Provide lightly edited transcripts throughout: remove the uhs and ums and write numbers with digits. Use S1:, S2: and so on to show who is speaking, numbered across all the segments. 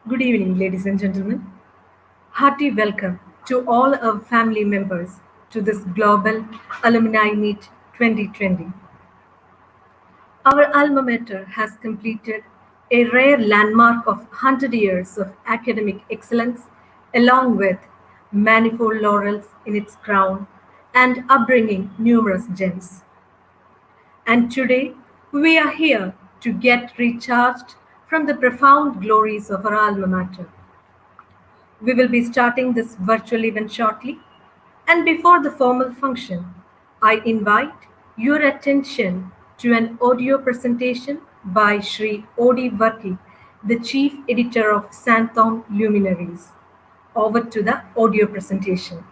S1: Good evening, ladies and gentlemen. Hearty welcome to all our family members to this Global Alumni Meet 2020. Our alma mater has completed a rare landmark of 100 years of academic excellence, along with manifold laurels in its crown and upbringing numerous gems. And today, we are here to get recharged from the profound glories of our alma mater. We will be starting this virtual event shortly, and before the formal function, I invite your attention to an audio presentation by Sri Odi Varki, the Chief Editor of Santhom Luminaries. Over to the audio presentation.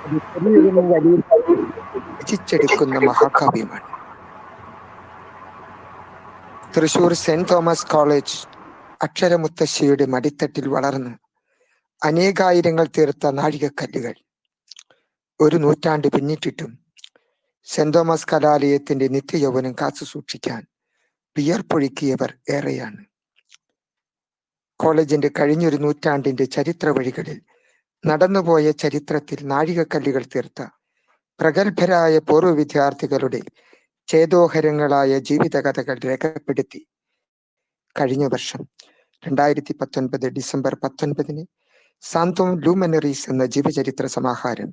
S2: അത് ചെറിയൊരു വലിയ രചിച്ചെടുക്കുന്ന മഹാകാവ്യമാണ്. Thrissur saint Thomas college അക്ഷരമുത്തശ്ശിയുടെ മടിത്തട്ടിൽ വളർന്ന് അനേകായിരങ്ങൾ തീർത്ത നാഴികക്കല്ലുകൾ. ഒരു നൂറ്റാണ്ട് പിന്നിട്ടിട്ടും saint Thomas കലാലയത്തിന്റെ നിത്യയൗവനം കാത്തു സൂക്ഷിക്കാൻ വിയർപ്പൊഴുക്കിയവർ ഏറെയാണ്. കോളേജിന്റെ കഴിഞ്ഞൊരു നൂറ്റാണ്ടിന്റെ ചരിത്ര വഴികളിൽ നടന്നുപോയ ചരിത്രത്തിൽ നാഴികക്കല്ലുകൾ തീർത്ത പ്രഗത്ഭരായ പൂർവ്വ വിദ്യാർത്ഥികളുടെ ചേതോഹരങ്ങളായ ജീവിതകഥകൾ രേഖപ്പെടുത്തി കഴിഞ്ഞ വർഷം 2019 ഡിസംബർ 19 സാന്തോം ലൂമിനറീസ് എന്ന ജീവചരിത്ര സമാഹാരം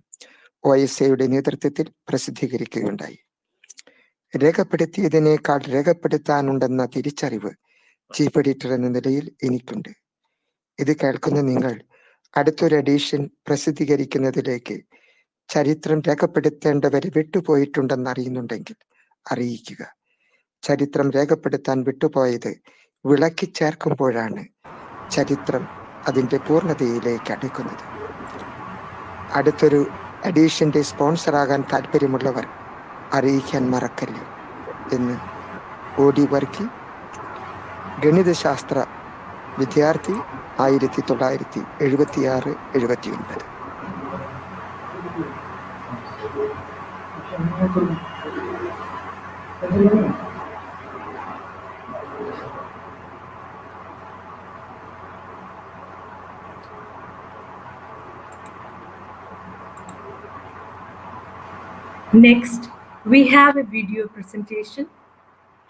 S2: OSAയുടെ നേതൃത്വത്തിൽ പ്രസിദ്ധീകരിക്കുകയുണ്ടായി. രേഖപ്പെടുത്തിയതിനേക്കാൾ രേഖപ്പെടുത്താനുണ്ടെന്ന തിരിച്ചറിവ് ചീഫ് എഡിറ്റർ എന്ന നിലയിൽ എനിക്കുണ്ട്. ഇത് കേൾക്കുന്ന നിങ്ങൾ അടുത്തൊരു എഡിഷൻ പ്രസിദ്ധീകരിക്കുന്നതിലേക്ക് ചരിത്രം രേഖപ്പെടുത്തേണ്ടവരെ വിട്ടുപോയിട്ടുണ്ടെന്ന് അറിയുന്നുണ്ടെങ്കിൽ അറിയിക്കുക. ചരിത്രം രേഖപ്പെടുത്താൻ വിട്ടുപോയത് വിളക്കി ചേർക്കുമ്പോഴാണ് ചരിത്രം അതിൻ്റെ പൂർണ്ണതയിലേക്ക് അടുക്കുന്നത്. അടുത്തൊരു എഡിഷന്റെ സ്പോൺസറാകാൻ താല്പര്യമുള്ളവർ അറിയിക്കാൻ മറക്കല്ലേ എന്ന് ഓടി വർക്കി, ഗണിതശാസ്ത്ര വിദ്യാർത്ഥി, 1976-79.
S1: Next, we have a video presentation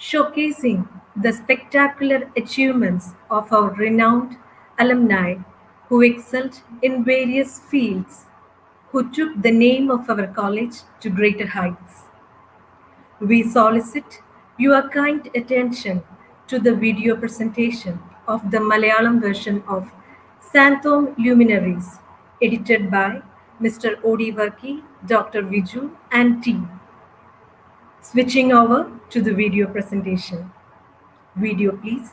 S1: showcasing the spectacular achievements of our renowned alumni who excelled in various fields, who took the name of our college to greater heights. We solicit your kind attention to the video presentation of the Malayalam version of Santhom Luminaries, edited by Mr. Odi Varki, Dr. Viju, and team. Switching over to the video presentation. Video, please.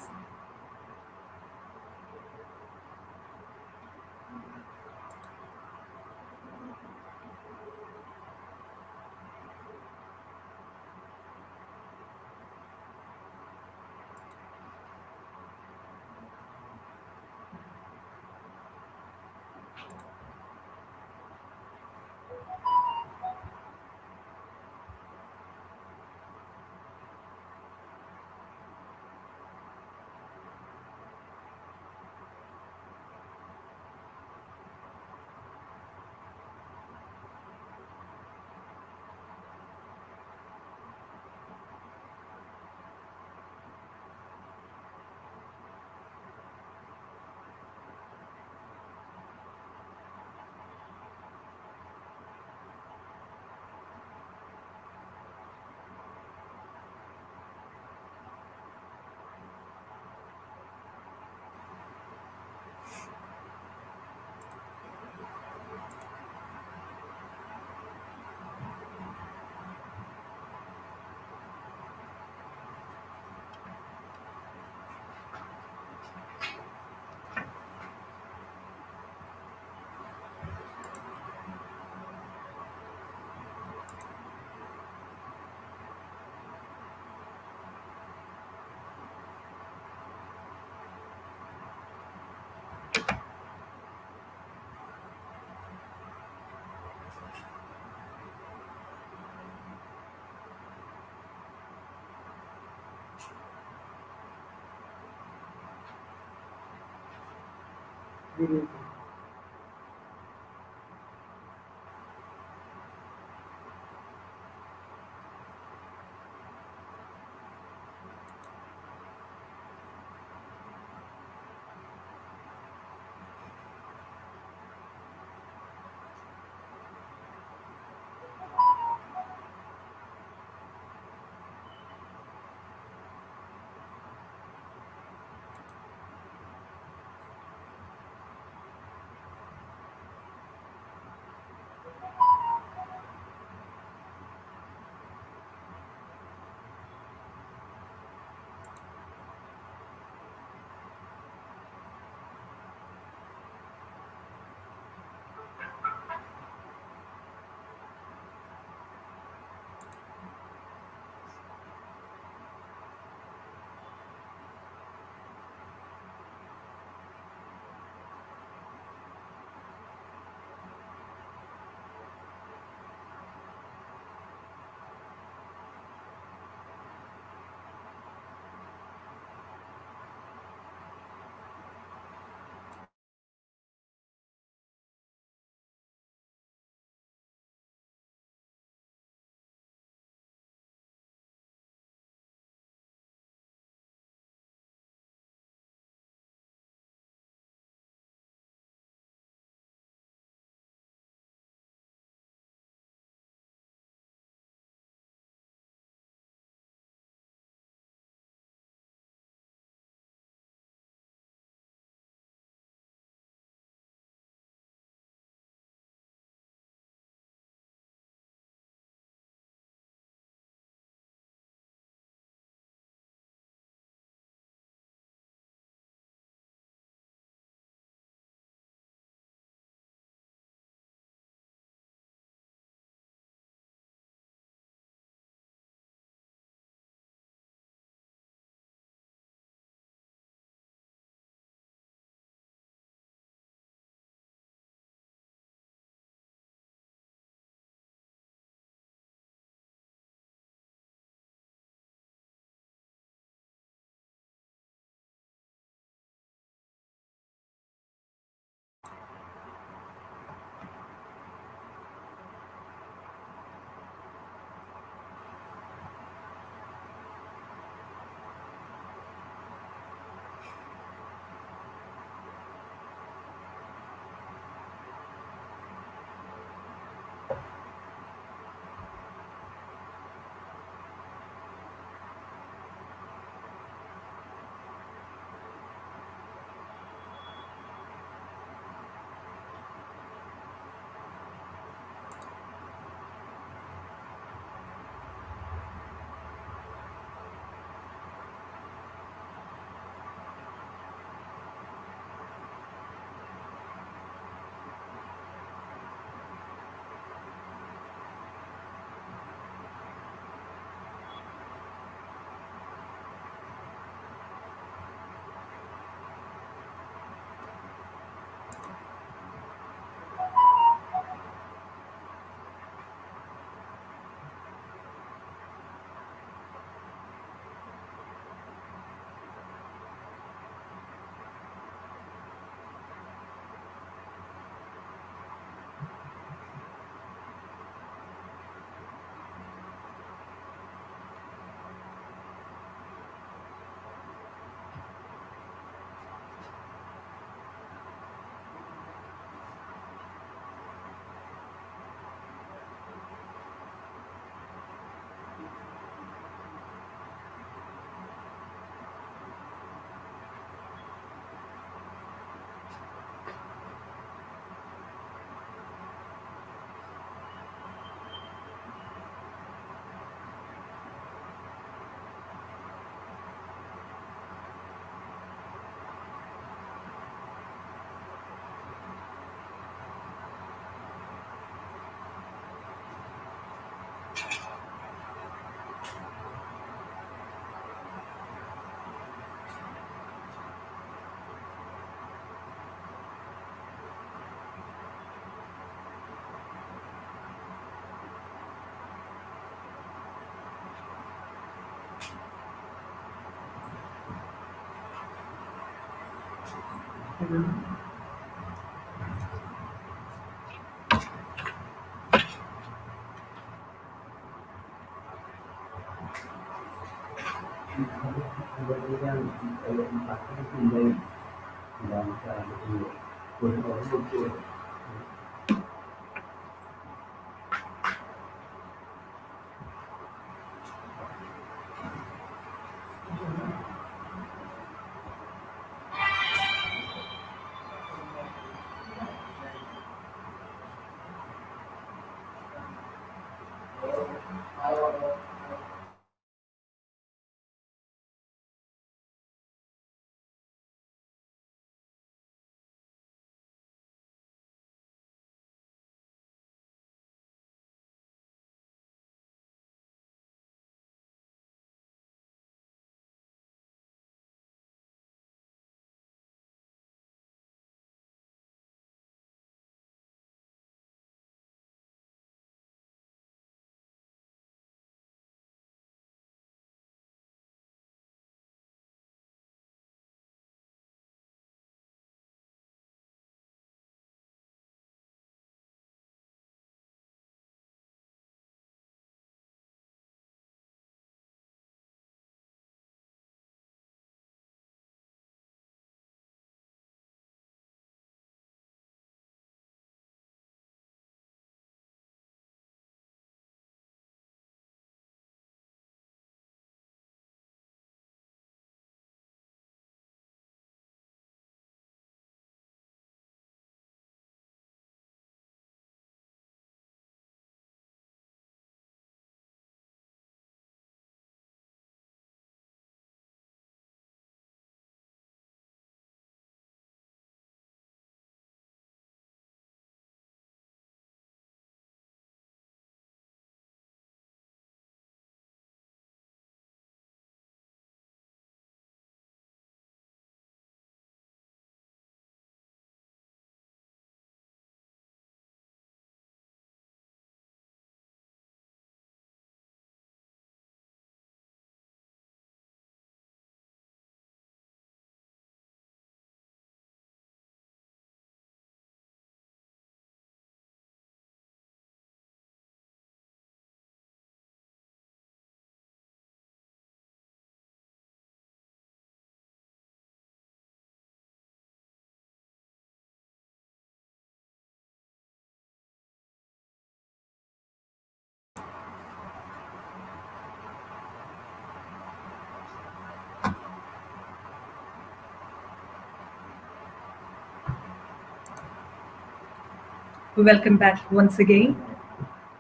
S1: Welcome back once again.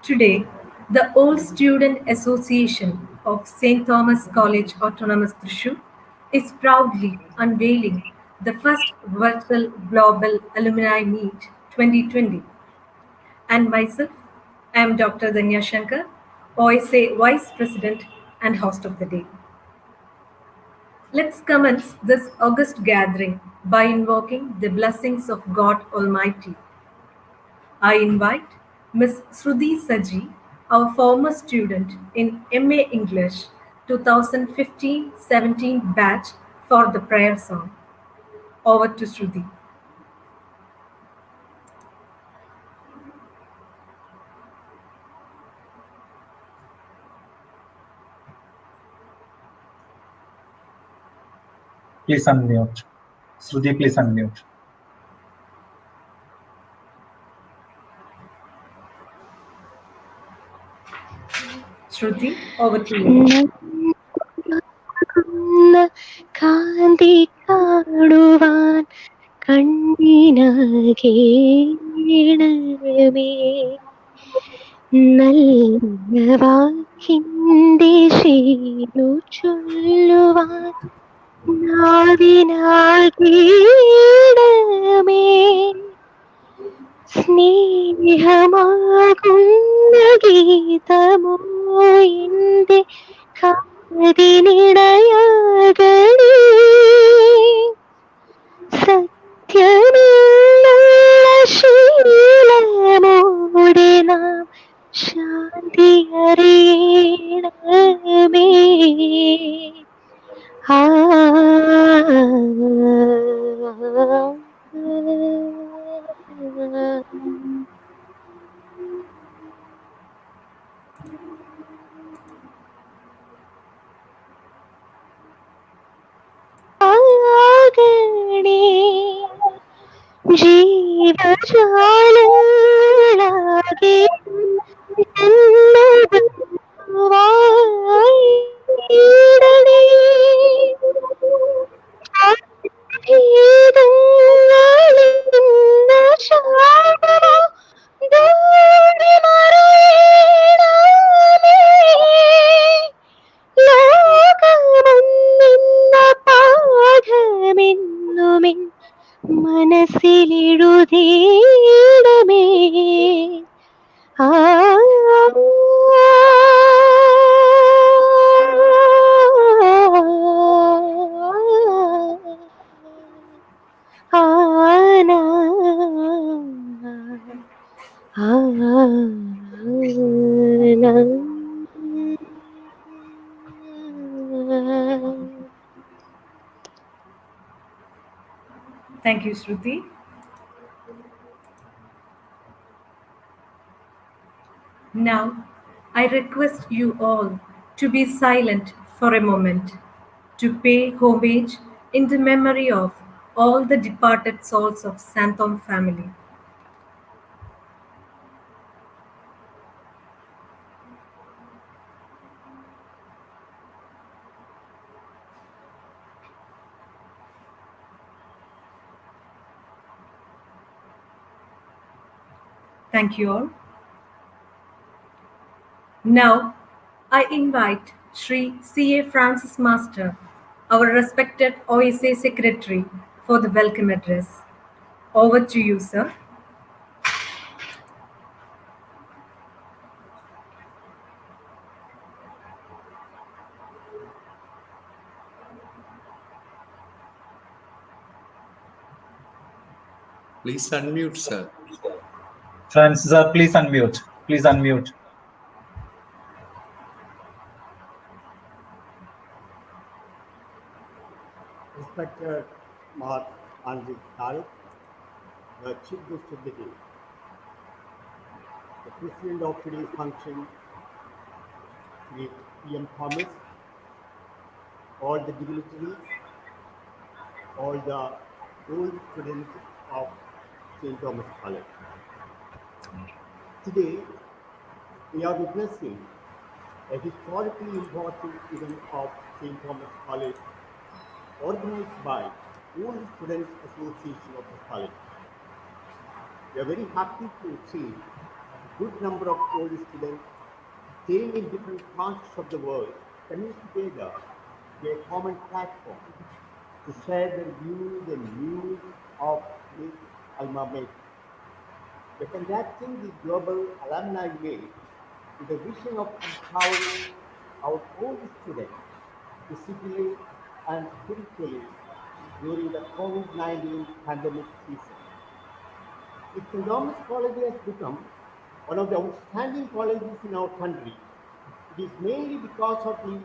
S1: Today, the Old Student Association of St. Thomas College Autonomous Thrissur is proudly unveiling the first virtual Global Alumni Meet 2020. And myself, I am Dr. Danya Shankar, OSA Vice President and host of the day. Let's commence this August gathering by invoking the blessings of God Almighty. I invite Ms. Shruti Saji, our former student in MA English 2015-17 batch for the prayer song. Over to Shruti.
S3: Please unmute. Shruti, please unmute.
S1: Shruti, over to you.
S4: കാന്തി കാണുവാൻ കണ്ണിനകേണമേ നല്ല വാക്കിന്റെ ശീലു ചൊല്ലുവാൻ നാവിനാൽ കീടമേ സ്നേഹമാകുന്ന ഗീതമോ എന്റെ കാതിനിണയാകണേ സത്യമുള്ള ശീലമോടെ നാം ശാന്തി അറിയണമേ ആ ജീവജാലങ്ങളാകെ വായിടണേ ഭേദങ്ങളിന്ന ശാപമോ ദൂരെ മറയണമേ ലോകമൊന്നെന്ന പാഠമെന്നുമെൻ മനസ്സിലെഴുതേണമേ ആ ആന
S1: Thank you, Shruti. Now, I request you all to be silent for a moment, to pay homage in the memory of all the departed souls of Santhom family. Thank you all. Now, I invite Sri C.A. Francis Master, our respected OSA Secretary, for the welcome address. Over to you, sir.
S5: Please unmute, sir.
S3: Francis, sir, please unmute. Please unmute.
S6: Respected Mark Andrew Tariq, the Chief Guest of the Day, the President of today's function, Sri P.M. Thomas, all the dignitaries, all the old students of St. Thomas College. Today, we are witnessing a historically important event of St. Thomas College, organized by Old Students Association of the college. We are very happy to see a good number of old students staying in different parts of the world, coming together to a common platform to share their views and news of this alma mater. We are conducting the Global Alumni Day with the vision of empowering our old students physically and spiritually during the COVID-19 pandemic season. The St. Thomas College has become one of the outstanding colleges in our country. It is mainly because of the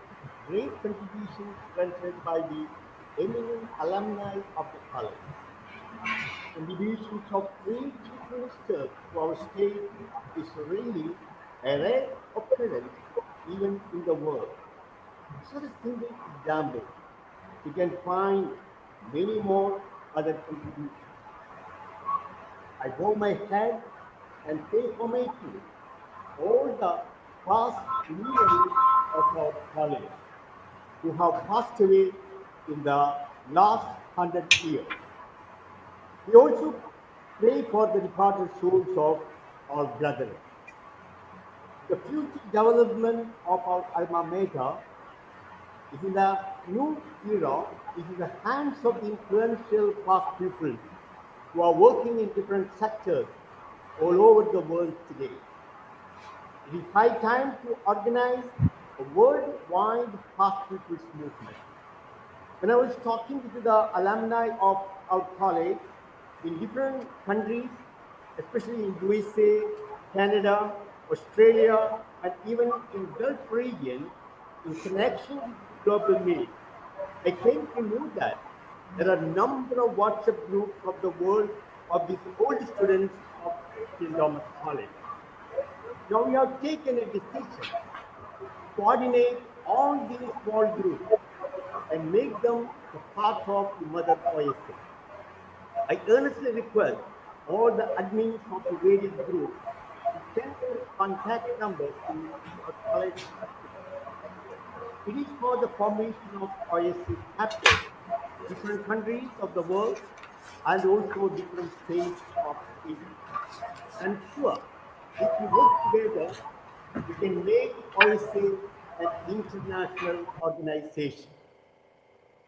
S6: great contributions rendered by the eminent alumni of the college. Contributions of three chief ministers to our state is really a rare occurrence even in the world. It's not a single example. You can find many more other contributions. I bow my head and pay homage to all the past leaders of our college who have passed away in the last 100 years. We also pray for the departed souls of our brethren. The future development of our alma mater is in the new era, is in the hands of the influential past people who are working in different sectors all over the world today. It is high time to organize a worldwide past people's movement. When I was talking to the alumni of our college in different countries, especially in USA, Canada, Australia, and even in Gulf region, in connection with global meet, I came to know that there are a number of WhatsApp groups of the world of these old students of St. Thomas College. Now we have taken a decision to coordinate all these small groups and make them a part of the Mother OSA. I earnestly request all the admins of the various groups to send their contact numbers to our college admin. It is for the formation of OSC chapters in different countries of the world and also different states of India. I'm sure if we work together, we can make OSA an international organization.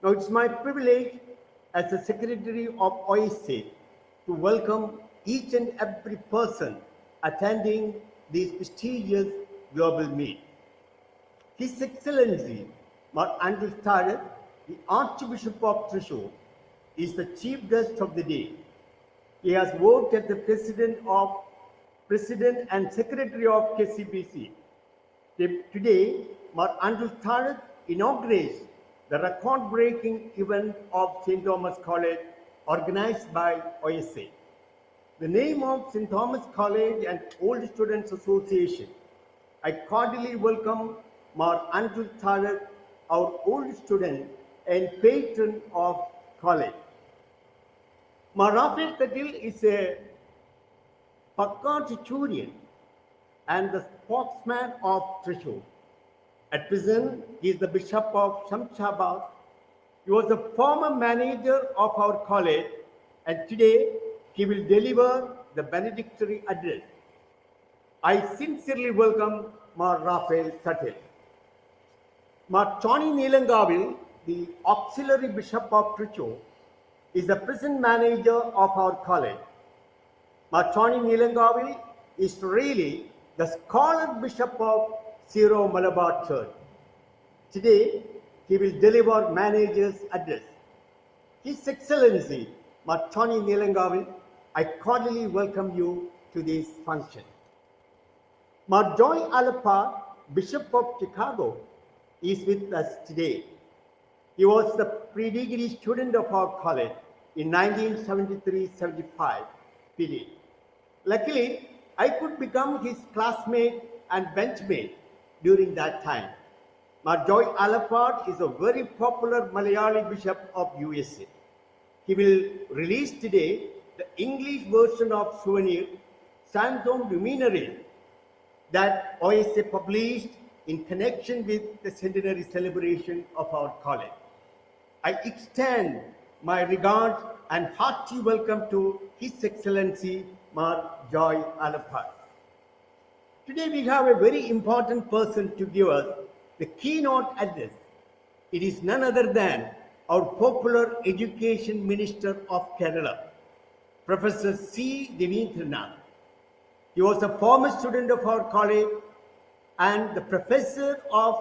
S6: Now, it's my privilege as the Secretary of OSA to welcome each and every person attending this prestigious global meet. His Excellency, Mar Andrew Starrett, the Archbishop of Thrissur, is the chief guest of the day. He has worked as the President and Secretary of KCBC. Today, Mar Andrew Starrett inaugurates the record-breaking event of St. Thomas College organized by OSA. The name of St. Thomas College and Old Students Association, I cordially welcome Mar Andrew Starrett, our old student and patron of college. Mar Raphael Katil is a Pakatiturian and the spokesman of Thrissur. At present, he is the Bishop of Shamshabad. He was the former manager of our college, and today he will deliver the benedictory address. I sincerely welcome Mar Raphael Katil. Mar Chani Neelangavil, the auxiliary bishop of Thrissur, is the present manager of our college. Mar Chani Neelangavil is really the scholar bishop of Syro Malabar Church. Today, he will deliver manager's address. His Excellency, Mar Chani Neelangavil, I cordially welcome you to this function. Mar Joy Alapar, Bishop of Chicago, is with us today. He was the pre-degree student of our college in 1973-75 period. Luckily, I could become his classmate and benchmate during that time. Mar Joy Alapart is a very popular Malayali bishop of USA. He will release today the English version of Souvenir, Santom Luminary, that OSA published in connection with the centenary celebration of our college. I extend my regards and hearty welcome to His Excellency Mar Joy Alapart. Today we have a very important person to give us the keynote address. It is none other than our popular Education Minister of Kerala, Professor C. Devindranath. He was a former student of our college and the professor of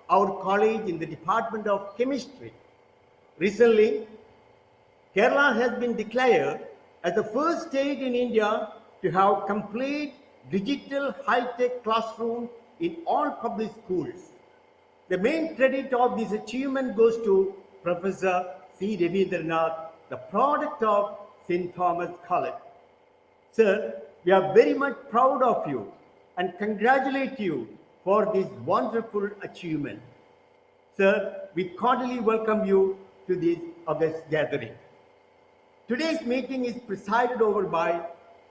S6: our college in the Department of Chemistry. Recently, Kerala has been declared as the first state in India to have complete digital high-tech classroom in all public schools. The main credit of this achievement goes to Professor C. Ravindranath, the product of St. Thomas College. Sir, we are very much proud of you and congratulate you for this wonderful achievement. Sir, we cordially welcome you to this august gathering. Today's meeting is presided over by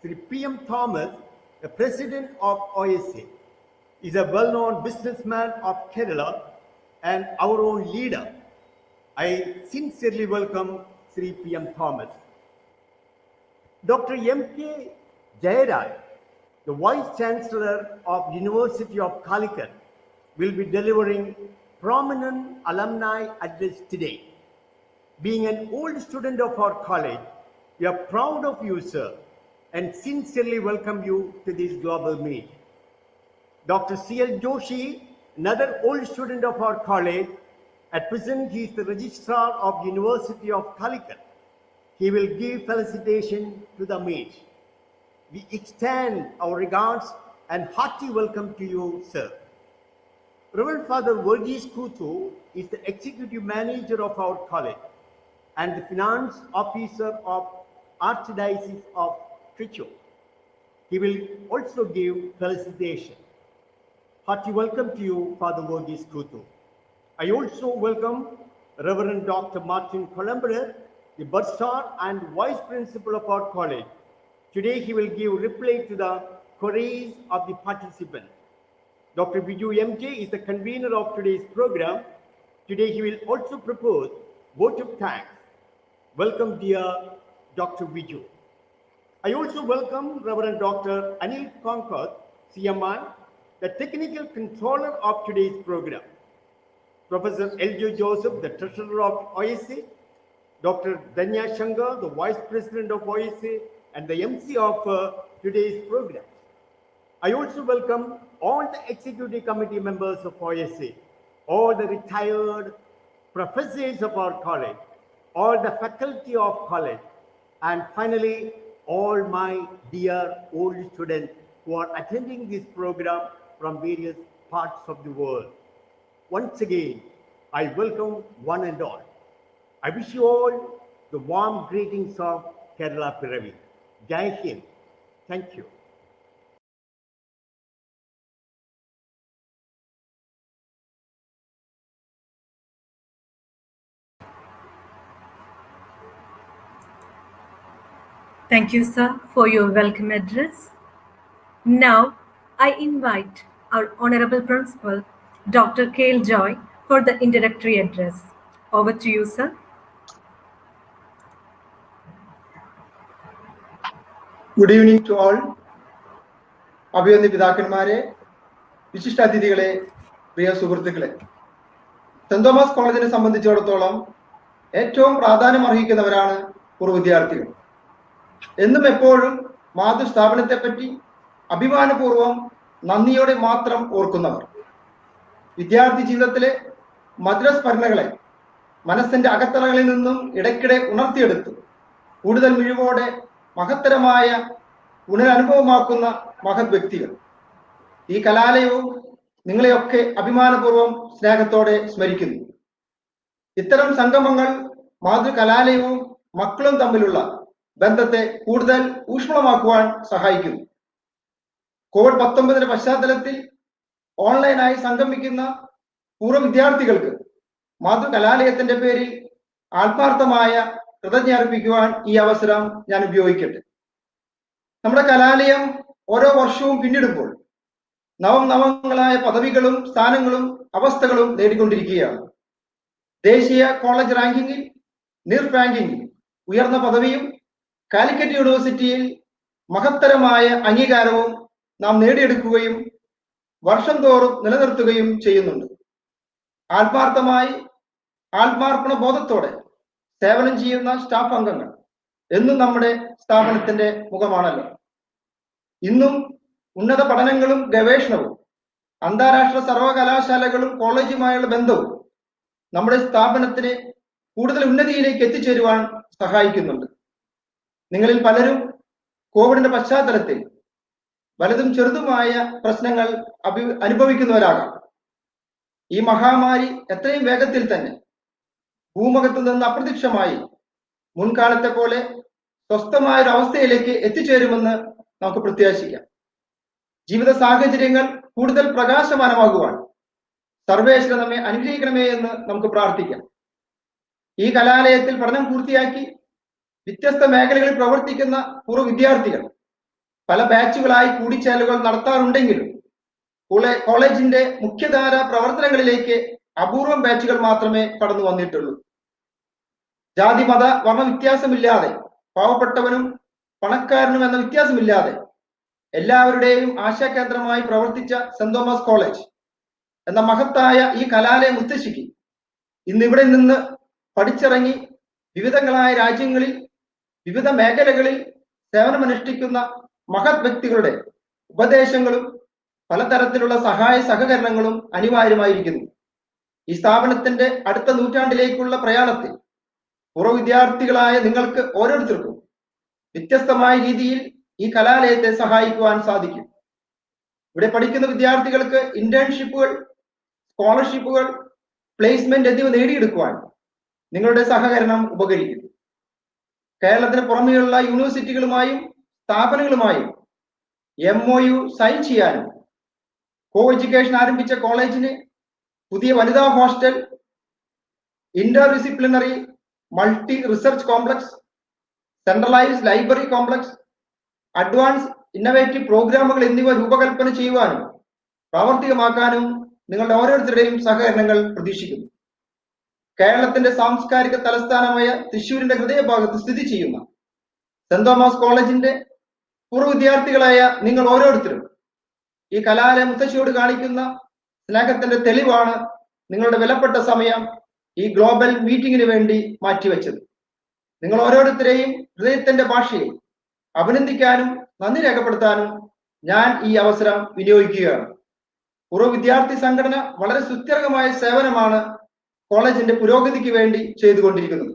S6: Sri P.M. Thomas, the President of OSA. He is a well-known businessman of Kerala and our own leader. I sincerely welcome Sri P.M. Thomas. Dr. M.K. Jayaraj, the Vice Chancellor of University of Calicut, will be delivering prominent alumni address today. Being an old student of our college, we are proud of you, sir, and sincerely welcome you to this global meet. Dr. C.L. Joshi, another old student of our college, at present he is the Registrar of University of Calicut. He will give felicitation to the meet. We extend our regards and hearty welcome to you, sir. Reverend Father Verghese Kuthu is the Executive Manager of our college and the Finance Officer of Archdiocese of Thrissur. He will also give felicitation. Hearty welcome to you, Father Verghese Kuthu. I also welcome Reverend Dr. Martin Columbre, the bursar and vice principal of our college. Today he will give reply to the queries of the participants. Dr. Viju MJ is the convener of today's program. Today he will also propose vote of thanks. Welcome, dear Dr. Viju. I also welcome Reverend Dr. Anil Concord, CMI, the technical controller of today's program. Professor Eljo Joseph, the treasurer of OSA, Dr. Danya Shankar, the vice president of OSA, and the MC of today's program. I also welcome all the executive committee members of OSA, all the retired professors of our college, all the faculty of college, and finally, all my dear old students who are attending this program from various parts of the world. Once again, I welcome one and all. I wish you all the warm greetings of Kerala Piravi. Jai Hind. Thank you.
S1: Thank you, sir, for your welcome address. Now, I invite our Honorable Principal, Dr. Kale Joy, for the introductory address. Over to you, sir.
S5: Good evening to all. അഭിനന്ദി പിതാക്കന്മാരെ, വിശിഷ്ടാതിഥികളെ, പ്രിയ സുഹൃത്തുക്കളെ, saint Thomas കോളേജിനെ സംബന്ധിച്ചിടത്തോളം ഏറ്റവും പ്രാധാന്യം അർഹിക്കുന്നവരാണ് പൂർവ്വ വിദ്യാർത്ഥികൾ. എന്നും എപ്പോഴും മാതൃസ്ഥാപനത്തെപ്പറ്റി അഭിമാനപൂർവ്വം നന്ദിയോടെ മാത്രം ഓർക്കുന്നവർ. വിദ്യാർത്ഥി ജീവിതത്തിലെ മധുരസ്മരണകളെ മനസ്സിന്റെ അകത്തളകളിൽ നിന്നും ഇടയ്ക്കിടെ ഉണർത്തിയെടുത്ത് കൂടുതൽ മിഴിവോടെ മഹത്തരമായ പുനരനുഭവമാക്കുന്ന മഹത് വ്യക്തികൾ. ഈ കലാലയവും നിങ്ങളെയൊക്കെ അഭിമാനപൂർവ്വം സ്നേഹത്തോടെ സ്മരിക്കുന്നു. ഇത്തരം സംഗമങ്ങൾ മാതൃകലാലയവും മക്കളും തമ്മിലുള്ള ബന്ധത്തെ കൂടുതൽ ഊഷ്മളമാക്കുവാൻ സഹായിക്കുന്നു. കോവിഡ്-19 പശ്ചാത്തലത്തിൽ ഓൺലൈനായി സംഗമിക്കുന്ന പൂർവ്വ വിദ്യാർത്ഥികൾക്ക് മാതൃകലാലയത്തിന്റെ പേരിൽ ആത്മാർത്ഥമായ കൃതജ്ഞ അർപ്പിക്കുവാൻ ഈ അവസരം ഞാൻ ഉപയോഗിക്കട്ടെ. നമ്മുടെ കലാലയം ഓരോ വർഷവും പിന്നിടുമ്പോൾ നവങ്ങളായ പദവികളും സ്ഥാനങ്ങളും അവസ്ഥകളും നേടിക്കൊണ്ടിരിക്കുകയാണ്. ദേശീയ കോളേജ് റാങ്കിങ്ങിൽ നിർ റാങ്കിങ്ങിൽ ഉയർന്ന പദവിയും കാലിക്കറ്റ് യൂണിവേഴ്സിറ്റിയിൽ മഹത്തരമായ അംഗീകാരവും നാം നേടിയെടുക്കുകയും വർഷം തോറും നിലനിർത്തുകയും ചെയ്യുന്നുണ്ട്. ആത്മാർത്ഥമായി ആത്മാർപ്പണ ബോധത്തോടെ സേവനം ചെയ്യുന്ന സ്റ്റാഫ് അംഗങ്ങൾ എന്നും നമ്മുടെ സ്ഥാപനത്തിന്റെ മുഖമാണല്ലോ. ഇന്നും ഉന്നത പഠനങ്ങളും ഗവേഷണവും അന്താരാഷ്ട്ര സർവകലാശാലകളും കോളേജുമായുള്ള ബന്ധവും നമ്മുടെ സ്ഥാപനത്തിനെ കൂടുതൽ ഉന്നതിയിലേക്ക് എത്തിച്ചേരുവാൻ സഹായിക്കുന്നുണ്ട്. നിങ്ങളിൽ പലരും കോവിഡിന്റെ പശ്ചാത്തലത്തിൽ വലുതും ചെറുതുമായ പ്രശ്നങ്ങൾ അനുഭവിക്കുന്നവരാകാം. ഈ മഹാമാരി എത്രയും വേഗത്തിൽ തന്നെ ഭൂമുഖത്ത് നിന്ന് അപ്രത്യക്ഷമായി മുൻകാലത്തെ പോലെ സ്വസ്ഥമായ ഒരു അവസ്ഥയിലേക്ക് എത്തിച്ചേരുമെന്ന് നമുക്ക് പ്രത്യാശിക്കാം. ജീവിത സാഹചര്യങ്ങൾ കൂടുതൽ പ്രകാശമാനമാകുവാൻ സർവേശ്വരൻ നമ്മെ അനുഗ്രഹിക്കണമേ എന്ന് നമുക്ക് പ്രാർത്ഥിക്കാം. ഈ കലാലയത്തിൽ പഠനം പൂർത്തിയാക്കി വ്യത്യസ്ത മേഖലകളിൽ പ്രവർത്തിക്കുന്ന പൂർവ്വ വിദ്യാർത്ഥികൾ പല ബാച്ചുകളായി കൂടിച്ചേരലുകൾ നടത്താറുണ്ടെങ്കിലും കോളേജിന്റെ മുഖ്യധാര പ്രവർത്തനങ്ങളിലേക്ക് അപൂർവം ബാച്ചുകൾ മാത്രമേ കടന്നു വന്നിട്ടുള്ളൂ. ജാതി മത വർണ്ണ വ്യത്യാസമില്ലാതെ, പാവപ്പെട്ടവനും പണക്കാരനും എന്ന വ്യത്യാസമില്ലാതെ എല്ലാവരുടെയും ആശാകേന്ദ്രമായി പ്രവർത്തിച്ച സെന്റ് തോമസ് കോളേജ് എന്ന മഹത്തായ ഈ കലാലയ മുത്തശ്ശിക്ക് ഇന്നിവിടെ നിന്ന് പഠിച്ചിറങ്ങി വിവിധങ്ങളായ രാജ്യങ്ങളിൽ വിവിധ മേഖലകളിൽ സേവനമനുഷ്ഠിക്കുന്ന മഹത് വ്യക്തികളുടെ ഉപദേശങ്ങളും പലതരത്തിലുള്ള സഹായ സഹകരണങ്ങളും അനിവാര്യമായിരിക്കുന്നു. ഈ സ്ഥാപനത്തിന്റെ അടുത്ത നൂറ്റാണ്ടിലേക്കുള്ള പ്രയാണത്തിൽ പൂർവ്വ വിദ്യാർത്ഥികളായ നിങ്ങൾക്ക് ഓരോരുത്തർക്കും വ്യത്യസ്തമായ രീതിയിൽ ഈ കലാലയത്തെ സഹായിക്കുവാൻ സാധിക്കും. ഇവിടെ പഠിക്കുന്ന വിദ്യാർത്ഥികൾക്ക് ഇന്റേൺഷിപ്പുകൾ, സ്കോളർഷിപ്പുകൾ, പ്ലേസ്മെന്റ് എന്നിവ നേടിയെടുക്കുവാൻ നിങ്ങളുടെ സഹകരണം ഉപകരിക്കും. കേരളത്തിന് പുറമെയുള്ള യൂണിവേഴ്സിറ്റികളുമായും സ്ഥാപനങ്ങളുമായും MOU സൈൻ ചെയ്യാനും കോ എഡ്യൂക്കേഷൻ ആരംഭിച്ച കോളേജിന് പുതിയ വനിതാ hostel, Inter disciplinary multi research complex, centralised library complex, advance innovative പ്രോഗ്രാമുകൾ എന്നിവ രൂപകൽപ്പന ചെയ്യുവാനും പ്രാവർത്തികമാക്കാനും നിങ്ങളുടെ ഓരോരുത്തരുടെയും സഹകരണങ്ങൾ പ്രതീക്ഷിക്കുന്നു. കേരളത്തിന്റെ സാംസ്കാരിക തലസ്ഥാനമായ തൃശ്ശൂരിന്റെ ഹൃദയഭാഗത്ത് സ്ഥിതി ചെയ്യുന്ന സെന്റ് തോമസ് കോളേജിന്റെ പൂർവ്വ വിദ്യാർത്ഥികളായ നിങ്ങൾ ഓരോരുത്തരും ഈ കലാലയ മുത്തശ്ശിയോട് കാണിക്കുന്ന സ്നേഹത്തിന്റെ തെളിവാണ് നിങ്ങളുടെ വിലപ്പെട്ട സമയം ഈ ഗ്ലോബൽ മീറ്റിംഗിന് വേണ്ടി മാറ്റിവെച്ചത്. നിങ്ങൾ ഓരോരുത്തരെയും ഹൃദയത്തിന്റെ ഭാഷയിൽ അഭിനന്ദിക്കാനും നന്ദി രേഖപ്പെടുത്താനും ഞാൻ ഈ അവസരം വിനിയോഗിക്കുകയാണ്. പൂർവ്വ വിദ്യാർത്ഥി സംഘടന വളരെ സുസ്ഥിരമായ സേവനമാണ് കോളേജിന്റെ പുരോഗതിക്ക് വേണ്ടി ചെയ്തുകൊണ്ടിരിക്കുന്നത്.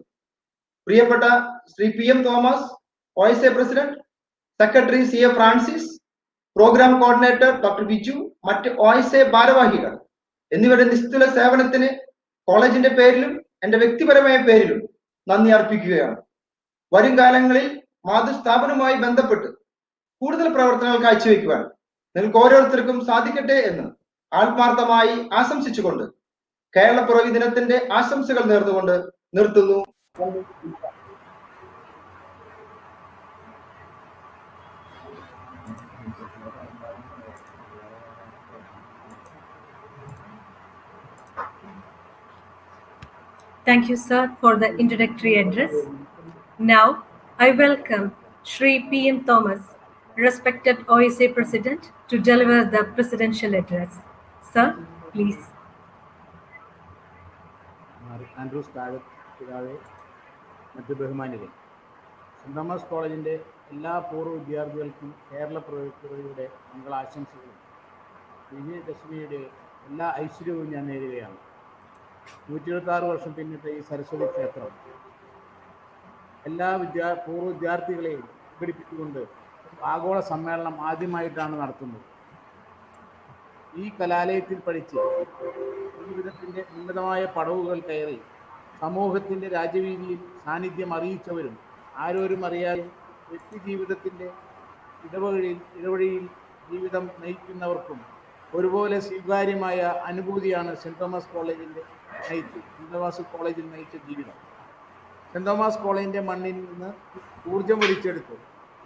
S5: പ്രിയപ്പെട്ട Shri PM Thomas, OSA president, secretary CA Francis, programme coordinator doctor Biju, മറ്റ് OSA ഭാരവാഹികൾ എന്നിവരുടെ നിസ്തുല സേവനത്തിന് കോളേജിന്റെ പേരിലും എന്റെ വ്യക്തിപരമായ പേരിലും നന്ദി അർപ്പിക്കുകയാണ്. വരും കാലങ്ങളിൽ മാതൃസ്ഥാപനവുമായി ബന്ധപ്പെട്ട് കൂടുതൽ പ്രവർത്തനങ്ങൾ കാഴ്ചവെക്കുവാൻ നിങ്ങൾക്ക് ഓരോരുത്തർക്കും സാധിക്കട്ടെ എന്ന് ആത്മാർത്ഥമായി ആശംസിച്ചുകൊണ്ട് കേരളപ്പിറവി ദിനത്തിന്റെ ആശംസകൾ നേർന്നുകൊണ്ട് നിർത്തുന്നു.
S1: Thank you, sir, for the introductory address. Now, I welcome Shri PM Thomas, respected OSA President, to deliver the presidential address. Sir, please.
S7: Andrews പിതാവേ, മറ്റ് ബഹുമാനികൾ, സെന്റ് തോമസ് കോളേജിൻ്റെ എല്ലാ പൂർവ്വ വിദ്യാർത്ഥികൾക്കും കേരള പിറവിയുടെ മംഗളാശംസകളും വിജയദശമിയുടെ എല്ലാ ഐശ്വര്യവും ഞാൻ നേരുകയാണ്. 126 വർഷം പിന്നിട്ട ഈ സരസ്വതി ക്ഷേത്രം എല്ലാ പൂർവ്വ വിദ്യാർത്ഥികളെയും പങ്കെടുപ്പിച്ചുകൊണ്ട് ആഗോള സമ്മേളനം ആദ്യമായിട്ടാണ് നടത്തുന്നത്. ഈ കലാലയത്തിൽ പഠിച്ച് ജീവിതത്തിൻ്റെ ഉന്നതമായ പടവുകൾ കയറി സമൂഹത്തിൻ്റെ രാജവീതിയിൽ സാന്നിധ്യം അറിയിച്ചവരും ആരോരും അറിയാതെ വ്യക്തി ജീവിതത്തിൻ്റെ ഇടവഴിയിൽ ജീവിതം നയിക്കുന്നവർക്കും ഒരുപോലെ സ്വീകാര്യമായ അനുഭൂതിയാണ് സെന്റ് തോമസ് കോളേജിൽ നയിച്ച ജീവിതം. സെന്റ് തോമസ് കോളേജിൻ്റെ മണ്ണിൽ നിന്ന് ഊർജം വലിച്ചെടുത്ത്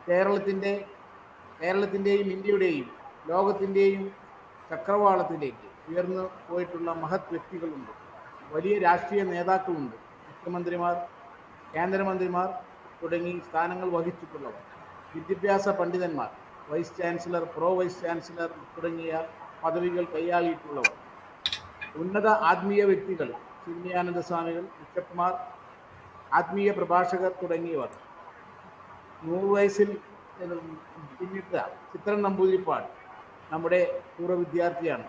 S7: കേരളത്തിൻ്റെയും ഇന്ത്യയുടെയും ലോകത്തിൻ്റെയും ചക്രവാളത്തിലേക്ക് ഉയർന്നു പോയിട്ടുള്ള മഹത് വ്യക്തികളുണ്ട്. വലിയ രാഷ്ട്രീയ നേതാക്കളുണ്ട്. മുഖ്യമന്ത്രിമാർ, കേന്ദ്രമന്ത്രിമാർ തുടങ്ങി സ്ഥാനങ്ങൾ വഹിച്ചിട്ടുള്ളവർ, വിദ്യാഭ്യാസ പണ്ഡിതന്മാർ, vice chancellor, pro vice chancellor തുടങ്ങിയ പദവികൾ കൈയാളിയിട്ടുള്ളവർ, ഉന്നത ആത്മീയ വ്യക്തികൾ, ചിന്മയാനന്ദ സ്വാമികൾ, ബിഷപ്പ്മാർ, ആത്മീയ പ്രഭാഷകർ തുടങ്ങിയവർ, 100 വയസ്സിൽ പിന്നിട്ട ചിത്രൻ നമ്പൂതിരിപ്പാട് നമ്മുടെ പൂർവ്വ വിദ്യാർത്ഥിയാണ്.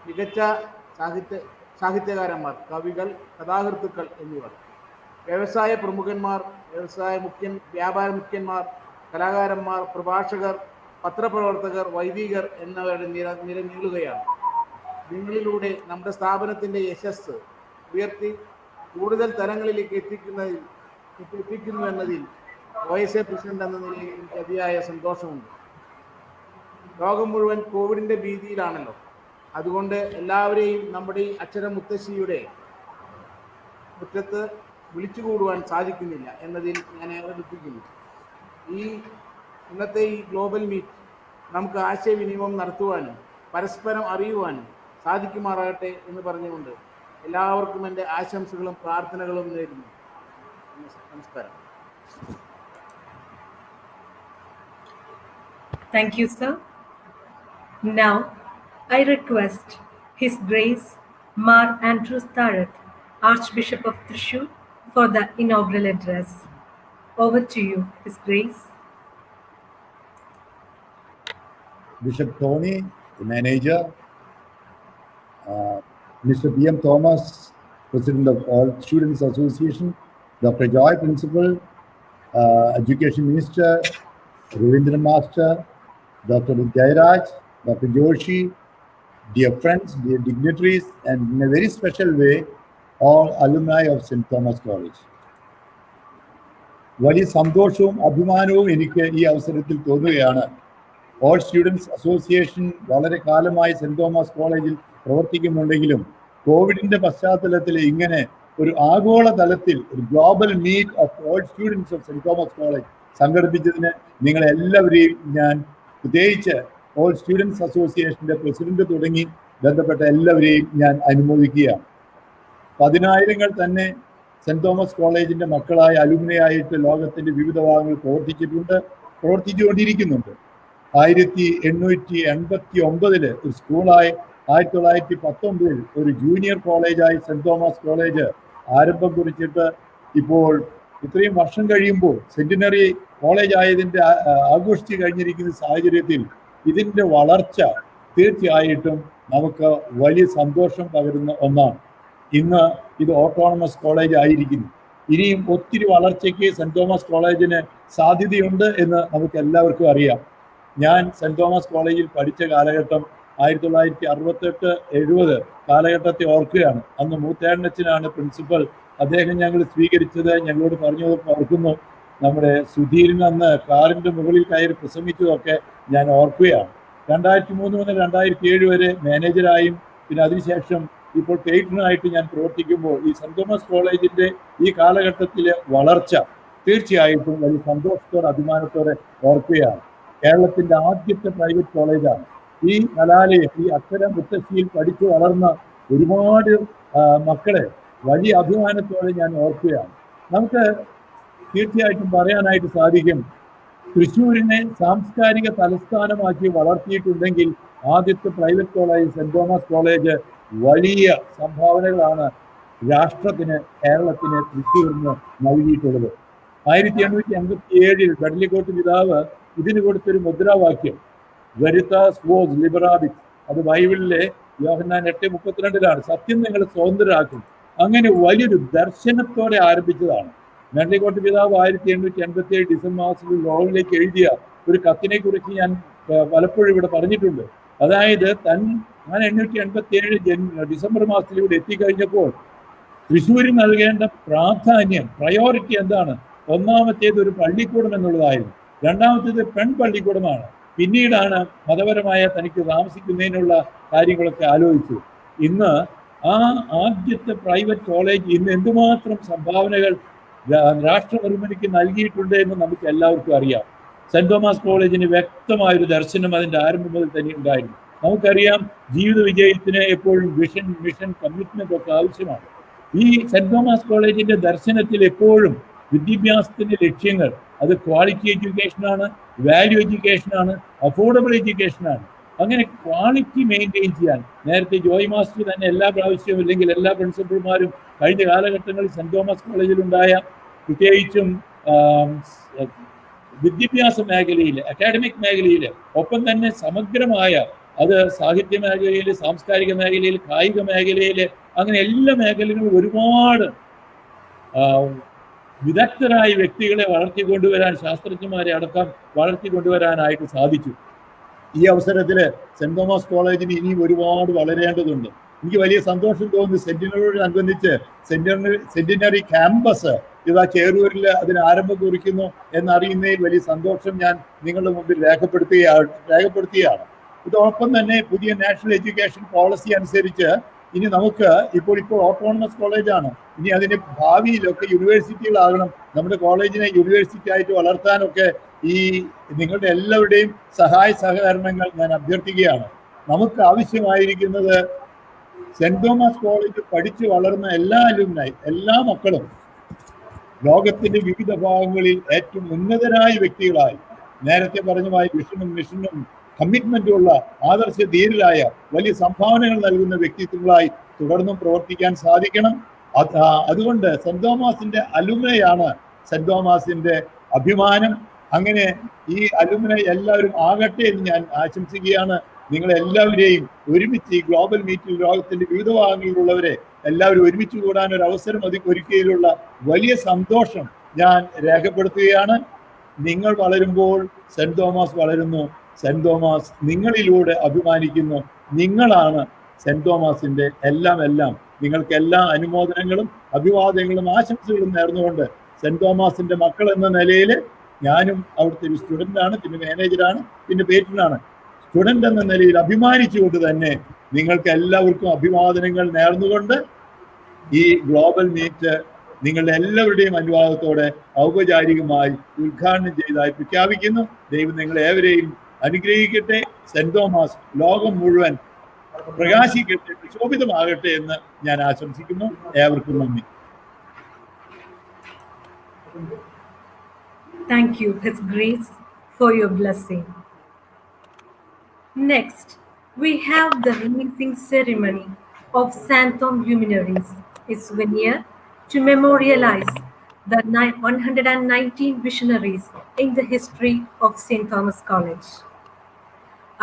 S7: മികച്ച സാഹിത്യകാരന്മാർ, കവികൾ, കഥാകൃത്തുക്കൾ എന്നിവർ, വ്യവസായ പ്രമുഖന്മാർ, വ്യാപാര മുഖ്യന്മാർ, കലാകാരന്മാർ, പ്രഭാഷകർ, പത്രപ്രവർത്തകർ, വൈദികർ എന്നിവരുടെ നിര നീളുകയാണ്. നിങ്ങളിലൂടെ നമ്മുടെ സ്ഥാപനത്തിൻ്റെ യശസ് ഉയർത്തി കൂടുതൽ തലങ്ങളിലേക്ക് എത്തിക്കുന്നു എന്നതിൽ OSA പ്രസിഡന്റ് എന്ന നിലയിൽ എനിക്ക് അതിയായ സന്തോഷമുണ്ട്. ലോകം മുഴുവൻ കോവിഡിൻ്റെ ഭീതിയിലാണല്ലോ. അതുകൊണ്ട് എല്ലാവരെയും നമ്മുടെ ഈ മുത്തശ്ശിയുടെ മുറ്റത്ത് വിളിച്ചുകൂടുവാൻ സാധിക്കുന്നില്ല എന്നതിൽ ഞാൻ ഏർപ്പെടുത്തിക്കുന്നു. ഇന്നത്തെ ഈ ഗ്ലോബൽ മീറ്റ് നമുക്ക് ആശയവിനിമയം നടത്തുവാനും പരസ്പരം അറിയുവാനും സാധിക്കുമാറാകട്ടെ എന്ന് പറഞ്ഞുകൊണ്ട് എല്ലാവർക്കും എൻ്റെ ആശംസകളും പ്രാർത്ഥനകളും നേരുന്നു. നമസ്കാരം.
S1: Thank you, sir. Now, I request His Grace Mar Andrews Tarath, Archbishop of Thrissur, for the inaugural address. Over to you, His Grace.
S8: Bishop Tony, the manager, Mr. PM Thomas, President of All Students Association, Dr. Joy, Principal, Education Minister, Ravindran Master, Dr. Jairaj, Dr. Joshi, dear friends, dear dignitaries, and in a very special way, all alumni of St. Thomas College. വലിയ സന്തോഷവും അഭിമാനവും എനിക്ക് ഈ അവസരത്തിൽ തോന്നുകയാണ്. All students association വളരെ കാലമായി saint Thomas കോളേജിൽ പ്രവർത്തിക്കുന്നുണ്ടെങ്കിലും കോവിഡിന്റെ പശ്ചാത്തലത്തിൽ ഇങ്ങനെ ഒരു ആഗോള തലത്തിൽ ഒരു global meet of all students of saint Thomas college സംഘടിപ്പിച്ചതിന് നിങ്ങളെല്ലാവരെയും ഞാൻ പ്രത്യേകിച്ച് ഓൾ സ്റ്റുഡൻസ് അസോസിയേഷന്റെ പ്രസിഡന്റ് തുടങ്ങി ബന്ധപ്പെട്ട എല്ലാവരെയും ഞാൻ അനുമോദിക്കുകയാണ്. 10,000 തന്നെ സെന്റ് തോമസ് കോളേജിന്റെ മക്കളായ അലുമിനി ആയിട്ട് ലോകത്തിന്റെ വിവിധ ഭാഗങ്ങളിൽ പ്രവർത്തിച്ചുകൊണ്ടിരിക്കുന്നുണ്ട്. 1889 ഒരു സ്കൂളായി 1919 ഒരു ജൂനിയർ കോളേജായി സെന്റ് തോമസ് കോളേജ് ആരംഭം കുറിച്ചിട്ട് ഇപ്പോൾ ഇത്രയും വർഷം കഴിയുമ്പോൾ സെന്റിനറി കോളേജ് ആയതിന്റെ ആഘോഷിച്ച് കഴിഞ്ഞിരിക്കുന്ന സാഹചര്യത്തിൽ ഇതിന്റെ വളർച്ച തീർച്ചയായിട്ടും നമുക്ക് വലിയ സന്തോഷം പകരുന്ന ഒന്നാണ്. ഇന്ന് ഇത് ഓട്ടോണമസ് കോളേജ് ആയിരിക്കുന്നു. ഇനിയും ഒത്തിരി വളർച്ചയ്ക്ക് സെന്റ് തോമസ് കോളേജിന് സാധ്യതയുണ്ട് എന്ന് നമുക്ക് എല്ലാവർക്കും അറിയാം. ഞാൻ സെന്റ് തോമസ് കോളേജിൽ പഠിച്ച കാലഘട്ടം 1968-70 കാലഘട്ടത്തെ ഓർക്കുകയാണ്. അന്ന് മൂത്തേണ്ണച്ചനാണ് പ്രിൻസിപ്പൽ. അദ്ദേഹം ഞങ്ങൾ സ്വീകരിച്ചത് ഞങ്ങളോട് പറഞ്ഞു ഓർക്കുന്നു. നമ്മുടെ സുധീരൻ അന്ന് കാറിന്റെ മുകളിൽ കയറി പ്രസംഗിച്ചതൊക്കെ ഞാൻ ഓർക്കുകയാണ്. 2003 മുതൽ 2007 വരെ മാനേജറായും പിന്നെ അതിനുശേഷം ഇപ്പോൾ പേറ്റനായിട്ട് ഞാൻ പ്രവർത്തിക്കുമ്പോൾ ഈ സെന്റ് തോമസ് കോളേജിന്റെ ഈ കാലഘട്ടത്തിലെ വളർച്ച തീർച്ചയായിട്ടും വലിയ സന്തോഷത്തോടെ അഭിമാനത്തോടെ ഓർക്കുകയാണ്. കേരളത്തിന്റെ ആദ്യത്തെ പ്രൈവറ്റ് കോളേജാണ്. ഈ കലാലയം ഈ അക്ഷര മുത്തശ്ശിയിൽ പഠിച്ചു വളർന്ന ഒരുപാട് മക്കളെ വലിയ അഭിമാനത്തോടെ ഞാൻ ഓർക്കുകയാണ്. നമുക്ക് തീർച്ചയായിട്ടും പറയാനായിട്ട് സാധിക്കും, തൃശ്ശൂരിനെ സാംസ്കാരിക തലസ്ഥാനമാക്കി വളർത്തിയിട്ടുണ്ടെങ്കിൽ ആദ്യത്തെ private college saint Thomas college വലിയ സംഭാവനകളാണ് രാഷ്ട്രത്തിന്, കേരളത്തിന്, തൃശ്ശൂരിന് നൽകിയിട്ടുള്ളത്. 1887 ബഡ്ലിക്കോട്ട് പിതാവ് ഇതിന് കൊടുത്തൊരു മുദ്രാവാക്യം വെരിതാസ് വോസ് ലിബറാബിസ്, അത് ബൈബിളിലെ യോഹന്നാൻ 8:32 സത്യം നിങ്ങൾ സ്വതന്ത്രരാക്കും. അങ്ങനെ വലിയൊരു ദർശനത്തോടെ ആരംഭിച്ചതാണ്. ബഡ്ലിക്കോട്ട് പിതാവ് 1887 ഡിസംബർ മാസത്തിൽ ലോകത്തിലേക്ക് എഴുതിയ ഒരു കത്തിനെ കുറിച്ച് ഞാൻ പലപ്പോഴും ഇവിടെ പറഞ്ഞിട്ടുണ്ട്. അതായത് ഞാൻ 1887 ഡിസംബർ മാസത്തിൽ ഇവിടെ എത്തിക്കഴിഞ്ഞപ്പോൾ തൃശ്ശൂരിന് നൽകേണ്ട പ്രാധാന്യം, പ്രയോറിറ്റി എന്താണ്? ഒന്നാമത്തേത് ഒരു പള്ളിക്കൂടം എന്നുള്ളതായിരുന്നു. രണ്ടാമത്തേത് പെൺപള്ളിക്കൂടമാണ്. പിന്നീടാണ് മതപരമായ തനിക്ക് താമസിക്കുന്നതിനുള്ള കാര്യങ്ങളൊക്കെ ആലോചിച്ചു. ഇന്ന് ആ ആദ്യത്തെ പ്രൈവറ്റ് കോളേജ് ഇന്ന് എന്തുമാത്രം സംഭാവനകൾ രാഷ്ട്രനിർമ്മിതിക്ക് നൽകിയിട്ടുണ്ട് എന്ന് നമുക്ക് എല്ലാവർക്കും അറിയാം. സെന്റ് തോമസ് കോളേജിന് വ്യക്തമായൊരു ദർശനം അതിൻ്റെ ആരംഭം മുതൽ തന്നെ ഉണ്ടായിരുന്നു. നമുക്കറിയാം, ജീവിത വിജയത്തിന് എപ്പോഴും വിഷൻ, മിഷൻ, കമ്മിറ്റ്മെന്റ് ഒക്കെ ആവശ്യമാണ്. ഈ സെന്റ് തോമസ് കോളേജിന്റെ ദർശനത്തിൽ എപ്പോഴും വിദ്യാഭ്യാസത്തിന്റെ ലക്ഷ്യങ്ങൾ അത് ക്വാളിറ്റി എഡ്യൂക്കേഷനാണ്, വാല്യൂ എഡ്യൂക്കേഷനാണ്, അഫോർഡബിൾ എഡ്യൂക്കേഷനാണ്. അങ്ങനെ ക്വാളിറ്റി മെയിൻറ്റെയിൻ ചെയ്യാൻ നേരത്തെ ജോയ് മാസ്റ്റർ തന്നെ എല്ലാ പ്രാവശ്യവും അല്ലെങ്കിൽ എല്ലാ പ്രിൻസിപ്പൽമാരും കഴിഞ്ഞ കാലഘട്ടങ്ങളിൽ സെന്റ് തോമസ് കോളേജിലുണ്ടായ പ്രത്യേകിച്ചും വിദ്യാഭ്യാസ മേഖലയിൽ, അക്കാഡമിക് മേഖലയിൽ, ഒപ്പം തന്നെ സമഗ്രമായ അത് സാഹിത്യ മേഖലയിൽ, സാംസ്കാരിക മേഖലയിൽ, കായിക മേഖലയിൽ, അങ്ങനെ എല്ലാ മേഖലകളിലും ഒരുപാട് വിദഗ്ധരായ വ്യക്തികളെ വളർത്തിക്കൊണ്ടുവരാൻ, ശാസ്ത്രജ്ഞന്മാരെ അടക്കം വളർത്തിക്കൊണ്ടുവരാനായിട്ട് സാധിച്ചു. ഈ അവസരത്തിൽ സെന്റ് തോമസ് കോളേജിന് ഇനിയും ഒരുപാട് വളരേണ്ടതുണ്ട്. എനിക്ക് വലിയ സന്തോഷം തോന്നുന്നു. സെന്റിനറിയോടനുബന്ധിച്ച് സെന്റിനറി ക്യാമ്പസ് ഇതാ ചേറൂരിൽ അതിന് ആരംഭം കുറിക്കുന്നു എന്നറിയുന്നതിൽ വലിയ സന്തോഷം ഞാൻ നിങ്ങളുടെ മുമ്പിൽ രേഖപ്പെടുത്തുകയാണ്. ഇതോടൊപ്പം തന്നെ പുതിയ നാഷണൽ എഡ്യൂക്കേഷൻ പോളിസി അനുസരിച്ച് ഇനി നമുക്ക് ഇപ്പോൾ ഓട്ടോണമസ് കോളേജാണ്. ഇനി അതിന്റെ ഭാവിയിലൊക്കെ യൂണിവേഴ്സിറ്റികളാകണം. നമ്മുടെ കോളേജിനെ യൂണിവേഴ്സിറ്റി ആയിട്ട് വളർത്താനൊക്കെ ഈ നിങ്ങളുടെ എല്ലാവരുടെയും സഹായ സഹകരണങ്ങൾ ഞാൻ അഭ്യർത്ഥിക്കുകയാണ്. നമുക്ക് ആവശ്യമായിരിക്കുന്നത് സെന്റ് തോമസ് കോളേജ് പഠിച്ചു വളർന്ന എല്ലാ അലുമിനി, എല്ലാ മക്കളും ലോകത്തിന്റെ വിവിധ ഭാഗങ്ങളിൽ ഏറ്റവും ഉന്നതരായ വ്യക്തികളായി, നേരത്തെ പറഞ്ഞുമായി വിഷനും മിഷനും കമ്മിറ്റ്മെന്റുള്ള ആദർശ ധീരരായ വലിയ സംഭാവനകൾ നൽകുന്ന വ്യക്തിത്വങ്ങളായി തുടർന്നും പ്രവർത്തിക്കാൻ സാധിക്കണം. അതുകൊണ്ട് സെന്റ് തോമസിന്റെ അലുമിനിയാണ് സെന്റ് തോമസിന്റെ അഭിമാനം. അങ്ങനെ ഈ അലുമിനി എല്ലാവരും ആകട്ടെ എന്ന് ഞാൻ ആശംസിക്കുകയാണ്. നിങ്ങളെല്ലാവരെയും ഒരുമിച്ച് ഈ ഗ്ലോബൽ മീറ്റിൽ ലോകത്തിന്റെ വിവിധ ഭാഗങ്ങളിലുള്ളവരെ എല്ലാവരും ഒരുമിച്ച് കൂടാൻ ഒരു അവസരം ഒരുക്കിയതിലുള്ള വലിയ സന്തോഷം ഞാൻ രേഖപ്പെടുത്തുകയാണ്. നിങ്ങൾ വളരുമ്പോൾ സെന്റ് തോമസ് വളരുന്നു. സെന്റ് തോമസ് നിങ്ങളിലൂടെ അഭിമാനിക്കുന്നു. നിങ്ങളാണ് സെന്റ് തോമസിന്റെ എല്ലാം. നിങ്ങൾക്ക് എല്ലാ അനുമോദനങ്ങളും അഭിവാദനങ്ങളും ആശംസകളും നേർന്നുകൊണ്ട് സെന്റ് തോമസിന്റെ മക്കൾ എന്ന നിലയിൽ ഞാനും അവിടുത്തെ ഒരു സ്റ്റുഡൻ്റാണ്, പിന്നെ മാനേജറാണ്, പിന്നെ പേറ്റനാണ്. സ്റ്റുഡൻ്റ് എന്ന നിലയിൽ അഭിമാനിച്ചുകൊണ്ട് തന്നെ നിങ്ങൾക്ക് എല്ലാവർക്കും അഭിവാദനങ്ങൾ നേർന്നുകൊണ്ട് ഈ ഗ്ലോബൽ മീറ്റ് നിങ്ങളുടെ എല്ലാവരുടെയും അനുവാദത്തോടെ ഔപചാരികമായി ഉദ്ഘാടനം ചെയ്തതായി പ്രഖ്യാപിക്കുന്നു. ദൈവം നിങ്ങളെ ഏവരെയും അനുഗ്രഹിക്കട്ടെ. സെന്റ് തോമസ് ലോകം മുഴുവൻ പ്രകാശിക്കട്ടെ, പ്രശോഭിതമാകട്ടെ എന്ന് ഞാൻ ആശംസിക്കുന്നു. ഏവർക്കും നന്ദി.
S1: Thank you, His Grace, for your blessing. Next, we have the releasing ceremony of Santom luminaries, a souvenir to memorialize the 119 visionaries in the history of St. Thomas College.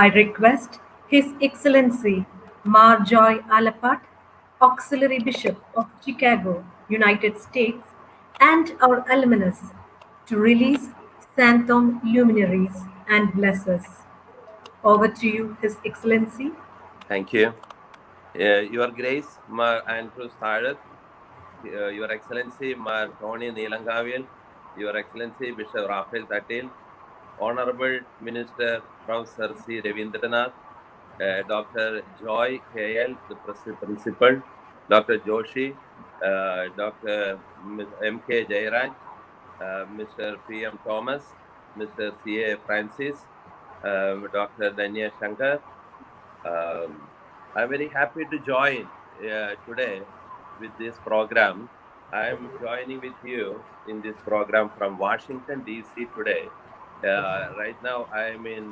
S1: I request His Excellency Mar Joy Alapat, Auxiliary Bishop of Chicago, United States, and our alumnus to release Santom luminaries and bless us. Over to you, His Excellency.
S9: Thank you. Your Grace, Mar Andrew Starrett, Your Excellency, Mar Tony Neelangavian, Your Excellency, Bishop Raphael Tatil, Honorable Minister Professor C. Ravindranath, Dr. Joy K.L., the Principal, Dr. Joshi, Dr. M.K. Jairaj, Mr. P.M. Thomas, Mr. C.A. Francis, Dr. Danya Shankar. I'm very happy to join today with this program. I'm joining with you in this program from Washington, D.C. today. Right now, I'm in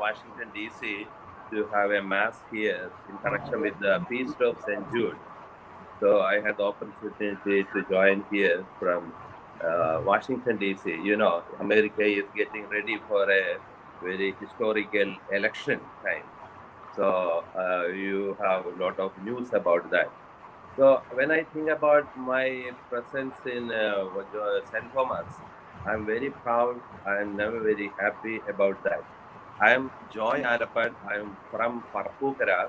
S9: Washington, D.C. to have a mass here in connection with the Feast of St. Jude. So I had the opportunity to join here from Washington, D.C. You know, America is getting ready for a very historical election time. So you have a lot of news about that. So when I think about my presence in St. Thomas, I'm very proud and I'm very happy about that. I am Joy Arapat. I am from Parpukara.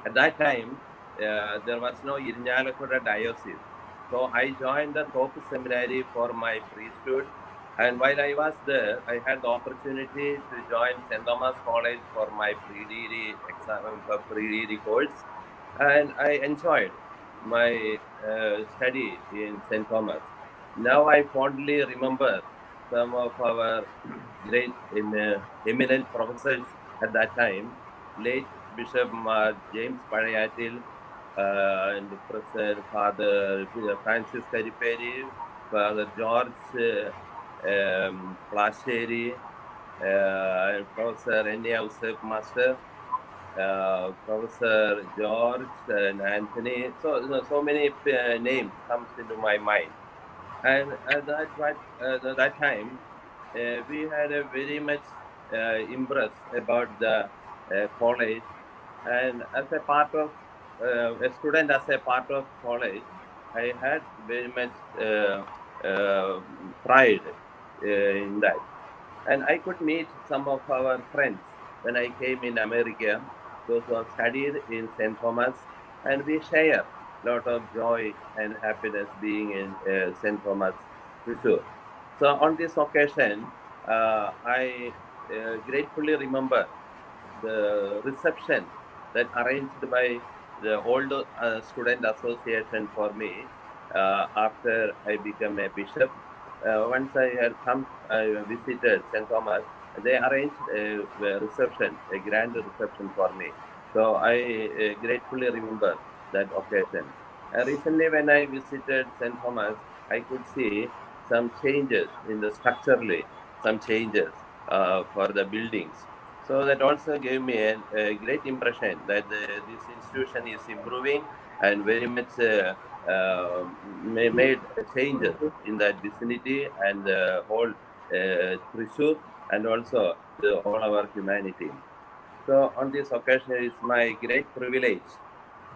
S9: At that time, there was no Irinjalakuda diocese. So I joined the Thopu Seminary for my priesthood. And while I was there, I had the opportunity to join St. Thomas College for my pre-degree course. And I enjoyed my study in St. Thomas. Now I fondly remember some of our great eminent professors at that time, late Bishop James Parayatil, and Father Francis Kariperi, Father George Plasheri, and Professor Enya Usep Master, Professor George and Anthony. So, so many names comes into my mind. And at that time, we had a very much impressed about the college. And as a part of a student, as a part of college, I had very much pride in that. And I could meet some of our friends when I came in America, those who have studied in St. Thomas, and we share a lot of joy and happiness being in St. Thomas, Thrissur. So on this occasion, I gratefully remember the reception that arranged by the old student association for me after I became a bishop. Once I had come, I visited St. Thomas. They arranged a reception, a grand reception for me. So I gratefully remember that occasion. Recently, when I visited St. Thomas, I could see some changes in the structurally, some changes for the buildings. So that also gave me a great impression that this institution is improving and very much made changes in that vicinity and the whole Thrissur and also all our humanity. So on this occasion, it's my great privilege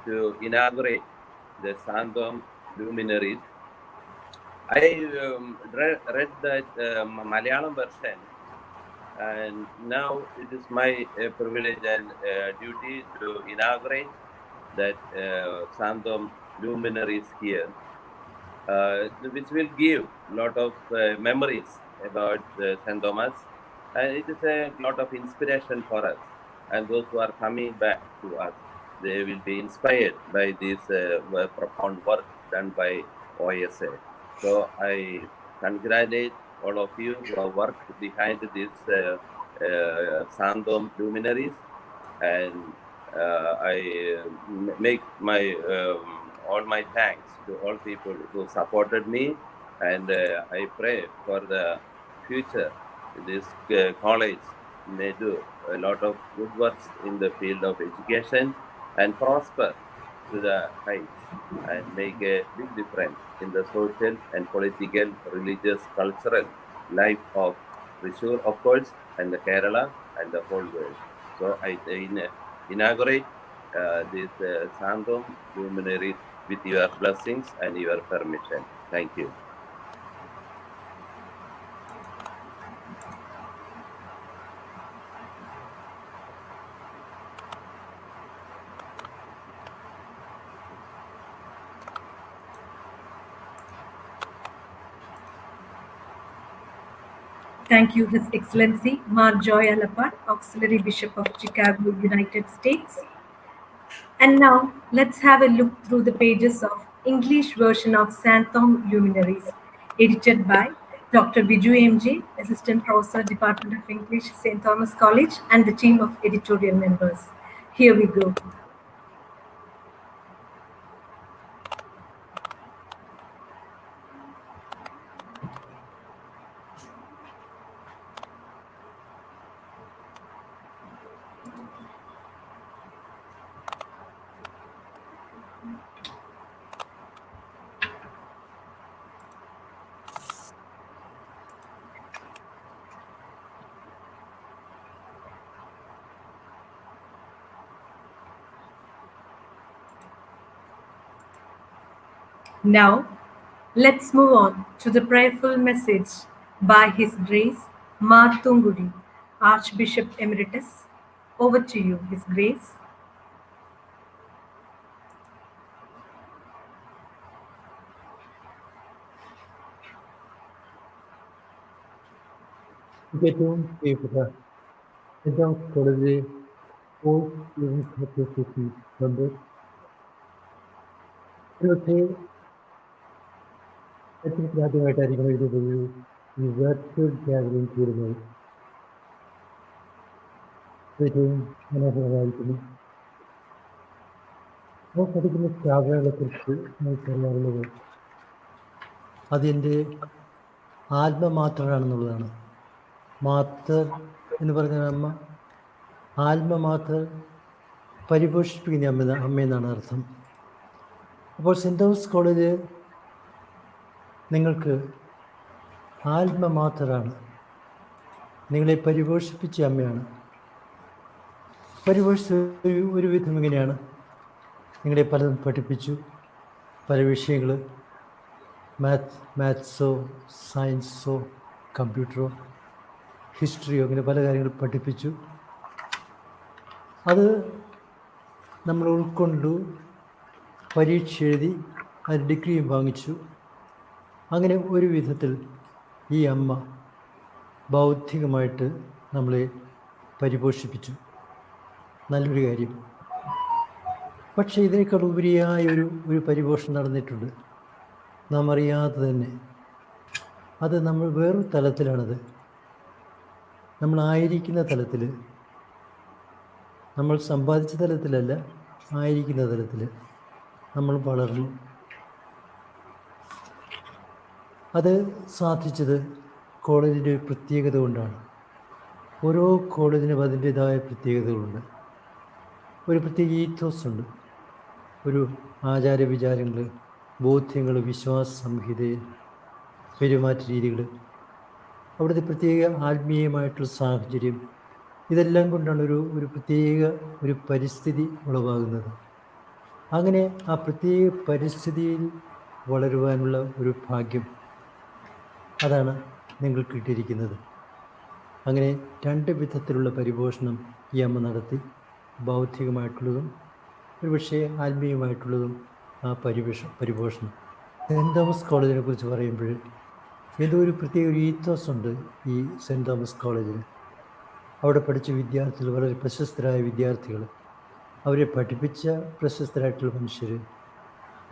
S9: to inaugurate the Santom luminaries. I read that Malayalam version, and now it is my privilege and duty to inaugurate that Santom luminaries here, which will give a lot of memories about St. Thomas, and it is a lot of inspiration for us and those who are coming back to us. they will be inspired by this profound work done by OSA. So I congratulate all of you who have worked behind this Sandom luminaries, and I make my all my thanks to all people who supported me, and I pray for the future. This college may do a lot of good works in the field of education and prosper to the heights and make a big difference in the social and political, religious, cultural life of Thrissur, of course, and the Kerala and the whole world. So I inaugurate this Sandom luminaries with your blessings and your permission. Thank you.
S1: Thank you, His Excellency Mar Joy Alapat, Auxiliary Bishop of Chicago, United States. And now let's have a look through the pages of English version of Santhom Luminaries, edited by Dr. Viju M.J., Assistant Professor, Department of English, St. Thomas College, and the team of editorial members. Here we go. Now, let's move on to the prayerful message by His Grace Mar Tunguri, Archbishop Emeritus. Over to you, His Grace.
S10: ഏറ്റവും പ്രിയപ്പെട്ട saint Thomas കോളേജിലെ sports students association members, ഒരുപക്ഷെ ചരിത്രത്തിൽ ആദ്യമായിട്ടായിരിക്കണം ഇതിലൊരു ഈ virtual gathering കൂടുന്നത്. ഏറ്റവും മനോഹരമായിരിക്കുന്നു. നമ്മൾ പഠിക്കുന്ന സ്ഥാപനങ്ങളെക്കുറിച്ച് നമുക്കറിയാവുന്നത് അതിൻ്റെ ആത്മമാത്രയാണെന്നുള്ളതാണ്. മാത്തർ എന്ന് പറഞ്ഞ അമ്മ, ആത്മമാത്തർ പരിപോഷിപ്പിക്കുന്ന അമ്മയെന്നാണ് അർത്ഥം. അപ്പോൾ സെൻറ് തോമസ് കോളേജ് നിങ്ങൾക്ക് ആത്മമാത്തറാണ്, നിങ്ങളെ പരിപോഷിപ്പിച്ച അമ്മയാണ്. പരിപോഷിച്ച ഒരു വിധം ഇങ്ങനെയാണ്, നിങ്ങളെ പലതും പഠിപ്പിച്ചു. പല വിഷയങ്ങൾ, മാത്സോ സയൻസോ കമ്പ്യൂട്ടറോ ഹിസ്റ്ററിയോ അങ്ങനെ പല കാര്യങ്ങൾ പഠിപ്പിച്ചു. അത് നമ്മൾ ഉൾക്കൊണ്ടു, പരീക്ഷ എഴുതി, അത് ഡിഗ്രിയും വാങ്ങിച്ചു. അങ്ങനെ ഒരു വിധത്തിൽ ഈ അമ്മ ബൗദ്ധികമായിട്ട് നമ്മളെ പരിപോഷിപ്പിച്ചു. നല്ലൊരു കാര്യം. പക്ഷേ ഇതിനേക്കാൾ ഉപരിയായ ഒരു പരിപോഷണം നടന്നിട്ടുണ്ട്, നാം അറിയാതെ തന്നെ. അത് നമ്മൾ വേറൊരു തലത്തിലാണത്. നമ്മളായിരിക്കുന്ന തലത്തിൽ, നമ്മൾ സമ്പാദിച്ച തലത്തിലല്ല, ആയിരിക്കുന്ന തലത്തിൽ നമ്മൾ വളർന്നു. അത് സാധിച്ചത് കോളേജിൻ്റെ ഒരു പ്രത്യേകത കൊണ്ടാണ്. ഓരോ കോളേജിനും അതിൻ്റേതായ പ്രത്യേകതകളുണ്ട്. ഒരു പ്രത്യേക ഈത്തോസ് ഉണ്ട്, ഒരു ആചാരവിചാരങ്ങൾ, ബോധ്യങ്ങൾ, വിശ്വാസ സംഹിത, പെരുമാറ്റ രീതികൾ, അവിടുത്തെ പ്രത്യേക ആത്മീയമായിട്ടുള്ള സാഹചര്യം, ഇതെല്ലാം കൊണ്ടാണ് ഒരു പ്രത്യേക ഒരു പരിസ്ഥിതി ഉളവാകുന്നത്. അങ്ങനെ ആ പ്രത്യേക പരിസ്ഥിതിയിൽ വളരുവാനുള്ള ഒരു ഭാഗ്യം, അതാണ് നിങ്ങൾക്ക് കിട്ടിയിരിക്കുന്നത്. അങ്ങനെ രണ്ട് വിധത്തിലുള്ള പരിപോഷണം ഈ അമ്മ നടത്തി. ബൗദ്ധികമായിട്ടുള്ളതും ഒരുപക്ഷെ ആത്മീയമായിട്ടുള്ളതും ആ പരിപോഷണം. സെൻറ് തോമസ് കോളേജിനെ കുറിച്ച് പറയുമ്പോൾ എന്തോ ഒരു പ്രത്യേക ഒരു ഈത്തോസ് ഉണ്ട് ഈ സെൻറ് തോമസ് കോളേജിൽ. അവിടെ പഠിച്ച വിദ്യാർത്ഥികൾ, വളരെ പ്രശസ്തരായ വിദ്യാർത്ഥികൾ, അവരെ പഠിപ്പിച്ച പ്രശസ്തരായിട്ടുള്ള മനുഷ്യർ,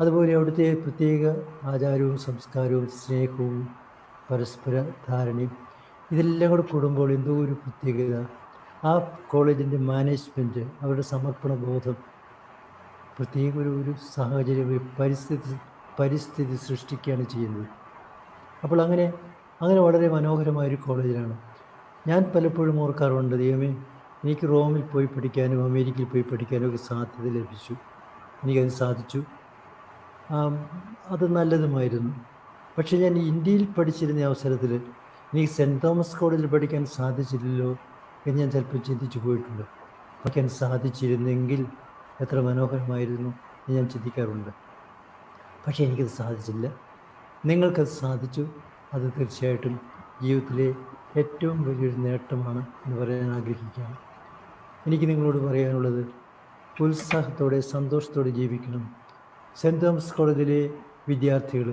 S10: അതുപോലെ അവിടുത്തെ പ്രത്യേക ആചാരവും സംസ്കാരവും സ്നേഹവും പരസ്പര ധാരണയും ഇതെല്ലാം കൂടെ കൂടുമ്പോൾ എന്തോ ഒരു പ്രത്യേകത. ആ കോളേജിൻ്റെ മാനേജ്മെൻറ്റ് അവരുടെ സമർപ്പണ ബോധം പ്രത്യേക ഒരു സാഹചര്യം, ഒരു പരിസ്ഥിതി സൃഷ്ടിക്കുകയാണ് ചെയ്യുന്നത്. അപ്പോൾ അങ്ങനെ വളരെ മനോഹരമായൊരു കോളേജിലാണ്. ഞാൻ പലപ്പോഴും ഓർക്കാറുണ്ട്, ദൈവമേ, എനിക്ക് റോമിൽ പോയി പഠിക്കാനും അമേരിക്കയിൽ പോയി പഠിക്കാനും ഒക്കെ സാധ്യത ലഭിച്ചു, എനിക്കത് സാധിച്ചു, അത് നല്ലതുമായിരുന്നു. പക്ഷേ ഞാൻ ഇന്ത്യയിൽ പഠിച്ചിരുന്ന അവസരത്തിൽ എനിക്ക് സെൻറ്റ് തോമസ് കോളേജിൽ പഠിക്കാൻ സാധിച്ചില്ലല്ലോ എന്ന് ഞാൻ ചിലപ്പോൾ ചിന്തിച്ചു പോയിട്ടുണ്ട്. പഠിക്കാൻ സാധിച്ചിരുന്നെങ്കിൽ എത്ര മനോഹരമായിരുന്നു എന്ന് ഞാൻ ചിന്തിക്കാറുണ്ട്. പക്ഷേ എനിക്കത് സാധിച്ചില്ല. നിങ്ങൾക്കത് സാധിച്ചു. അത് തീർച്ചയായിട്ടും ജീവിതത്തിലെ ഏറ്റവും വലിയൊരു നേട്ടമാണ് എന്ന് പറയാൻ ആഗ്രഹിക്കുകയാണ്. എനിക്ക് നിങ്ങളോട് പറയാനുള്ളത്, ഉത്സാഹത്തോടെ സന്തോഷത്തോടെ ജീവിക്കണം. സെൻറ്റ് തോമസ് കോളേജിലെ വിദ്യാർത്ഥികൾ,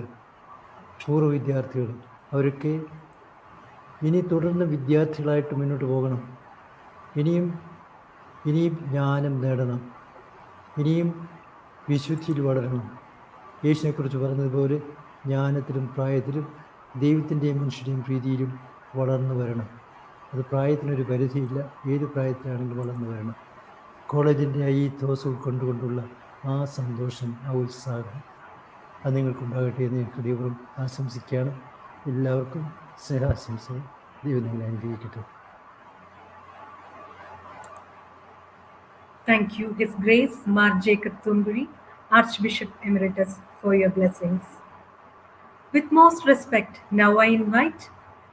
S10: പൂർവ്വ വിദ്യാർത്ഥികൾ, അവർക്ക് ഇനി തുടർന്ന് വിദ്യാർത്ഥികളായിട്ട് മുന്നോട്ട് പോകണം. ഇനിയും ജ്ഞാനം നേടണം, ഇനിയും വിശുദ്ധിയിൽ വളരണം. യേശുവിനെക്കുറിച്ച് പറഞ്ഞതുപോലെ ജ്ഞാനത്തിലും പ്രായത്തിലും ദൈവത്തിൻ്റെയും മനുഷ്യൻ്റെയും പ്രീതിയിലും വളർന്നു വരണം. അത് പ്രായത്തിനൊരു പരിധിയില്ല, ഏത് പ്രായത്തിലാണെങ്കിലും വളർന്നു വരണം. കോളേജിൻ്റെ ഈ തോസ് ഉൾക്കൊണ്ടുകൊണ്ടുള്ള ആ സന്തോഷം, ആ ഉത്സാഹം അത് നിങ്ങൾക്കുണ്ടാകട്ടെ എന്ന് ഞാൻ ഹൃദയപൂർവ്വം ആശംസിക്കുകയാണ്. എല്ലാവർക്കും സ്നേഹാശംസകൾ. ദൈവം നിങ്ങളെ അനുഗ്രഹിക്കട്ടെ.
S1: Thank you, His Grace Mar Jacob Thunbury, Archbishop Emeritus, for your blessings. With most respect, now I invite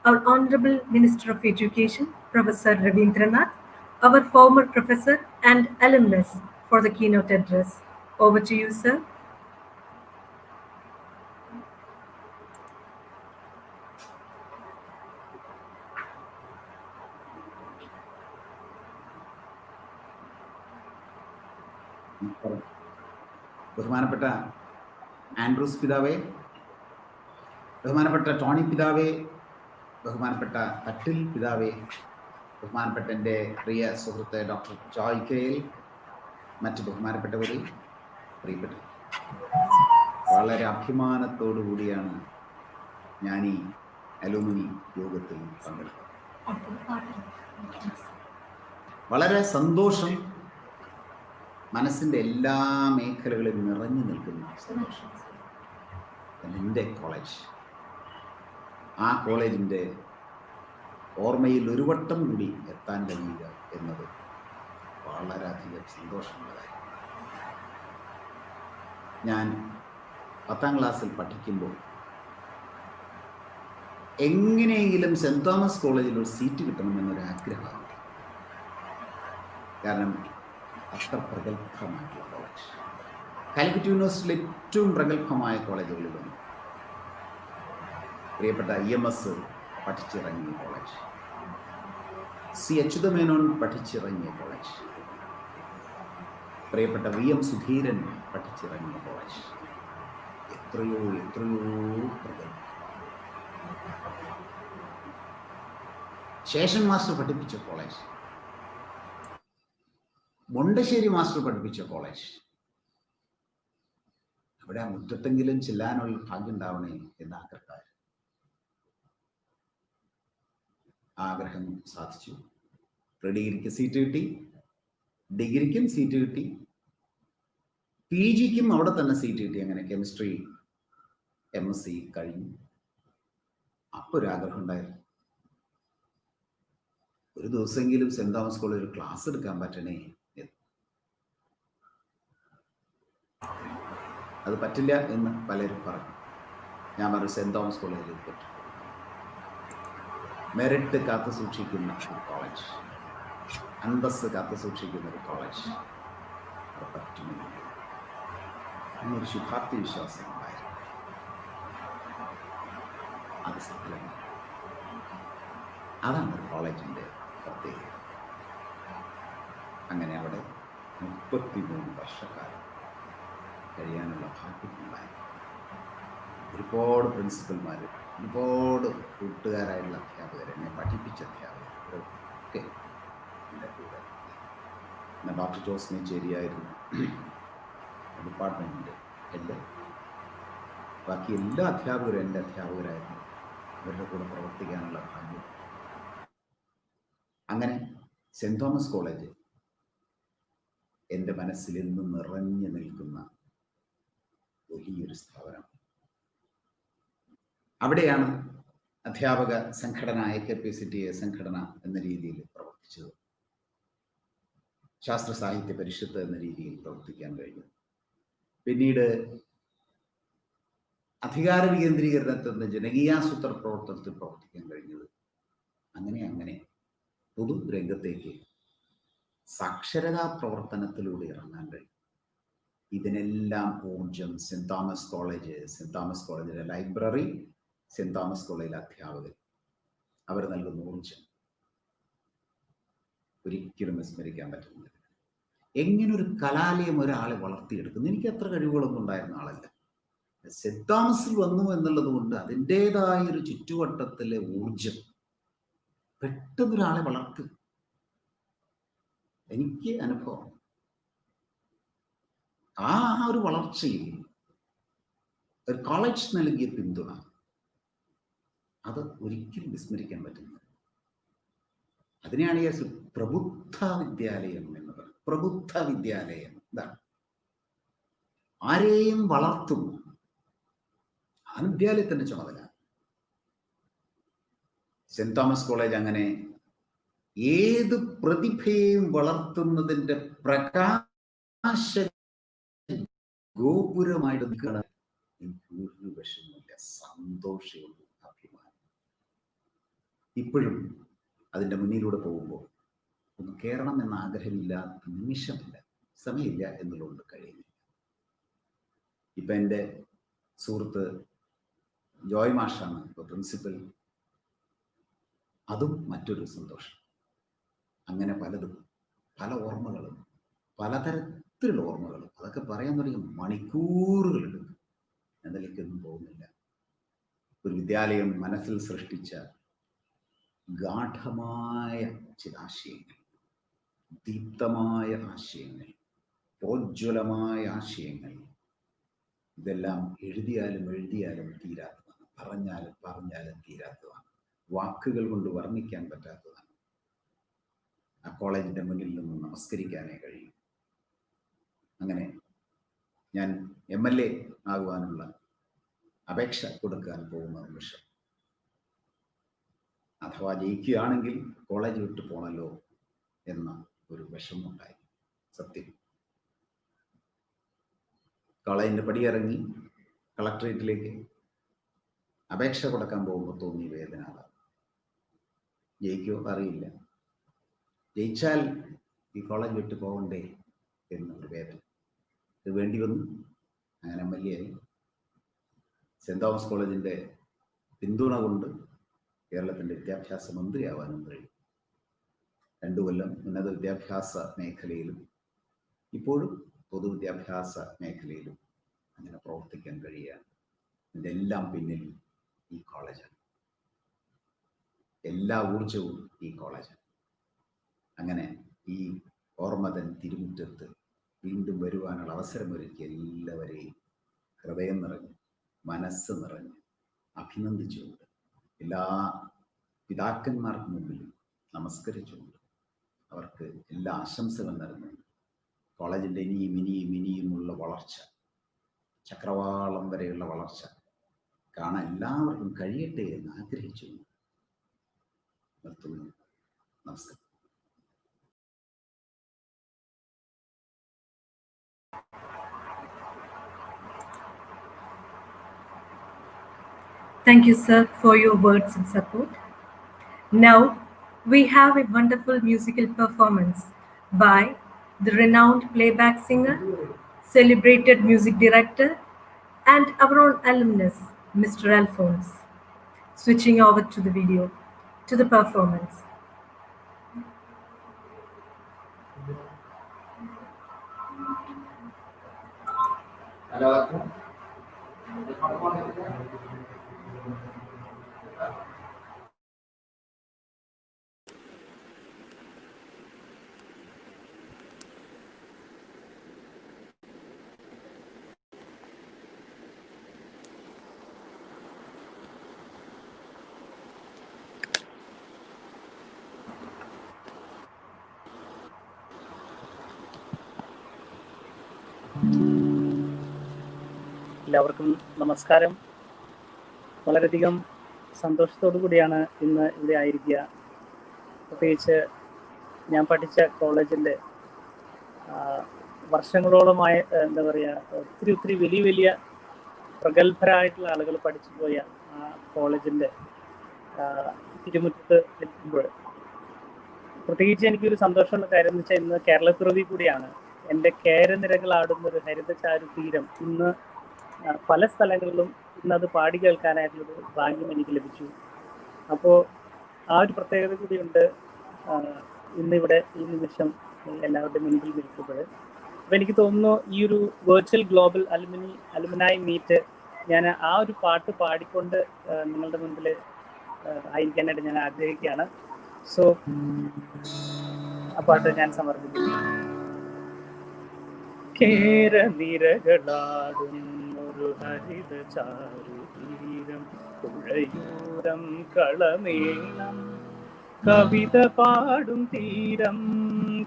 S1: our Honorable Minister of Education, Professor Ravindranath, our former professor and alumnus, for the keynote address. Over to you, sir.
S11: ബഹുമാനപ്പെട്ട Andrews പിതാവേ, ബഹുമാനപ്പെട്ട Tony പിതാവേ, ബഹുമാനപ്പെട്ട തട്ടിൽ പിതാവേ, ബഹുമാനപ്പെട്ട എൻ്റെ പ്രിയ സുഹൃത്ത് doctor Joy കെയിൽ, മറ്റ് ബഹുമാനപ്പെട്ടവരെ, പ്രിയപ്പെട്ട, വളരെ അഭിമാനത്തോടു കൂടിയാണ് ഞാൻ ഈ അലൂമിനി യോഗത്തിൽ പങ്കെടുത്തത്. വളരെ സന്തോഷം, മനസ്സിൻ്റെ എല്ലാ മേഖലകളിലും നിറഞ്ഞു നിൽക്കുന്ന സന്തോഷം. എൻ്റെ കോളേജ്, ആ കോളേജിൻ്റെ ഓർമ്മയിൽ ഒരു വട്ടം കൂടി എത്താൻ കഴിയുക എന്നത് വളരെയധികം സന്തോഷമുള്ളതായി. ഞാൻ 10ാം ക്ലാസ്സിൽ പഠിക്കുമ്പോൾ എങ്ങനെയെങ്കിലും സെൻറ്റ് തോമസ് കോളേജിൽ ഒരു സീറ്റ് കിട്ടണമെന്നൊരു ആഗ്രഹമാണ്. കാരണം അത്ര പ്രഗത്ഭമായിട്ടുള്ള കോളേജ്, കാലിക്കറ്റ് യൂണിവേഴ്സിറ്റിയിലെ ഏറ്റവും പ്രഗത്ഭമായ കോളേജുകളിലൊന്ന്. പ്രിയപ്പെട്ട EMS പഠിച്ചിറങ്ങിയ കോളേജ്, സി അച്യുതമേനോൻ പഠിച്ചിറങ്ങിയ കോളേജ്, പ്രിയപ്പെട്ട VM സുധീരൻ പഠിച്ചിറങ്ങിയ കോളേജ്, എത്രയോ പ്രഗത്ഭ. ശേഷൻ മാസ്റ്റർ പഠിപ്പിച്ച കോളേജ്, മുണ്ടശ്ശേരി മാസ്റ്റർ പഠിപ്പിച്ച കോളേജ്. അവിടെ മുറ്റത്തെങ്കിലും ചെല്ലാനുള്ള ഭാഗ്യം ഉണ്ടാവണേ എന്ന ആഗ്രഹക്കാർ. ആഗ്രഹം സാധിച്ചു. പ്രീ-ഡിഗ്രിക്ക് സീറ്റ് കിട്ടി, ഡിഗ്രിക്കും സീറ്റ് കിട്ടി, PGക്കും അവിടെ തന്നെ സീറ്റ് കിട്ടി. അങ്ങനെ കെമിസ്ട്രി MSc കഴിഞ്ഞു. അപ്പോൾ ഒരു ആഗ്രഹം ഉണ്ടായിരുന്നു, ഒരു ദിവസമെങ്കിലും സെൻറ്റ് തോമസ് കോളേജിൽ ഒരു ക്ലാസ് എടുക്കാൻ പറ്റണേ. അത് പറ്റില്ല എന്ന് പലരും പറഞ്ഞു. ഞാൻ പറഞ്ഞു, സെൻറ്റ് തോമസ് കോളേജിൽ പറ്റും. മെറിറ്റ് കാത്തു സൂക്ഷിക്കുന്ന ഒരു കോളേജ്, അന്തസ് കാത്തു സൂക്ഷിക്കുന്ന ഒരു കോളേജ്, അത് പറ്റുമെന്ന് എന്നൊരു ശുഭാപ്തി വിശ്വാസം ഉണ്ടായിരുന്നു. അത് സത്യമാണ്. അതാണ് ഒരു കോളേജിൻ്റെ പ്രത്യേകത. അങ്ങനെ അവിടെ 33 വർഷക്കാലം കഴിയാനുള്ള ഭാഗ്യമുണ്ടായി. ഒരുപാട് പ്രിൻസിപ്പൽമാർ, ഒരുപാട് കൂട്ടുകാരായുള്ള അധ്യാപകർ, എന്നെ പഠിപ്പിച്ച അധ്യാപകരൊക്കെ എൻ്റെ കൂടെ. പിന്നെ ഡോക്ടർ ജോസ് മേച്ചേരിയായിരുന്നു ഡിപ്പാർട്ട്മെൻറ്റിൻ്റെ ഹെഡ്. ബാക്കി എല്ലാ അധ്യാപകരും എൻ്റെ അധ്യാപകരായിരുന്നു. അവരുടെ കൂടെ പ്രവർത്തിക്കാനുള്ള ഭാഗ്യം. അങ്ങനെ സെൻറ് തോമസ് കോളേജ് എൻ്റെ മനസ്സിൽ എന്നും നിറഞ്ഞു നിൽക്കുന്ന വലിയൊരു സ്ഥാപനം. അവിടെയാണ് അധ്യാപക സംഘടന AKPCTA സംഘടന എന്ന രീതിയിൽ പ്രവർത്തിച്ചത്. ശാസ്ത്ര സാഹിത്യ പരിഷത്ത് എന്ന രീതിയിൽ പ്രവർത്തിക്കാൻ കഴിഞ്ഞു. പിന്നീട് അധികാര വികേന്ദ്രീകരണത്തിൽ നിന്ന് ജനകീയാസൂത്ര പ്രവർത്തനത്തിൽ പ്രവർത്തിക്കാൻ കഴിഞ്ഞത്. അങ്ങനെ പൊതു രംഗത്തേക്ക് സാക്ഷരതാ പ്രവർത്തനത്തിലൂടെ ഇറങ്ങാൻ കഴിയും. ഇതിനെല്ലാം ഊർജം സെൻറ് തോമസ് കോളേജിലെ ലൈബ്രറി, സെൻറ് തോമസ് കോളേജിലെ അധ്യാപകർ, അവർ നൽകുന്ന ഊർജം ഒരിക്കലും വിസ്മരിക്കാൻ പറ്റുന്നില്ല. എങ്ങനെ ഒരു കലാലയം ഒരാളെ വളർത്തിയെടുക്കുന്നു? എനിക്ക് അത്ര കഴിവുകളൊന്നും ഉണ്ടായിരുന്ന ആളല്ല. സെൻറ് തോമസിൽ വന്നു എന്നുള്ളത് കൊണ്ട് അതിൻ്റെതായൊരു ചുറ്റുവട്ടത്തിലെ ഊർജം പെട്ടെന്നൊരാളെ വളർത്തും. എനിക്ക് അനുഭവം ആ ഒരു വളർച്ചയിൽ ഒരു കോളേജ് നൽകിയ പിന്തുണ അത് ഒരിക്കലും വിസ്മരിക്കാൻ പറ്റുന്നില്ല. അതിനെയാണ് ഈ പ്രബുദ്ധ വിദ്യാലയം എന്ന് പറയുന്നത്. പ്രബുദ്ധ വിദ്യാലയം ഇതാണ്, ആരെയും വളർത്തും. ആ വിദ്യാലയത്തിന്റെ ചുമതല. സെൻറ് തോമസ് കോളേജ് അങ്ങനെ ഏത് പ്രതിഭയെയും വളർത്തുന്നതിന്റെ പ്രകാശ ഗോപുരമായിട്ട് നിൽക്കണം. എനിക്ക് ഒരു വിഷമമില്ല, സന്തോഷമുള്ളൂ, അഭിമാനം. ഇപ്പോഴും അതിൻ്റെ മുന്നിലൂടെ പോകുമ്പോൾ ഒന്ന് കയറണം എന്ന ആഗ്രഹമില്ലാത്ത നിമിഷമില്ല, സമയമില്ല എന്നുള്ളത് കഴിയുന്നില്ല. ഇപ്പം എൻ്റെ സുഹൃത്ത് ജോയ് മാഷാണ് ഇപ്പോൾ പ്രിൻസിപ്പൽ. അതും മറ്റൊരു സന്തോഷം. അങ്ങനെ പലതും, പല ഓർമ്മകളും, പലതരത്തിലുള്ള ഓർമ്മകളും. അതൊക്കെ പറയാൻ തുടങ്ങി മണിക്കൂറുകളെടുക്കും. എന്നതിലേക്കൊന്നും പോകുന്നില്ല. ഒരു വിദ്യാലയം മനസ്സിൽ സൃഷ്ടിച്ച ഗാഠമായ ചില ആശയങ്ങൾ, ദീപ്തമായ ആശയങ്ങൾ, പ്രോജ്വലമായ ആശയങ്ങൾ, ഇതെല്ലാം എഴുതിയാലും തീരാത്തതാണ്, പറഞ്ഞാലും തീരാത്തതാണ്, വാക്കുകൾ കൊണ്ട് വർണ്ണിക്കാൻ പറ്റാത്തതാണ്. ആ കോളേജിൻ്റെ മുന്നിൽ നിന്ന് നമസ്കരിക്കാനേ കഴിയും. അങ്ങനെ ഞാൻ MLA ആകുവാനുള്ള അപേക്ഷ കൊടുക്കാൻ പോകുന്ന നിമിഷം, അഥവാ ജയിക്കുകയാണെങ്കിൽ കോളേജ് വിട്ടു പോകണല്ലോ എന്ന ഒരു വിഷമമുണ്ടായി. സത്യം. കോളേജിൻ്റെ പടിയിറങ്ങി കളക്ടറേറ്റിലേക്ക് അപേക്ഷ കൊടുക്കാൻ പോകുമ്പോൾ തോന്നിയ വേദന അതാണ്. ജയിക്കോ അറിയില്ല, ജയിച്ചാൽ ഈ കോളേജ് വിട്ടു പോകണ്ടേ എന്നൊരു വേദന. ഇത് വേണ്ടി വന്നു. അങ്ങനെ MLA ആയി. സെൻറ് തോമസ് കോളേജിൻ്റെ പിന്തുണ കൊണ്ട് കേരളത്തിൻ്റെ വിദ്യാഭ്യാസ മന്ത്രിയാവാനും കഴിയും. 2 കൊല്ലം ഉന്നത വിദ്യാഭ്യാസ മേഖലയിലും ഇപ്പോഴും പൊതുവിദ്യാഭ്യാസ മേഖലയിലും അങ്ങനെ പ്രവർത്തിക്കാൻ കഴിയുകയാണ്. ഇതെല്ലാം പിന്നിൽ ഈ കോളേജാണ്. എല്ലാ ഊർജവും ഈ കോളേജാണ്. അങ്ങനെ ഈ ഓർമ്മതൻ തിരുമുറ്റത്ത് വീണ്ടും വരുവാനുള്ള അവസരമൊരുക്കിയ എല്ലാവരെയും ഹൃദയം നിറഞ്ഞ്, മനസ്സ് നിറഞ്ഞ് അഭിനന്ദിച്ചുകൊണ്ട്, എല്ലാ പിതാക്കന്മാർക്ക് മുമ്പിൽ നമസ്കരിച്ചുകൊണ്ട്, അവർക്ക് എല്ലാ ആശംസകളും നൽകുന്നുണ്ട്. കോളേജിൻ്റെ ഇനിയുമുള്ള വളർച്ച, ചക്രവാളം വരെയുള്ള വളർച്ച കാണാൻ എല്ലാവർക്കും കഴിയട്ടെ എന്ന് ആഗ്രഹിച്ചു നിർത്തുന്നു. നമസ്കാരം.
S1: Thank you, sir, for your words and support. Now, we have a wonderful musical performance by the renowned playback singer, celebrated music director, and our own alumnus, Mr. Alphonse. Switching over to the video, to the performance.
S12: എല്ലാവർക്കും നമസ്കാരം. വളരെയധികം സന്തോഷത്തോടു കൂടിയാണ് ഇന്ന് ഇവിടെ ആയിരിക്കുക. പ്രത്യേകിച്ച് ഞാൻ പഠിച്ച കോളേജിൻ്റെ വർഷങ്ങളോളമായ എന്താ പറയുക, ഒത്തിരി വലിയ പ്രഗത്ഭരായിട്ടുള്ള ആളുകൾ പഠിച്ചു പോയ ആ കോളേജിൻ്റെ തിരുമുറ്റത്ത് നിൽക്കുമ്പോൾ പ്രത്യേകിച്ച് എനിക്കൊരു സന്തോഷമുള്ള കാര്യം എന്ന് വെച്ചാൽ ഇന്ന് കേരളപ്പിറവി കൂടിയാണ്. എൻ്റെ കേരനിരകളാടുന്ന ഒരു ഹരിതചാരു തീരം ഇന്ന് പല സ്ഥലങ്ങളിലും ഇന്നത് പാടി കേൾക്കാനായിട്ടുള്ളൊരു ഭാഗ്യം എനിക്ക് ലഭിച്ചു. അപ്പോൾ ആ ഒരു പ്രത്യേകത കൂടിയുണ്ട് ഇന്നിവിടെ ഈ നിമിഷം എല്ലാവരുടെയും മുൻപിൽ നിൽക്കുമ്പോൾ. അപ്പോൾ എനിക്ക് തോന്നുന്നു ഈ ഒരു വെർച്വൽ ഗ്ലോബൽ അലുമിനായി മീറ്റ് ഞാൻ ആ ഒരു പാട്ട് പാടിക്കൊണ്ട് നിങ്ങളുടെ മുൻപിൽ ആയിരിക്കാനായിട്ട് ഞാൻ ആഗ്രഹിക്കുകയാണ്. സോ ആ പാട്ട് ഞാൻ സമർപ്പിക്കുന്നു. കേരനിരകളാടുന്നൊരു ഹരിതചാരു തീരം, പുഴയോരം കളമേളം കവിത പാടും തീരം,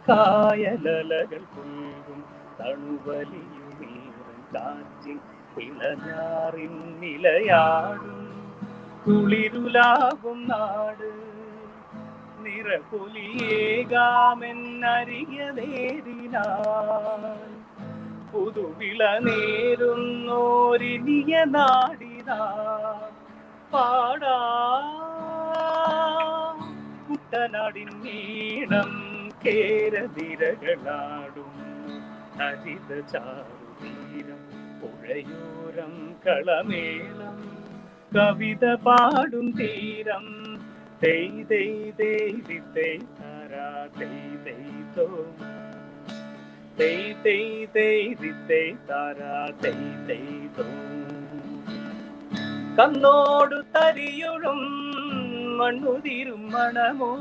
S12: കായലലകൾ കൊള്ളും തണുവലിയുമേറും കാറ്റിൻ ഇളഞ്ഞാറിൻ നിലയാടും കുളിരുലാകും നാട്, നിറപൊലിയേകാമെന്നരിയ നേരിനാൽ പുതുവിള നേരുന്നോരിനിയ നാടിനാ പാടാ കുട്ടനാടിൻ നീളം കേരനിരകളാടും ഹരിതചാരു തീരം, പുഴയോരം കളമേളം കവിത പാടും തീരം, തെയ് തെയ് തെയ് തെയ് താരാ തെയ് തെയ് തോ, തെയ് തെയ് തെയ് തെയ് താരാ തെയ് തെയ് തോ. കന്നോടു തരിയൊഴും മണ്ണുതിരും മണമോ,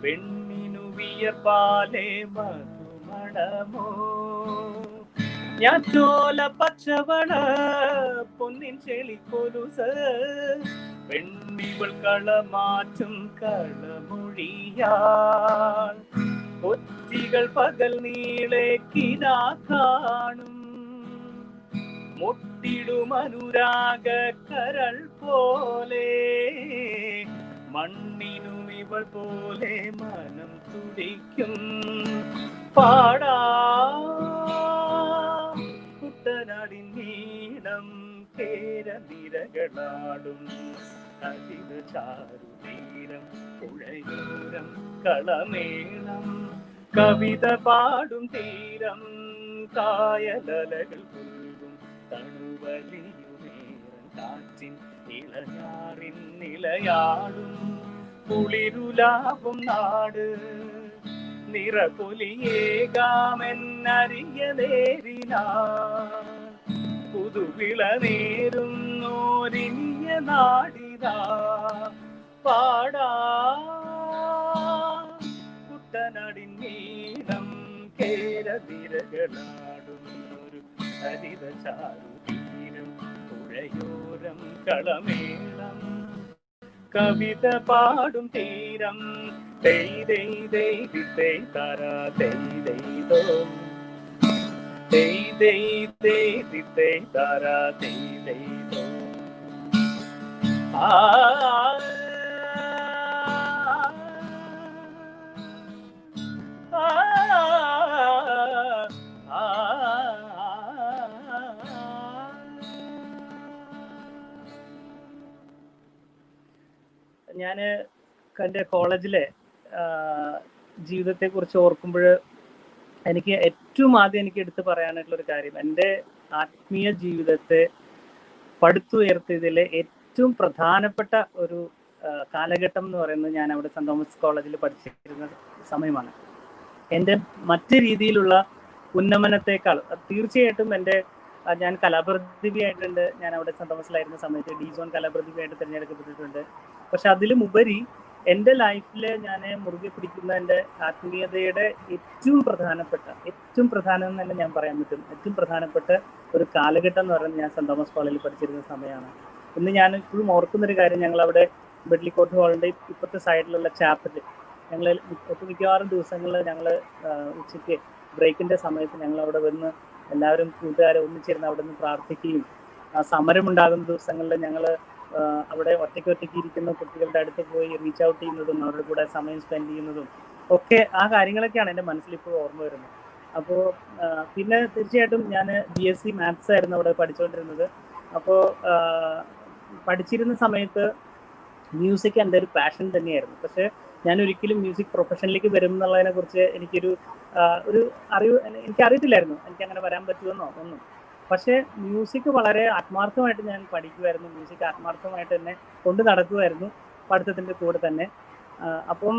S12: പെണ്ണിനു വിയർപ്പാലെ മധുമണമോ, ഞാൻ ചോല പച്ചവള പൊന്നിൻ ചെളിക്കൊലുസ്, പെണ്ണിവൾ കളമാറ്റും കളമൊഴിയാൾ, കൊച്ചികൾ പകൽ നീളെ കിനാ കാണും, മുട്ടിടും അനുരാഗ കരൾ പോലെ, മണ്ണിനും ഇവൾ പോലെ മനം തുടിക്കും പാടാ കുട്ടനാടിൻ നീളം കേരനിരകളാടും ഹരിതചാരു തീരം, പുഴയോരം കളമേളം കവിത പാടും തീരം, കായലലകൾ കൊള്ളും തണുവലിയുമേറും കാറ്റിൻ ഇളഞ്ഞാറിൻ നിലയാടും കുളിരുലാകും നാട്, നിറപൊലിയേകാമെന്നരിയ നേരിനാൽ പുതുവിള നേരുന്നോരിനിയ നാടിനാ പാടാ കുട്ടനാടിൻ നീളം കേരനിരകളാടുന്നൊരു ഹരിതചാരു തീരം, പുഴയോരം കളമേളം കവിത പാടും തീരം, തെയ് തെയ് തെയ് തെയ് താരാ തെയ് തെയ് തോ, തെയ് തെയ് തെയ് തെയ് താരാ തെയ് തെയ് തോ. ഞാൻ എൻ്റെ കോളേജിലെ ജീവിതത്തെക്കുറിച്ച് ഓർക്കുമ്പോൾ എനിക്ക് ഏറ്റവും ആദ്യം എനിക്ക് എടുത്തു പറയാനായിട്ടുള്ളൊരു കാര്യം, എൻ്റെ ആത്മീയ ജീവിതത്തെ പടുത്തുയർത്തിയതിലെ ഏറ്റവും പ്രധാനപ്പെട്ട ഒരു കാലഘട്ടം എന്ന് പറയുന്നത് ഞാൻ അവിടെ സെൻറ് തോമസ് കോളേജിൽ പഠിച്ചിരുന്ന സമയമാണ്. എൻ്റെ മറ്റ് രീതിയിലുള്ള ഉന്നമനത്തെക്കാൾ തീർച്ചയായിട്ടും ഞാൻ കലാപ്രതിഭയായിട്ടുണ്ട്. ഞാൻ അവിടെ സെൻറ് തോമസിലായിരുന്ന സമയത്ത് ഡി-സോൺ കലാപ്രതിഭയായിട്ട് തിരഞ്ഞെടുക്കപ്പെട്ടിട്ടുണ്ട്. പക്ഷെ അതിലും ഉപരി എൻ്റെ ലൈഫിൽ ഞാൻ മുറുകെ പിടിക്കുന്ന എൻ്റെ ആത്മീയതയുടെ ഏറ്റവും പ്രധാനം എന്ന് തന്നെ ഞാൻ പറയാൻ പറ്റും, ഏറ്റവും പ്രധാനപ്പെട്ട ഒരു കാലഘട്ടം എന്ന് പറയുന്നത് ഞാൻ സെൻറ് തോമസ് കോളേജിൽ പഠിച്ചിരുന്ന സമയമാണ്. ഇന്ന് ഞാൻ ഇപ്പോഴും ഓർക്കുന്നൊരു കാര്യം, ഞങ്ങളവിടെ ബെഡ്ലിക്കോട്ട് ഹാളിൻ്റെ ഇപ്പോഴത്തെ സൈഡിലുള്ള ചാപ്പല് ഞങ്ങൾ മിക്കവാറും ദിവസങ്ങളിൽ ഞങ്ങൾ ഉച്ചയ്ക്ക് ബ്രേക്കിൻ്റെ സമയത്ത് ഞങ്ങൾ അവിടെ വന്ന് എല്ലാവരും കൂട്ടുകാരെ ഒന്നിച്ചിരുന്ന് അവിടെ നിന്ന് പ്രാർത്ഥിക്കുകയും സമരമുണ്ടാകുന്ന ദിവസങ്ങളിൽ ഞങ്ങൾ അവിടെ ഒറ്റയ്ക്ക് ഇരിക്കുന്ന കുട്ടികളുടെ അടുത്ത് പോയി റീച്ച് ഔട്ട് ചെയ്യുന്നതും അവരുടെ കൂടെ സമയം സ്പെൻഡ് ചെയ്യുന്നതും ഒക്കെ ആ കാര്യങ്ങളൊക്കെയാണ് എൻ്റെ മനസ്സിൽ ഇപ്പോൾ ഓർമ്മ വരുന്നത്. അപ്പോൾ പിന്നെ തീർച്ചയായിട്ടും ഞാൻ BSc മാത്സ് ആയിരുന്നു അവിടെ പഠിച്ചുകൊണ്ടിരുന്നത്. അപ്പോൾ പഠിച്ചിരുന്ന സമയത്ത് മ്യൂസിക് എൻ്റെ ഒരു പാഷൻ തന്നെയായിരുന്നു. പക്ഷേ ഞാൻ ഒരിക്കലും മ്യൂസിക് പ്രൊഫഷനിലേക്ക് വരും എന്നുള്ളതിനെ കുറിച്ച് ഒരു അറിവ് എനിക്കറിയത്തില്ലായിരുന്നു, എനിക്കങ്ങനെ വരാൻ പറ്റുമെന്നോ ഒന്നും. പക്ഷേ മ്യൂസിക് വളരെ ആത്മാർത്ഥമായിട്ട് ഞാൻ പഠിക്കുമായിരുന്നു, മ്യൂസിക് ആത്മാർത്ഥമായിട്ട് തന്നെ കൊണ്ട് നടക്കുമായിരുന്നു പഠിത്തത്തിൻ്റെ കൂടെ തന്നെ. അപ്പം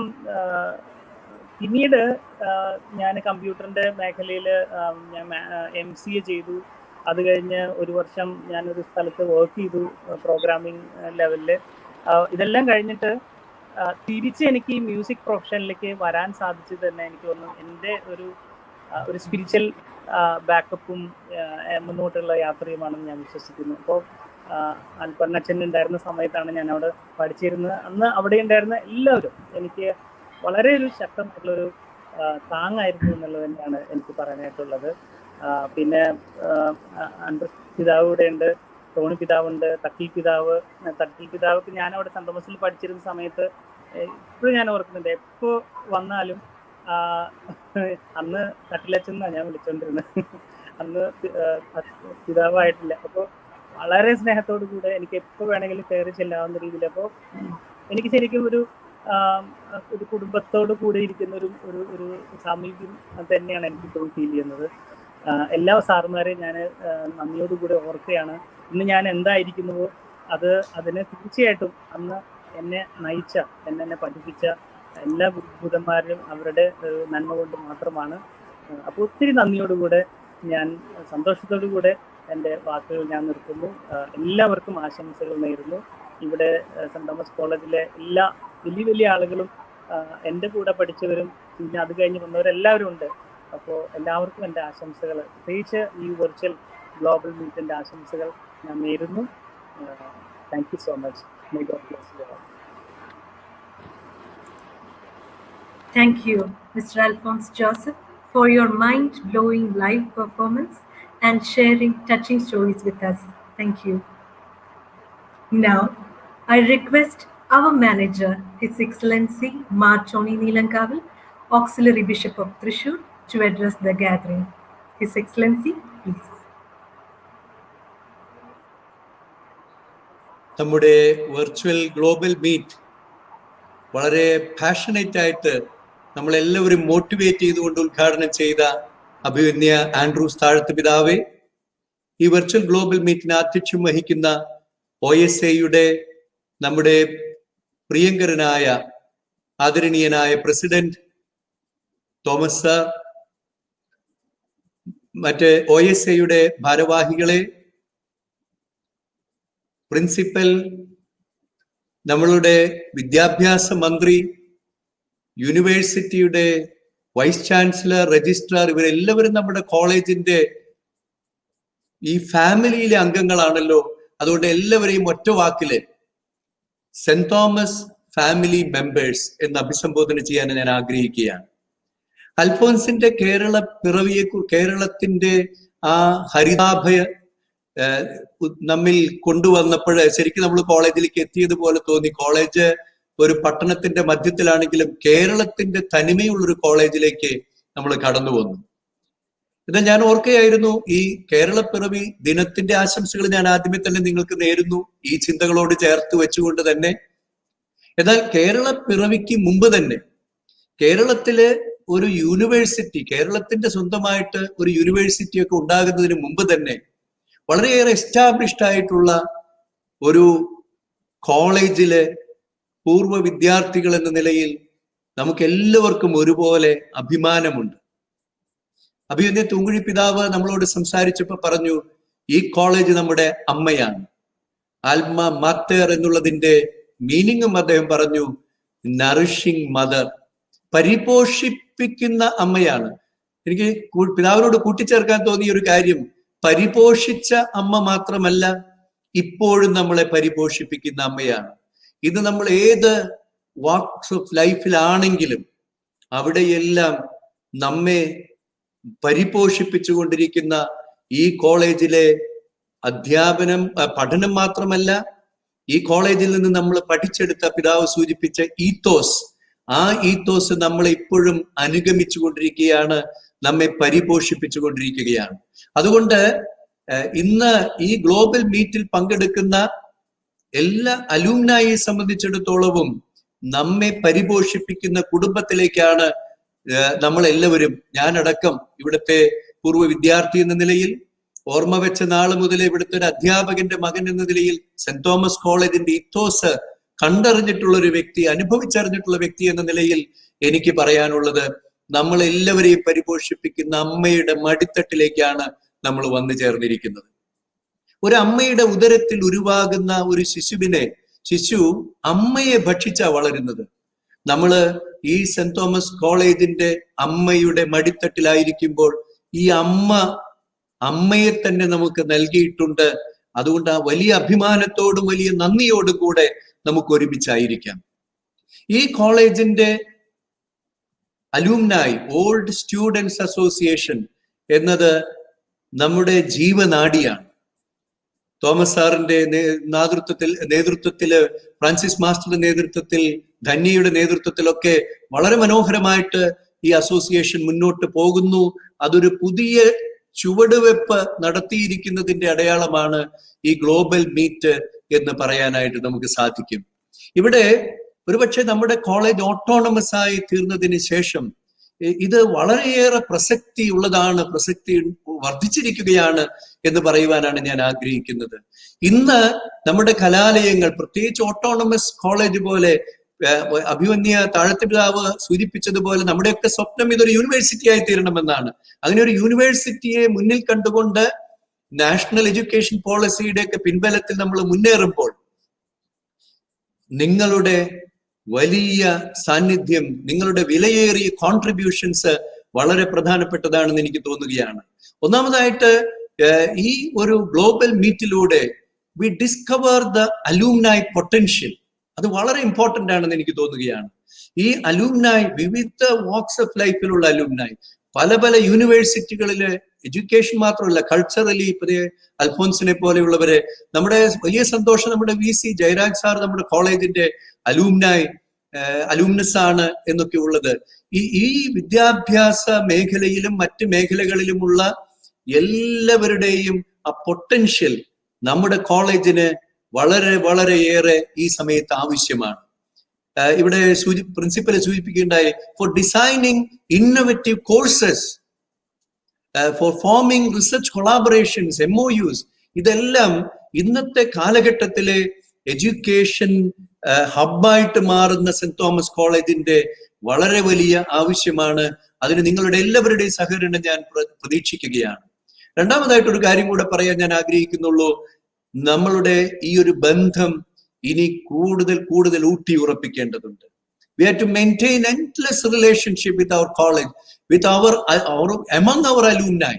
S12: പിന്നീട് ഞാൻ കമ്പ്യൂട്ടറിൻ്റെ മേഖലയിൽ ഞാൻ MCA ചെയ്തു. അത് കഴിഞ്ഞ് 1 വർഷം ഞാനൊരു സ്ഥലത്ത് വർക്ക് ചെയ്തു പ്രോഗ്രാമിംഗ് ലെവലിൽ. ഇതെല്ലാം കഴിഞ്ഞിട്ട് തിരിച്ച് എനിക്ക് ഈ മ്യൂസിക് പ്രൊഫഷനിലേക്ക് വരാൻ സാധിച്ചത് തന്നെ എനിക്ക് തോന്നുന്നു എൻ്റെ ഒരു സ്പിരിച്വൽ ബാക്കപ്പും മുന്നോട്ടുള്ള യാത്രയുമാണെന്ന് ഞാൻ വിശ്വസിക്കുന്നു. അപ്പോൾ അൽപ്പണ്ണച്ചൻ ഉണ്ടായിരുന്ന സമയത്താണ് ഞാൻ അവിടെ പഠിച്ചിരുന്നത്. അന്ന് അവിടെ ഉണ്ടായിരുന്ന എല്ലാവരും എനിക്ക് വളരെ ഒരു ശക്തമായിട്ടുള്ളൊരു താങ്ങായിരുന്നു എന്നുള്ളത് തന്നെയാണ് എനിക്ക് പറയാനായിട്ടുള്ളത്. പിന്നെ പിതാവ് ഇവിടെ ഉണ്ട്, ടോണി പിതാവുണ്ട്, തട്ടിൽ പിതാവ് ഞാൻ അവിടെ സെൻറ് തോമസിൽ പഠിച്ചിരുന്ന സമയത്ത് ഇപ്പോഴും ഞാൻ ഓർക്കുന്നുണ്ട്. എപ്പോൾ വന്നാലും അന്ന് തട്ടിലച്ചെന്നാണ് ഞാൻ വിളിച്ചോണ്ടിരുന്നത്, അന്ന് പിതാവായിട്ടില്ല. അപ്പോൾ വളരെ സ്നേഹത്തോടു കൂടെ എനിക്ക് എപ്പോൾ വേണമെങ്കിലും കയറി ചെല്ലാവുന്ന രീതിയിൽ. അപ്പോൾ എനിക്ക് ശരിക്കും ഒരു കുടുംബത്തോട് കൂടെ ഇരിക്കുന്ന ഒരു സാമീപ്യം തന്നെയാണ് എനിക്കിപ്പോൾ ഫീൽ ചെയ്യുന്നത്. എല്ലാ സാറുമാരെയും ഞാൻ നന്ദിയോടുകൂടെ ഓർക്കുകയാണ്. ഇന്ന് ഞാൻ എന്തായിരിക്കുന്നുവോ അതിന് തീർച്ചയായിട്ടും അന്ന് എന്നെ നയിച്ച, എന്നെ പഠിപ്പിച്ച എല്ലാ ഗുരുഭൂതന്മാരും അവരുടെ നന്മ കൊണ്ട് മാത്രമാണ്. അപ്പോൾ ഒത്തിരി നന്ദിയോടുകൂടെ ഞാൻ സന്തോഷത്തോടു കൂടെ എൻ്റെ വാക്കുകൾ ഞാൻ നിർത്തുന്നു. എല്ലാവർക്കും ആശംസകൾ നേരുന്നു. ഇവിടെ സെൻറ് തോമസ് കോളേജിലെ എല്ലാ വലിയ ആളുകളും എൻ്റെ കൂടെ പഠിച്ചവരും പിന്നെ അത് കഴിഞ്ഞ് വന്നവരെല്ലാവരും ഉണ്ട്. അപ്പോൾ എല്ലാവർക്കും എൻ്റെ ആശംസകൾ, പ്രത്യേകിച്ച് ഈ വെർച്വൽ ഗ്ലോബൽ മീറ്റിൻ്റെ ആശംസകൾ ഞാൻ നേരുന്നു. Thank you so much. My God bless you all.
S1: Thank you, Mr. Alphonse Joseph, for your mind-blowing live performance and sharing touching stories with us. Thank you. Now, I request our manager, His Excellency Ma Choni Neelankavil, Auxiliary Bishop of Thrissur, to address the gathering. His Excellency, please.
S13: നമ്മുടെ virtual global meet വളരെ passionate ആയിട്ട് നമ്മളെല്ലാവരും motivate ചെയ്തുകൊണ്ട് ഉദ്ഘാടനം ചെയ്ത അഭിവന്യ Andrews താഴത്ത് പിതാവേ, ഈ വെർച്വൽ ഗ്ലോബൽ മീറ്റിന് ആതിഥ്യം വഹിക്കുന്ന OSAയുടെ നമ്മുടെ പ്രിയങ്കരനായ ആദരണീയനായ പ്രസിഡന്റ് തോമസ് സാർ, മറ്റ് OSAയുടെ ഭാരവാഹികളെ, പ്രിൻസിപ്പൽ, നമ്മളുടെ വിദ്യാഭ്യാസ മന്ത്രി, യൂണിവേഴ്സിറ്റിയുടെ വൈസ് ചാൻസലർ, രജിസ്ട്രാർ, ഇവരെല്ലാവരും നമ്മുടെ കോളേജിന്റെ ഈ ഫാമിലിയിലെ അംഗങ്ങളാണല്ലോ. അതുകൊണ്ട് എല്ലാവരെയും ഒറ്റ വാക്കില് സെന്റ് തോമസ് ഫാമിലി മെമ്പേഴ്സ് എന്ന് അഭിസംബോധന ചെയ്യാൻ ഞാൻ ആഗ്രഹിക്കുകയാണ്. അൽഫോൻസിന്റെ കേരളത്തിന്റെ ആ ഹരിതാഭയ നമ്മിൽ കൊണ്ടുവന്നപ്പോൾ ശരിക്കും നമ്മൾ കോളേജിലേക്ക് എത്തിയതുപോലെ തോന്നി. കോളേജ് ഒരു പട്ടണത്തിന്റെ മധ്യത്തിലാണെങ്കിലും കേരളത്തിന്റെ തനിമയുള്ളൊരു കോളേജിലേക്ക് നമ്മൾ കടന്നു വന്നു. എന്നാൽ ഞാൻ ഓർക്കുകയായിരുന്നു, ഈ കേരളപ്പിറവി ദിനത്തിന്റെ ആശംസകൾ ഞാൻ ആദ്യമേ തന്നെ നിങ്ങൾക്ക് നേരുന്നു, ഈ ചിന്തകളോട് ചേർത്ത് വെച്ചുകൊണ്ട് തന്നെ. എന്നാൽ കേരളപ്പിറവിക്ക് മുമ്പ് തന്നെ കേരളത്തിലെ ഒരു യൂണിവേഴ്സിറ്റി, കേരളത്തിന്റെ സ്വന്തമായിട്ട് ഒരു യൂണിവേഴ്സിറ്റി ഒക്കെ ഉണ്ടാകുന്നതിന് മുമ്പ് തന്നെ വളരെയേറെ എസ്റ്റാബ്ലിഷ്ഡ് ആയിട്ടുള്ള ഒരു കോളേജിലെ പൂർവ്വ വിദ്യാർത്ഥികൾ എന്ന നിലയിൽ നമുക്ക് എല്ലാവർക്കും ഒരുപോലെ അഭിമാനമുണ്ട്. അഭിവന്യ തൂങ്കുഴി പിതാവ് നമ്മളോട് സംസാരിച്ചപ്പോൾ പറഞ്ഞു, ഈ കോളേജ് നമ്മുടെ അമ്മയാണ്. ആൽമ മാറ്റർ എന്നുള്ളതിന്റെ മീനിങ്ങും അദ്ദേഹം പറഞ്ഞു, നറിഷിംഗ് മദർ, പരിപോഷിപ്പിക്കുന്ന അമ്മയാണ്. എനിക്ക് പിതാവിനോട് കൂട്ടിച്ചേർക്കാൻ തോന്നിയ ഒരു കാര്യം, പരിപോഷിച്ച അമ്മ മാത്രമല്ല, ഇപ്പോഴും നമ്മളെ പരിപോഷിപ്പിക്കുന്ന അമ്മയാണ്. ഇത് നമ്മൾ ഏത് വാക്സ് ഓഫ് ലൈഫിലാണെങ്കിലും അവിടെയെല്ലാം നമ്മെ പരിപോഷിപ്പിച്ചുകൊണ്ടിരിക്കുന്ന ഈ കോളേജിലെ അധ്യാപനം പഠനം മാത്രമല്ല, ഈ കോളേജിൽ നിന്ന് നമ്മൾ പഠിച്ചെടുത്ത പിതാവ് സൂചിപ്പിച്ച ഈത്തോസ്, ആ ഈത്തോസ് നമ്മളെ ഇപ്പോഴും അനുഗമിച്ചു കൊണ്ടിരിക്കുകയാണ്, നമ്മെ പരിപോഷിപ്പിച്ചുകൊണ്ടിരിക്കുകയാണ്. അതുകൊണ്ട് ഇന്ന് ഈ ഗ്ലോബൽ മീറ്റിൽ പങ്കെടുക്കുന്ന എല്ലാ അലൂംനായെ സംബന്ധിച്ചിടത്തോളവും നമ്മെ പരിപോഷിപ്പിക്കുന്ന കുടുംബത്തിലേക്കാണ് നമ്മളെല്ലാവരും, ഞാനടക്കം ഇവിടുത്തെ പൂർവ്വ വിദ്യാർത്ഥി എന്ന നിലയിൽ, ഓർമ്മ വെച്ച നാൾ മുതൽ ഇവിടുത്തെ ഒരു അധ്യാപകന്റെ മകൻ എന്ന നിലയിൽ സെന്റ് തോമസ് കോളേജിന്റെ ഇത്തോസ് കണ്ടറിഞ്ഞിട്ടുള്ള ഒരു വ്യക്തി, അനുഭവിച്ചറിഞ്ഞിട്ടുള്ള വ്യക്തി എന്ന നിലയിൽ എനിക്ക് പറയാനുള്ളത്, നമ്മളെല്ലാവരെയും പരിപോഷിപ്പിക്കുന്ന അമ്മയുടെ മടിത്തട്ടിലേക്കാണ് നമ്മൾ വന്നു ചേർന്നിരിക്കുന്നത്. ഒരു അമ്മയുടെ ഉദരത്തിൽ ഉരുവാകുന്ന ഒരു ശിശു അമ്മയെ ഭക്ഷിച്ചാ വളരുന്നത്. നമ്മള് ഈ സെന്റ് തോമസ് കോളേജിന്റെ അമ്മയുടെ മടിത്തട്ടിലായിരിക്കുമ്പോൾ ഈ അമ്മയെ തന്നെ നമുക്ക് നൽകിയിട്ടുണ്ട്. അതുകൊണ്ട് ആ വലിയ അഭിമാനത്തോടും വലിയ നന്ദിയോടും കൂടെ നമുക്ക് ഒരുമിച്ചായിരിക്കാം. ഈ കോളേജിന്റെ അലൂംനായി ഓൾഡ് സ്റ്റുഡൻസ് അസോസിയേഷൻ എന്നത് നമ്മുടെ ജീവനാഡിയാണ്. തോമസ് സാറിന്റെ നേതൃത്വത്തിൽ ഫ്രാൻസിസ് മാസ്റ്ററുടെ നേതൃത്വത്തിൽ, ധന്യയുടെ നേതൃത്വത്തിലൊക്കെ വളരെ മനോഹരമായിട്ട് ഈ അസോസിയേഷൻ മുന്നോട്ട് പോകുന്നു. അതൊരു പുതിയ ചുവടുവെപ്പ് നടത്തിയിരിക്കുന്നതിന്റെ അടയാളമാണ് ഈ ഗ്ലോബൽ മീറ്റ് എന്ന് പറയാനായിട്ട് നമുക്ക് സാധിക്കും. ഇവിടെ ഒരുപക്ഷെ നമ്മുടെ കോളേജ് ഓട്ടോണമസ് ആയി തീർന്നതിന് ശേഷം ഇത് വളരെയേറെ പ്രസക്തി വർദ്ധിച്ചിരിക്കുകയാണ് എന്ന് പറയുവാനാണ് ഞാൻ ആഗ്രഹിക്കുന്നത്. ഇന്ന് നമ്മുടെ കലാലയങ്ങൾ, പ്രത്യേകിച്ച് ഓട്ടോണമസ് കോളേജ് പോലെ, അഭിമന്യ താഴത്തിപിതാവ് സൂചിപ്പിച്ചതുപോലെ നമ്മുടെയൊക്കെ സ്വപ്നം ഇതൊരു യൂണിവേഴ്സിറ്റി ആയി തീരണമെന്നാണ്. അങ്ങനെ ഒരു യൂണിവേഴ്സിറ്റിയെ മുന്നിൽ കണ്ടുകൊണ്ട് നാഷണൽ എഡ്യൂക്കേഷൻ പോളിസിയുടെ ഒക്കെ പിൻബലത്തിൽ നമ്മൾ മുന്നേറുമ്പോൾ നിങ്ങളുടെ വലിയ സാന്നിധ്യം, നിങ്ങളുടെ വിലയേറിയ കോൺട്രിബ്യൂഷൻസ് വളരെ പ്രധാനപ്പെട്ടതാണെന്ന് എനിക്ക് തോന്നുകയാണ്. ഒന്നാമതായിട്ട് ഈ ഒരു ഗ്ലോബൽ മീറ്റിലൂടെ we discover the alumni potential. അത് വളരെ ഇമ്പോർട്ടന്റ് ആണെന്ന് എനിക്ക് തോന്നുകയാണ്. ഈ അലൂംനായ്, വിവിധ വാക്സ് ഓഫ് ലൈഫിലുള്ള അലൂംനായ്, പല യൂണിവേഴ്സിറ്റികളില് എഡ്യൂക്കേഷൻ മാത്രമല്ല, കൾച്ചറലി അൽഫോൻസിനെ പോലെയുള്ളവരെ, നമ്മുടെ വലിയ സന്തോഷം, നമ്മുടെ VC ജയരാജ് സാർ നമ്മുടെ കോളേജിന്റെ അലൂംനസ് ആണ് എന്നൊക്കെ ഉള്ളത്. ഈ വിദ്യാഭ്യാസ മേഖലയിലും മറ്റ് മേഖലകളിലുമുള്ള എല്ലാവരുടെയും ആ പൊട്ടൻഷ്യൽ നമ്മുടെ കോളേജിന് വളരെയേറെ ഈ സമയത്ത് ആവശ്യമാണ്. ഇവിടെ പ്രിൻസിപ്പൽ സൂചിപ്പിക്കുകയുണ്ടായി, for designing innovative courses, for forming research collaborations, MOUs, ഇതെല്ലാം ഇന്നത്തെ കാലഘട്ടത്തിലെ എഡ്യൂക്കേഷൻ ഹബ്ബായിട്ട് മാറുന്ന സെന്റ് തോമസ് കോളേജിന്റെ വളരെ വലിയ ആവശ്യമാണ്. അതിന് നിങ്ങളുടെ എല്ലാവരുടെയും സഹകരണം ഞാൻ പ്രതീക്ഷിക്കുകയാണ്. രണ്ടാമതായിട്ടൊരു കാര്യം കൂടെ പറയാൻ ഞാൻ ആഗ്രഹിക്കുന്നുള്ളൂ. നമ്മളുടെ ഈ ഒരു ബന്ധം ഇനി കൂടുതൽ Ooty ഉറപ്പിക്കേണ്ടതുണ്ട്. We have to maintain endless relationship with our college, with among our alumni.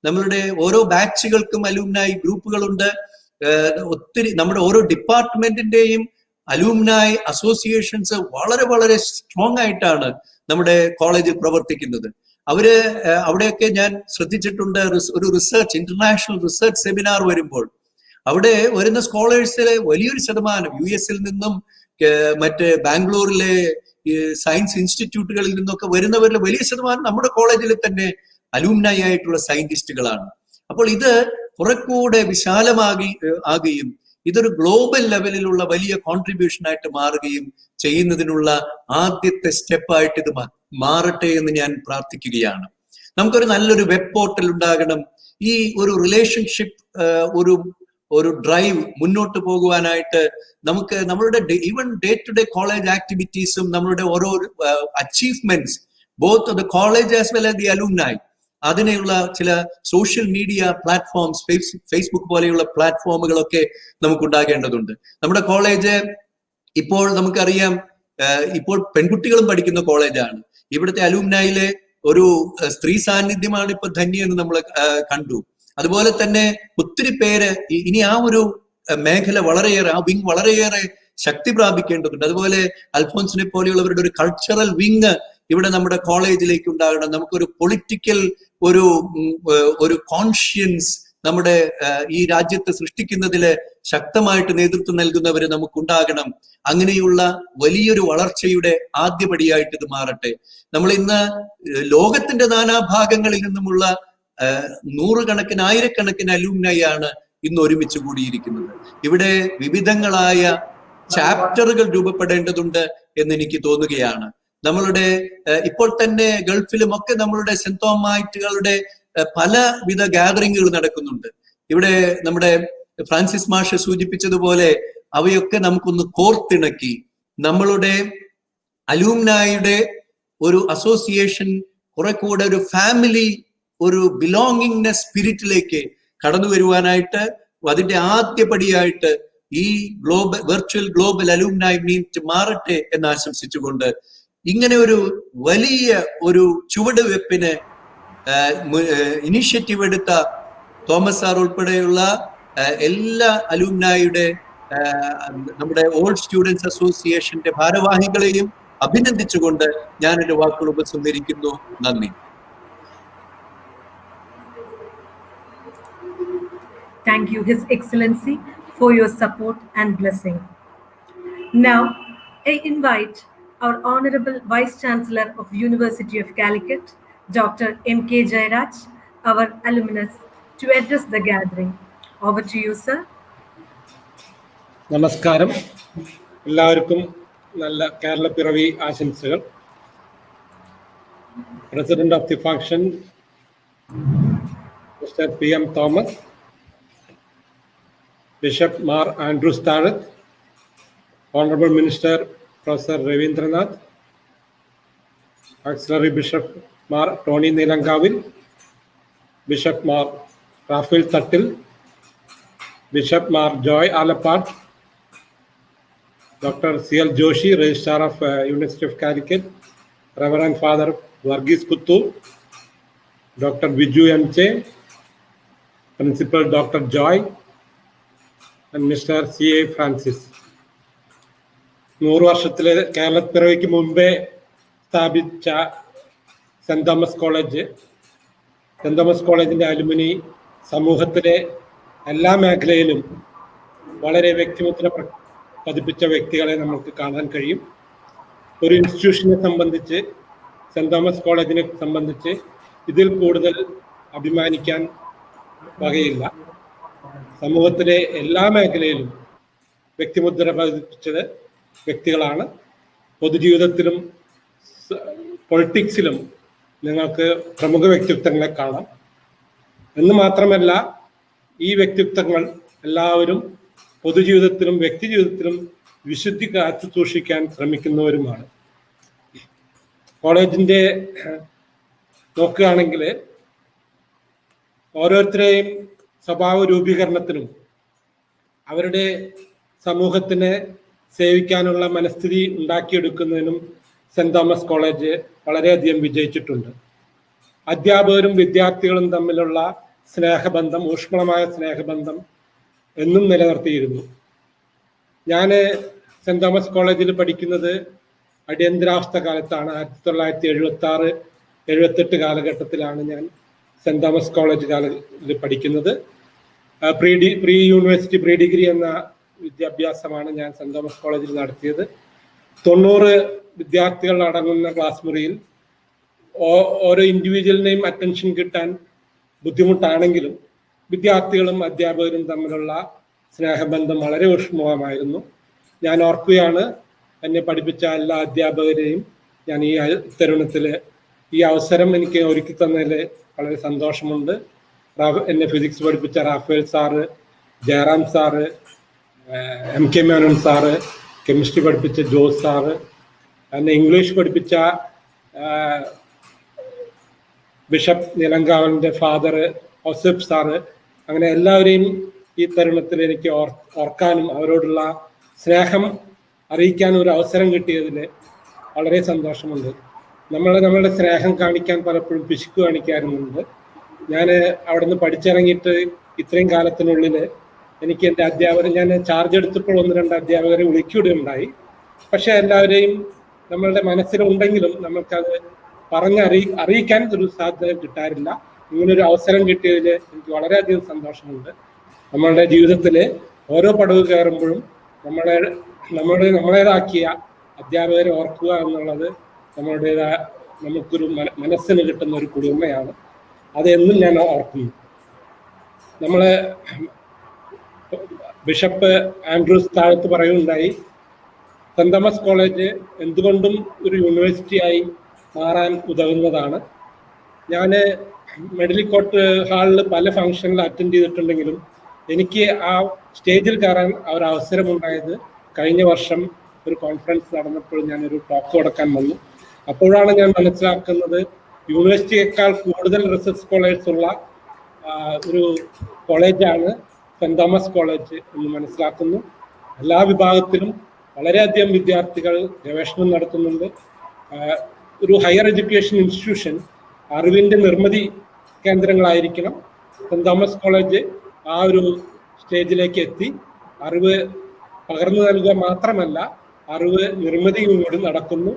S13: നമ്മളുടെ ഓരോ ബാച്ചുകൾക്കും അലൂംനായി ഗ്രൂപ്പുകളുണ്ട്. ഒത്തിരി നമ്മുടെ ഓരോ ഡിപ്പാർട്ട്മെന്റിന്റെയും അലൂംനായി അസോസിയേഷൻസ് വളരെ സ്ട്രോങ് ആയിട്ടാണ് നമ്മുടെ കോളേജിൽ പ്രവർത്തിക്കുന്നത്. അവിടെയൊക്കെ ഞാൻ ശ്രദ്ധിച്ചിട്ടുണ്ട്, ഒരു ഇന്റർനാഷണൽ റിസർച്ച് സെമിനാർ വരുമ്പോൾ അവിടെ വരുന്ന സ്കോളേഴ്സിലെ വലിയൊരു ശതമാനം US നിന്നും മറ്റ് ബാംഗ്ലൂരിലെ സയൻസ് ഇൻസ്റ്റിറ്റ്യൂട്ടുകളിൽ നിന്നൊക്കെ വരുന്നവരിലെ വലിയ ശതമാനം നമ്മുടെ കോളേജിൽ തന്നെ അലൂംനായി ആയിട്ടുള്ള സയന്റിസ്റ്റുകളാണ്. അപ്പോൾ ഇത് കുറെക്കൂടെ വിശാലമാകുകയും ഇതൊരു ഗ്ലോബൽ ലെവലിലുള്ള വലിയ കോൺട്രിബ്യൂഷൻ ആയിട്ട് മാറുകയും ചെയ്യുന്നതിനുള്ള ആദ്യത്തെ സ്റ്റെപ്പായിട്ട് ഇത് മാറട്ടെ എന്ന് ഞാൻ പ്രാർത്ഥിക്കുകയാണ്. നമുക്കൊരു നല്ലൊരു വെബ് പോർട്ടൽ ഉണ്ടാകണം. ഈ ഒരു റിലേഷൻഷിപ്പ് ഒരു ഡ്രൈവ് മുന്നോട്ട് പോകുവാനായിട്ട് നമുക്ക് നമ്മളുടെ even day to day college ആക്ടിവിറ്റീസും നമ്മളുടെ ഓരോ achievements, both of the college as well as the alumni, അതിനെയുള്ള ചില സോഷ്യൽ മീഡിയ പ്ലാറ്റ്ഫോംസ്, ഫേസ്ബുക്ക് പോലെയുള്ള പ്ലാറ്റ്ഫോമുകളൊക്കെ നമുക്കുണ്ടാകേണ്ടതുണ്ട്. നമ്മുടെ കോളേജ് ഇപ്പോൾ നമുക്കറിയാം, ഇപ്പോൾ പെൺകുട്ടികളും പഠിക്കുന്ന കോളേജാണ്. ഇവിടുത്തെ അലൂംനായിലെ ഒരു സ്ത്രീ സാന്നിധ്യമാണ് ഇപ്പൊ ധന്യ എന്ന് നമ്മൾ കണ്ടു. അതുപോലെ തന്നെ ഒത്തിരി പേര് ഇനി ആ ഒരു മേഖല ആ വിങ് വളരെയേറെ ശക്തി പ്രാപിക്കേണ്ടതുണ്ട്. അതുപോലെ അൽഫോൻസിനെ പോലെയുള്ളവരുടെ ഒരു കൾച്ചറൽ വിങ് ഇവിടെ നമ്മുടെ കോളേജിലേക്ക് ഉണ്ടാകണം. നമുക്കൊരു പൊളിറ്റിക്കൽ ഒരു കോൺഷ്യൻസ് നമ്മുടെ ഈ രാജ്യത്ത് സൃഷ്ടിക്കുന്നതിൽ ശക്തമായിട്ട് നേതൃത്വം നൽകുന്നവര് നമുക്കുണ്ടാകണം. അങ്ങനെയുള്ള വലിയൊരു വളർച്ചയുടെ ആദ്യപടിയായിട്ട് ഇത് മാറട്ടെ. നമ്മൾ ഇന്ന് ലോകത്തിന്റെ നാനാഭാഗങ്ങളിൽ നിന്നുമുള്ള നൂറുകണക്കിന് ആയിരക്കണക്കിന് അലൂമിനൈ ആണ് ഇന്ന് ഒരുമിച്ച് കൂടിയിരിക്കുന്നത്. ഇവിടെ വിവിധങ്ങളായ ചാപ്റ്ററുകൾ രൂപപ്പെടേണ്ടതുണ്ട് എന്ന് എനിക്ക് തോന്നുകയാണ്. നമ്മളുടെ ഇപ്പോൾ തന്നെ ഗൾഫിലുമൊക്കെ നമ്മളുടെ സെന്റ് തോമാറ്റുകളുടെ പലവിധ ഗാദറിങ്ങുകൾ നടക്കുന്നുണ്ട്. ഇവിടെ നമ്മുടെ ഫ്രാൻസിസ് മാഷ് സൂചിപ്പിച്ചതുപോലെ അവയൊക്കെ നമുക്കൊന്ന് കോർത്തിണക്കി നമ്മളുടെ അലൂമിനായുടെ ഒരു അസോസിയേഷൻ കുറെ കൂടെ ഒരു ഫാമിലി, ഒരു ബിലോങ്ങിങ്നെസ് സ്പിരിറ്റിലേക്ക് കടന്നു വരുവാനായിട്ട് അതിന്റെ ആദ്യപടിയായിട്ട് ഈ വെർച്വൽ ഗ്ലോബൽ അലൂമിനായി മീറ്റ് മാറട്ടെ എന്ന് ആശംസിച്ചുകൊണ്ട് ഇങ്ങനെ ഒരു വലിയ ഒരു ചുവടുവെപ്പിന് ഇനിഷ്യേറ്റീവ് എടുത്ത തോമസ് സാർ ഉൾപ്പെടെയുള്ള എല്ലാ അലൂമിനായുടെ നമ്മുടെ ഓൾഡ് സ്റ്റുഡൻസ് അസോസിയേഷന്റെ ഭാരവാഹികളെയും അഭിനന്ദിച്ചുകൊണ്ട് ഞാൻ എന്റെ വാക്കുകൾ ഉപസംഹരിക്കുന്നു. നന്ദി.
S1: Thank you, His Excellency, for your support and blessing. Now, I invite our Honorable Vice Chancellor of University of Calicut, Dr. M.K. Jairaj, our alumnus, to address the gathering. Over to you, sir.
S14: നമസ്കാരം. എല്ലാവർക്കും നല്ല കേരളപ്പിറവി ആശംസകൾ. President of the function, Mr. P.M. Thomas, Bishop Mar Andrew Starrett, Honorable Minister Professor Ravindranath, Auxiliary Bishop Mar Tony Nilangavil, Bishop Mar Rafael Tattil, Bishop Mar Joy Alapat, Dr. C.L. Joshi, Registrar of University of Calicut, Reverend Father Varghese Kuttu, Dr. Viju M.J., Principal Dr. Joy, and Mr. C.A. Francis. 100 വർഷത്തിലെ കേരളപ്പിറവിക്ക് മുമ്പേ സ്ഥാപിച്ച saint Thomas കോളേജിന്റെ alumni സമൂഹത്തിലെ എല്ലാ മേഖലയിലും വളരെ വ്യക്തിമുദ്ര പതിപ്പിച്ച വ്യക്തികളെ നമുക്ക് കാണാൻ കഴിയും. ഒരു ഇൻസ്റ്റിറ്റ്യൂഷനെ സംബന്ധിച്ച്, സെന്റ് തോമസ് കോളേജിനെ സംബന്ധിച്ച് ഇതിൽ കൂടുതൽ അഭിമാനിക്കാൻ വകയില്ല. സമൂഹത്തിലെ എല്ലാ മേഖലയിലും വ്യക്തിമുദ്ര പതിപ്പിച്ചത് വ്യക്തികളാണ്. പൊതുജീവിതത്തിലും പൊളിറ്റിക്സിലും നിങ്ങൾക്ക് പ്രമുഖ വ്യക്തിത്വങ്ങളെ കാണാം. എന്ന് മാത്രമല്ല, ഈ വ്യക്തിത്വങ്ങൾ എല്ലാവരും പൊതുജീവിതത്തിലും വ്യക്തിജീവിതത്തിലും വിശുദ്ധി കാത്തു സൂക്ഷിക്കാൻ ശ്രമിക്കുന്നവരുമാണ്. കോളേജിന്റെ നോക്കുകയാണെങ്കിൽ ഓരോരുത്തരെയും സ്വഭാവ രൂപീകരണത്തിനും അവരുടെ സമൂഹത്തിനെ സേവിക്കാനുള്ള മനസ്ഥിതി ഉണ്ടാക്കിയെടുക്കുന്നതിനും സെന്റ് തോമസ് കോളേജ് വളരെയധികം വിജയിച്ചിട്ടുണ്ട്. അധ്യാപകരും വിദ്യാർത്ഥികളും തമ്മിലുള്ള സ്നേഹബന്ധം, ഊഷ്മളമായ സ്നേഹബന്ധം എന്നും നിലനിർത്തിയിരുന്നു. ഞാൻ സെന്റ് തോമസ് കോളേജിൽ പഠിക്കുന്നത് അടിയന്തരാവസ്ഥ കാലത്താണ്. 1976-78 കാലഘട്ടത്തിലാണ് ഞാൻ സെന്റ് തോമസ് കോളേജിൽ പഠിക്കുന്നത്. പ്രീ യൂണിവേഴ്സിറ്റി പ്രീ ഡിഗ്രി എന്ന വിദ്യാഭ്യാസമാണ് ഞാൻ സെന്റ് തോമസ് കോളേജിൽ നടത്തിയത്. 90 വിദ്യാർത്ഥികൾ അടങ്ങുന്ന ക്ലാസ് മുറിയിൽ ഓരോ ഇൻഡിവിജ്വലിനെയും അറ്റൻഷൻ കിട്ടാൻ ബുദ്ധിമുട്ടാണെങ്കിലും വിദ്യാർത്ഥികളും അധ്യാപകരും തമ്മിലുള്ള സ്നേഹബന്ധം വളരെ ഊഷ്മളമായിരുന്നു. ഞാൻ ഓർക്കുകയാണ്, എന്നെ പഠിപ്പിച്ച എല്ലാ അധ്യാപകരെയും ഞാൻ ഈ തരുണത്തിൽ ഈ അവസരം എനിക്ക് ഒരുക്കി തന്നതിൽ വളരെ സന്തോഷമുണ്ട്. എന്നെ ഫിസിക്സ് പഠിപ്പിച്ച Raphael sir, Jayaram sir, M.K. Menon sir, chemistry പഠിപ്പിച്ച ജോസ് സാറ്, എന്നെ ഇംഗ്ലീഷ് പഠിപ്പിച്ച ബിഷപ്പ് നിലങ്കാവലിൻ്റെ ഫാദർ ഔസഫ് സാറ്, അങ്ങനെ എല്ലാവരെയും ഈ തരുണത്തിൽ എനിക്ക് ഓർക്കാനും അവരോടുള്ള സ്നേഹം അറിയിക്കാനും ഒരു അവസരം കിട്ടിയതിൽ വളരെ സന്തോഷമുണ്ട്. നമ്മളുടെ സ്നേഹം കാണിക്കാൻ പലപ്പോഴും പിശുക്ക് കാണിക്കാറുണ്ട്. ഞാൻ അവിടെ നിന്ന് പഠിച്ചിറങ്ങിയിട്ട് ഇത്രയും കാലത്തിനുള്ളിൽ എനിക്ക് എൻ്റെ അധ്യാപകർ, ഞാൻ ചാർജ് എടുത്തപ്പോൾ 1-2 അധ്യാപകരെ വിളിക്കുകയുണ്ടായി. പക്ഷെ എല്ലാവരെയും നമ്മളുടെ മനസ്സിലുണ്ടെങ്കിലും നമുക്കത് അറിയിക്കാൻ ഒരു സാധ്യത കിട്ടാറില്ല. ഇങ്ങനൊരു അവസരം കിട്ടിയതിൽ എനിക്ക് വളരെയധികം സന്തോഷമുണ്ട്. നമ്മളുടെ ജീവിതത്തിൽ ഓരോ പടവ് കയറുമ്പോഴും നമ്മളേതാക്കിയ അധ്യാപകരെ ഓർക്കുക എന്നുള്ളത് നമുക്കൊരു മനസ്സിന് കിട്ടുന്ന ഒരു കുളിർമയാണ്. അതെന്നും ഞാൻ ഓർക്കുന്നു. നമ്മളെ ബിഷപ്പ് ആൻഡ്രൂസ് താഴത്ത് പറയുകയുണ്ടായി, സെന്റ് തോമസ് കോളേജ് എന്തുകൊണ്ടും ഒരു യൂണിവേഴ്സിറ്റിയായി മാറാൻ ഉതകുന്നതാണ്. ഞാൻ മെഡലിക്കോട്ട് ഹാളിൽ പല ഫംഗ്ഷനിൽ അറ്റൻഡ് ചെയ്തിട്ടുണ്ടെങ്കിലും എനിക്ക് ആ സ്റ്റേജിൽ കയറാൻ ഒരു അവസരമുണ്ടായത് കഴിഞ്ഞ വർഷം ഒരു കോൺഫറൻസ് നടന്നപ്പോൾ ഞാനൊരു ടോക്ക് കൊടുക്കാൻ വന്നു. അപ്പോഴാണ് ഞാൻ മനസ്സിലാക്കുന്നത് യൂണിവേഴ്സിറ്റിയേക്കാൾ കൂടുതൽ റിസർച്ച് സ്കോളേഴ്സ് ഉള്ള ഒരു കോളേജാണ് സെന്റ് തോമസ് കോളേജ് എന്ന് മനസ്സിലാക്കുന്നു. എല്ലാ വിഭാഗത്തിലും വളരെയധികം വിദ്യാർത്ഥികൾ ഗവേഷണം നടത്തുന്നുണ്ട്. ഒരു ഹയർ എഡ്യൂക്കേഷൻ ഇൻസ്റ്റിറ്റ്യൂഷൻ അറിവിൻ്റെ നിർമ്മിതി കേന്ദ്രങ്ങളായിരിക്കണം. സെന്റ് തോമസ് കോളേജ് ആ ഒരു സ്റ്റേജിലേക്ക് എത്തി അറിവ് പകർന്നു നൽകുക മാത്രമല്ല, അറിവ് നിർമ്മിതിയും കൂടി നടക്കുന്നു.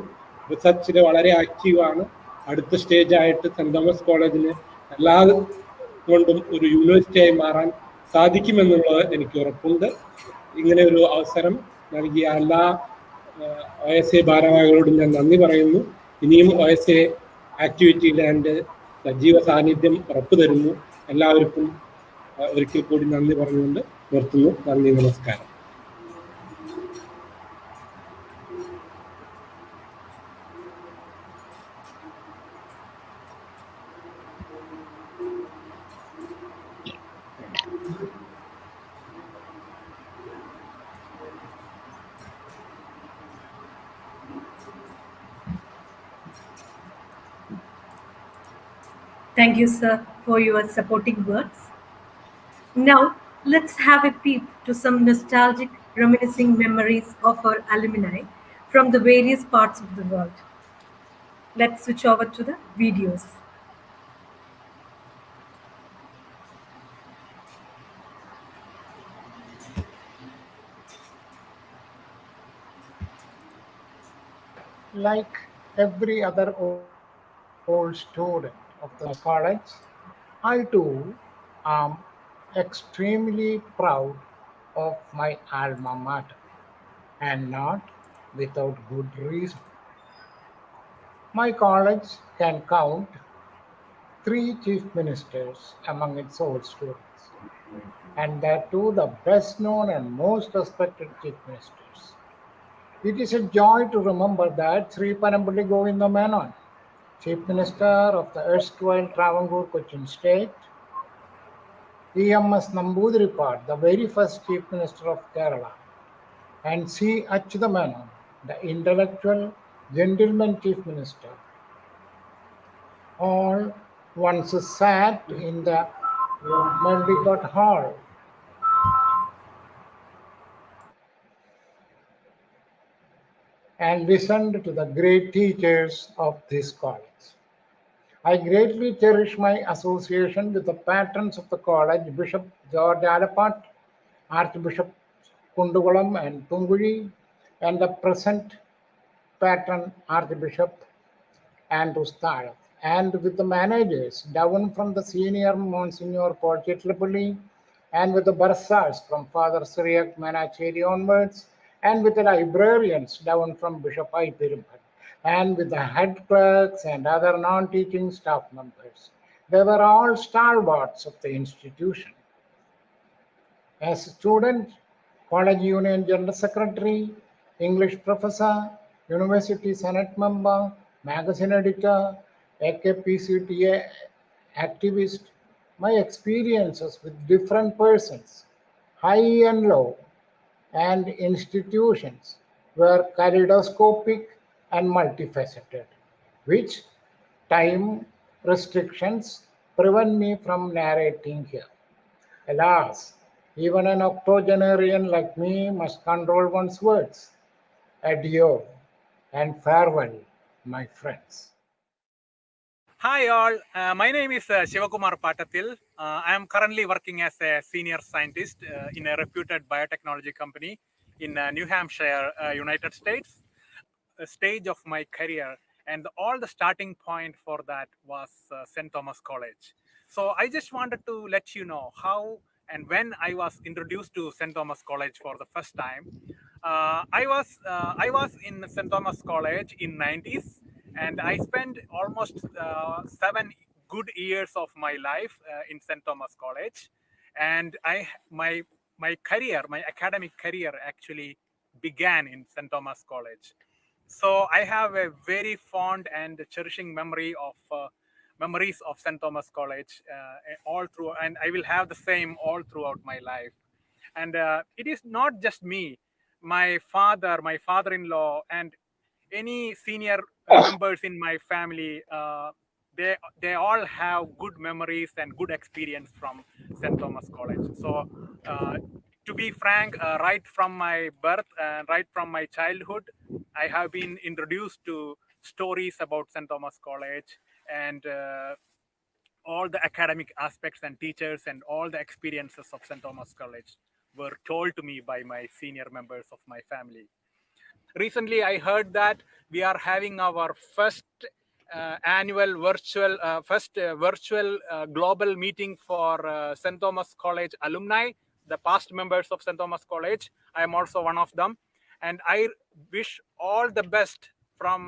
S14: റിസർച്ചിൽ വളരെ ആക്റ്റീവാണ്. അടുത്ത സ്റ്റേജായിട്ട് സെന്റ് തോമസ് കോളേജിന് എല്ലാ കൊണ്ടും ഒരു യൂണിവേഴ്സിറ്റിയായി മാറാൻ സാധിക്കുമെന്നുള്ളത് എനിക്ക് ഉറപ്പുണ്ട്. ഇങ്ങനെ ഒരു അവസരം നൽകിയ എല്ലാ OSA ഭാരവാഹികളോടും ഞാൻ നന്ദി പറയുന്നു. ഇനിയും OSA ആക്ടിവിറ്റിയിൽ എൻ്റെ സജീവ സാന്നിധ്യം ഉറപ്പു തരുന്നു. എല്ലാവർക്കും ഒരിക്കൽ കൂടി നന്ദി പറഞ്ഞുകൊണ്ട് നിർത്തുന്നു. നന്ദി, നമസ്കാരം.
S1: Thank you, sir, for your supporting words. Now, let's have a peep to some nostalgic, reminiscing memories of our alumni from the various parts of the world. Let's switch over to the videos.
S15: Like every other old student of the college, I too am extremely proud of my alma mater, and not without good reason. My college can count 3 chief ministers among its old students, and that too the best known and most respected chief ministers. It is a joy to remember that Sri Panambuli Govinda Menon, Chief Minister of the erstwhile Travancore Cochin State, E.M.S. Namboodiripad, the very first Chief Minister of Kerala, and C. Achyuta Menon, the intellectual gentleman Chief Minister, all once sat in the Medlicott Hall and listened to the great teachers of this college. I greatly cherish my association with the patrons of the college, Bishop George Alapat, Archbishop Kundugulam and Tunguri, and the present patron Archbishop Andrew Starr, and with the managers down from the senior Monsignor Paul Chitlapalli, and with the Barsars from Father Syriac Manacheri onwards, and with the librarians down from Bishop I. Pirimpan, and with the head clerks and other non-teaching staff members. They were all stalwarts of the institution. As a student, College Union General Secretary, English professor, University Senate member, magazine editor, AKPCTA activist, my experiences with different persons, high and low, and institutions were kaleidoscopic and multifaceted, which time restrictions prevent me from narrating here. Alas, even an octogenarian like me must control one's words. Adieu and farewell, my friends.
S16: Hi all, my name is Shivakumar Patatil. I am currently working as a senior scientist in a reputed biotechnology company in New Hampshire, United States. stage of my career, and all the starting point for that was St. Thomas College. So I just wanted to let you know how and when I was introduced to St. Thomas College for the first time. I was in St. Thomas College in 90s, and I spent almost 7 good years of my life in St. Thomas College, and my career, my academic career, actually began in St. Thomas College. So I have a very fond and cherishing memories of St. Thomas College all through, and I will have the same all throughout my life. And it is not just me, my father-in-law, and any senior members in my family. They all have good memories and good experience from St. Thomas College. So to be frank, right from my birth, right from my childhood, I have been introduced to stories about St. Thomas College, and all the academic aspects and teachers and all the experiences of St. Thomas College were told to me by my senior members of my family. Recently, I heard that we are having our first annual virtual global meeting for St. Thomas College alumni, the past members of St. Thomas College. I am also one of them, and I wish all the best from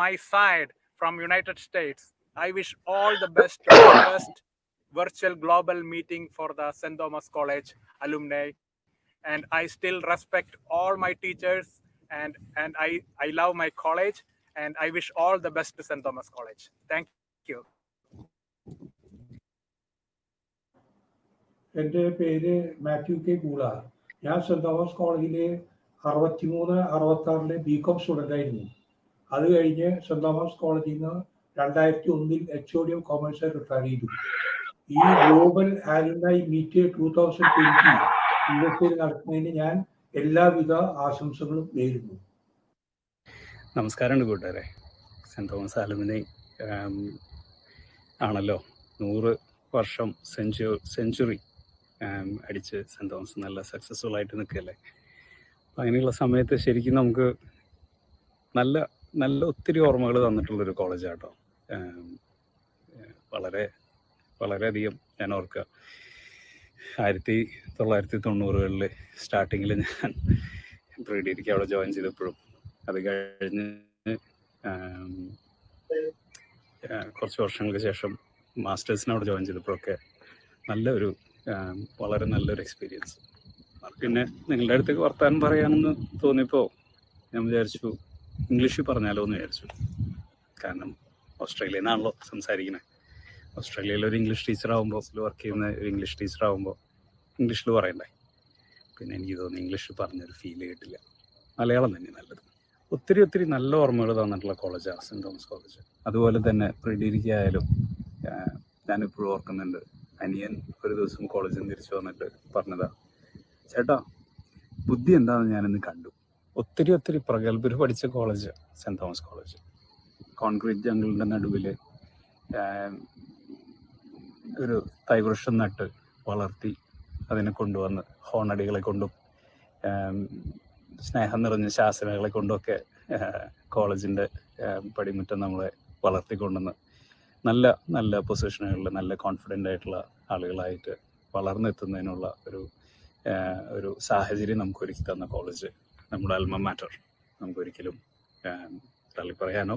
S16: my side, from United States. I wish all the best to the first virtual global meeting for the St. Thomas College alumni. And I still respect all my teachers, and I love my college, and I wish all the best to St. Thomas College. Thank you.
S17: എൻ്റെ പേര് Mathew K ഗൂള. ഞാൻ cent Thomas കോളേജിലെ 63-66 BCom student ആയിരുന്നു. അത് കഴിഞ്ഞ് cent Thomas കോളേജിൽ നിന്ന് 2001 HOD of commerce retire ചെയ്തു. ഈ ഗ്ലോബൽ ആലുംനൈ മീറ്റ് 2020 USA നടത്തുന്നതിന് ഞാൻ എല്ലാവിധ ആശംസകളും നേരുന്നു.
S18: നമസ്കാരമുണ്ട് കൂട്ടുകാരെ. സെൻറ് തോമസ് അലുമിനി ആണല്ലോ 100 വർഷം സെഞ്ചുറി അടിച്ച് സെൻറ് തോമസ് നല്ല സക്സസ്ഫുൾ ആയിട്ട് നിൽക്കുകയല്ലേ. അപ്പം അങ്ങനെയുള്ള സമയത്ത് ശരിക്കും നമുക്ക് നല്ല നല്ല ഒത്തിരി ഓർമ്മകൾ തന്നിട്ടുള്ളൊരു കോളേജാട്ടോ. വളരെയധികം ഞാൻ ഓർക്കുക, 1990-കളിൽ സ്റ്റാർട്ടിങ്ങിൽ ഞാൻ പ്രീ ഡിഗ്രിക്ക് അവിടെ ജോയിൻ ചെയ്തപ്പോഴും അത് കഴിഞ്ഞ് കുറച്ച് വർഷങ്ങൾക്ക് ശേഷം മാസ്റ്റേഴ്സിന് അവിടെ ജോയിൻ ചെയ്തപ്പോഴൊക്കെ വളരെ നല്ലൊരു എക്സ്പീരിയൻസ്. പിന്നെ നിങ്ങളുടെ അടുത്തേക്ക് വർത്താനം പറയാമെന്ന് തോന്നിയപ്പോൾ ഞാൻ വിചാരിച്ചു ഇംഗ്ലീഷിൽ പറഞ്ഞാലോ എന്ന് വിചാരിച്ചു. കാരണം ഓസ്ട്രേലിയയിൽ നിന്നാണല്ലോ സംസാരിക്കുന്നത്. ഓസ്ട്രേലിയയിൽ ഒരു ഇംഗ്ലീഷ് ടീച്ചറാകുമ്പോൾ, വർക്ക് ചെയ്യുന്ന ഒരു ഇംഗ്ലീഷ് ടീച്ചറാകുമ്പോൾ ഇംഗ്ലീഷിൽ പറയണ്ടേ. പിന്നെ എനിക്ക് തോന്നി ഇംഗ്ലീഷിൽ പറഞ്ഞൊരു ഫീൽ കിട്ടില്ല, മലയാളം തന്നെ നല്ലത്. ഒത്തിരി നല്ല ഓർമ്മകൾ തന്നിട്ടുള്ള കോളേജാണ് സെൻറ് തോമസ് കോളേജ്. അതുപോലെ തന്നെ പ്രീ ഡിഗ്രിക്ക് ആയാലും ഞാനിപ്പോഴും ഓർക്കുന്നുണ്ട്, അനിയൻ ഒരു ദിവസം കോളേജിൽ നിന്ന് തിരിച്ചു വന്നിട്ട് പറഞ്ഞതാ, ചേട്ടാ ബുദ്ധി എന്താണെന്ന് ഞാനിന്ന് കണ്ടു. ഒത്തിരി പ്രഗത്ഭർ പഠിച്ച college saint Thomas college. Concrete ജംഗിളിൻ്റെ നടുവിൽ ഒരു തൈവൃക്ഷം നട്ട് വളർത്തി അതിനെ കൊണ്ടുവന്ന് ഹോണടികളെ കൊണ്ടും സ്നേഹം നിറഞ്ഞ ശാസനകളെ കൊണ്ടുമൊക്കെ കോളേജിൻ്റെ പടിമുറ്റം നമ്മളെ വളർത്തിക്കൊണ്ടുവന്ന് നല്ല പൊസിഷനുകളിൽ നല്ല കോൺഫിഡൻ്റ് ആയിട്ടുള്ള ആളുകളായിട്ട് വളർന്നെത്തുന്നതിനുള്ള ഒരു സാഹചര്യം നമുക്ക് ഒരുക്കി തന്ന കോളേജ് നമ്മുടെ അൽമ മാറ്റർ. നമുക്കൊരിക്കലും തള്ളിപ്പറയാനോ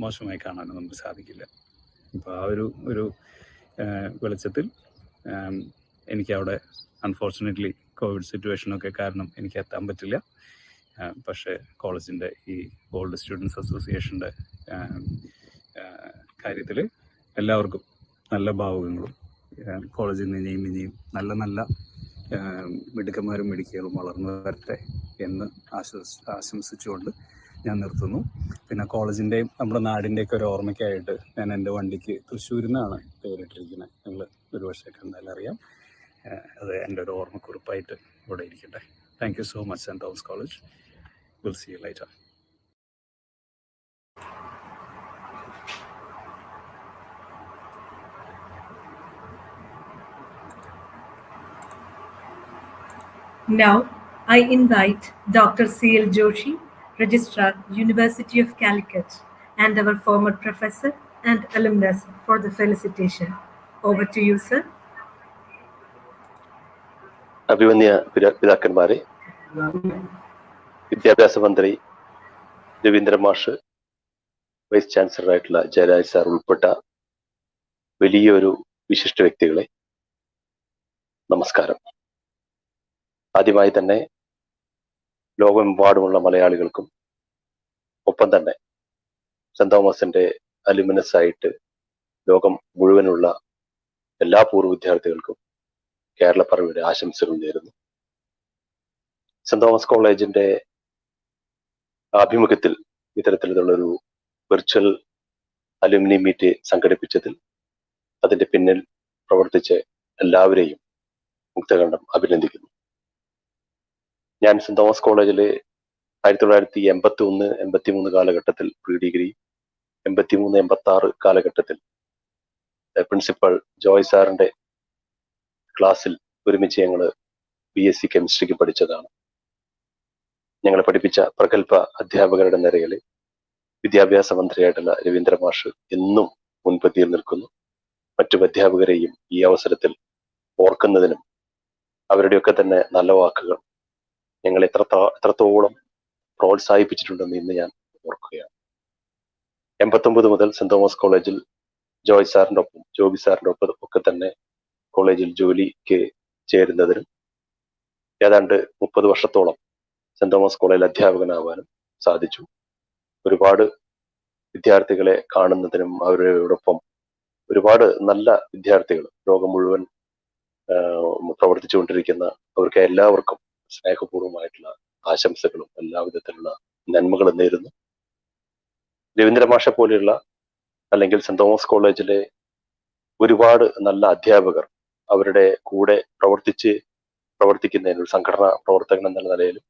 S18: മോശമായി കാണാനോ നമുക്ക് സാധിക്കില്ല. അപ്പോൾ ആ ഒരു വെളിച്ചത്തിൽ എനിക്കവിടെ അൺഫോർച്ചുനേറ്റ്ലി കോവിഡ് സിറ്റുവേഷനൊക്കെ കാരണം എനിക്ക് എത്താൻ പറ്റില്ല. പക്ഷേ കോളേജിൻ്റെ ഈ ഓൾഡ് സ്റ്റുഡൻസ് അസോസിയേഷൻ്റെ കാര്യത്തിൽ എല്ലാവർക്കും നല്ല ഭാവുകങ്ങളും കോളേജിൽ നിന്ന് ഇനിയും നല്ല മിടുക്കന്മാരും മിടുക്കികളും വളർന്നു വരട്ടെ എന്ന് ആശംസിച്ചുകൊണ്ട് ഞാൻ നിർത്തുന്നു. പിന്നെ കോളേജിൻ്റെയും നമ്മുടെ നാടിൻ്റെയൊക്കെ ഒരു ഓർമ്മയ്ക്കായിട്ട് ഞാൻ എൻ്റെ വണ്ടിക്ക് തൃശ്ശൂരിൽ നിന്നാണ് പേരിട്ടിരിക്കുന്നത്. നിങ്ങൾ ഒരു പക്ഷേ കണ്ടാൽ അറിയാം. അത് എൻ്റെ ഒരു ഓർമ്മക്കുറിപ്പായിട്ട് ഇവിടെ ഇരിക്കട്ടെ. Thank you so much saint Thomas college. Will see you later.
S1: Now, I invite Dr. C.L. Joshi Registrar, University of Calicut, and our former professor and alumnus for the felicitation. Over to you, sir.
S19: അഭിമന്യ പിതാക്കന്മാരെ, വിദ്യാഭ്യാസ മന്ത്രി രവീന്ദ്രൻ മാഷ്, vice ചാൻസലറായിട്ടുള്ള Jayaraj sir ഉൾപ്പെട്ട വലിയൊരു വിശിഷ്ട വ്യക്തികളെ, നമസ്കാരം. ആദ്യമായി തന്നെ ലോകമെമ്പാടുമുള്ള മലയാളികൾക്കും ഒപ്പം തന്നെ സെന്റ് തോമസിന്റെ അലുമിനസ് ആയിട്ട് ലോകം മുഴുവനുള്ള എല്ലാ പൂർവ്വ വിദ്യാർത്ഥികൾക്കും കേരളപ്പിറവിയുടെ ആശംസകൾ നേരുന്നു. സെന്റ് തോമസ് കോളേജിന്റെ ആഭിമുഖ്യത്തിൽ ഇത്തരത്തിലുള്ളൊരു വിർച്വൽ അലുമിനി മീറ്റ് സംഘടിപ്പിച്ചതിൽ അതിന്റെ പിന്നിൽ പ്രവർത്തിച്ച എല്ലാവരെയും മുക്തകണ്ഠം അഭിനന്ദിക്കുന്നു. ഞാൻ സെന്റ് തോമസ് കോളേജിൽ 1981-83 കാലഘട്ടത്തിൽ പ്രീ ഡിഗ്രി, 83-86 കാലഘട്ടത്തിൽ പ്രിൻസിപ്പൽ ജോയ് സാറിന്റെ ക്ലാസ്സിൽ ഒരുമിച്ച് ഞങ്ങൾ BSc കെമിസ്ട്രിക്ക് പഠിച്ചതാണ്. ഞങ്ങളെ പഠിപ്പിച്ച പ്രഗത്ഭ അധ്യാപകരുടെ നിരയിൽ വിദ്യാഭ്യാസ മന്ത്രിയായിട്ടുള്ള രവീന്ദ്ര മാഷ് എന്നും മുൻപന്തിയിൽ നിൽക്കുന്നു. മറ്റു അധ്യാപകരെയും ഈ അവസരത്തിൽ ഓർക്കുന്നതിനും അവരുടെയൊക്കെ തന്നെ നല്ല വാക്കുകൾ ഞങ്ങൾ എത്രത്തോളം പ്രോത്സാഹിപ്പിച്ചിട്ടുണ്ടെന്ന് ഇന്ന് ഞാൻ ഓർക്കുകയാണ്. 89 മുതൽ സെന്റ് തോമസ് കോളേജിൽ ജോയ് സാറിന്റെ ഒപ്പം, ജോബി സാറിന്റെ ഒപ്പം ഒക്കെ തന്നെ കോളേജിൽ ജോലിക്ക് ചേരുന്നതിനും ഏതാണ്ട് 30 വർഷത്തോളം സെന്റ് തോമസ് കോളേജിൽ അധ്യാപകനാവാനും സാധിച്ചു. ഒരുപാട് വിദ്യാർത്ഥികളെ കാണുന്നതിനും അവരോടൊപ്പം ഒരുപാട് നല്ല വിദ്യാർത്ഥികൾ ലോകം മുഴുവൻ പ്രവർത്തിച്ചുകൊണ്ടിരിക്കുന്ന അവർക്ക് എല്ലാവർക്കും സ്നേഹപൂർവ്വമായിട്ടുള്ള ആശംസകളും എല്ലാവിധത്തിലുള്ള നന്മകളും നേരുന്നു. രവീന്ദ്ര മാഷെ പോലെയുള്ള അല്ലെങ്കിൽ സെന്റ് തോമസ് കോളേജിലെ ഒരുപാട് നല്ല അധ്യാപകർ അവരുടെ കൂടെ പ്രവർത്തിക്കുന്നതിന് സംഘടനാ പ്രവർത്തകൻ എന്ന നിലയിലും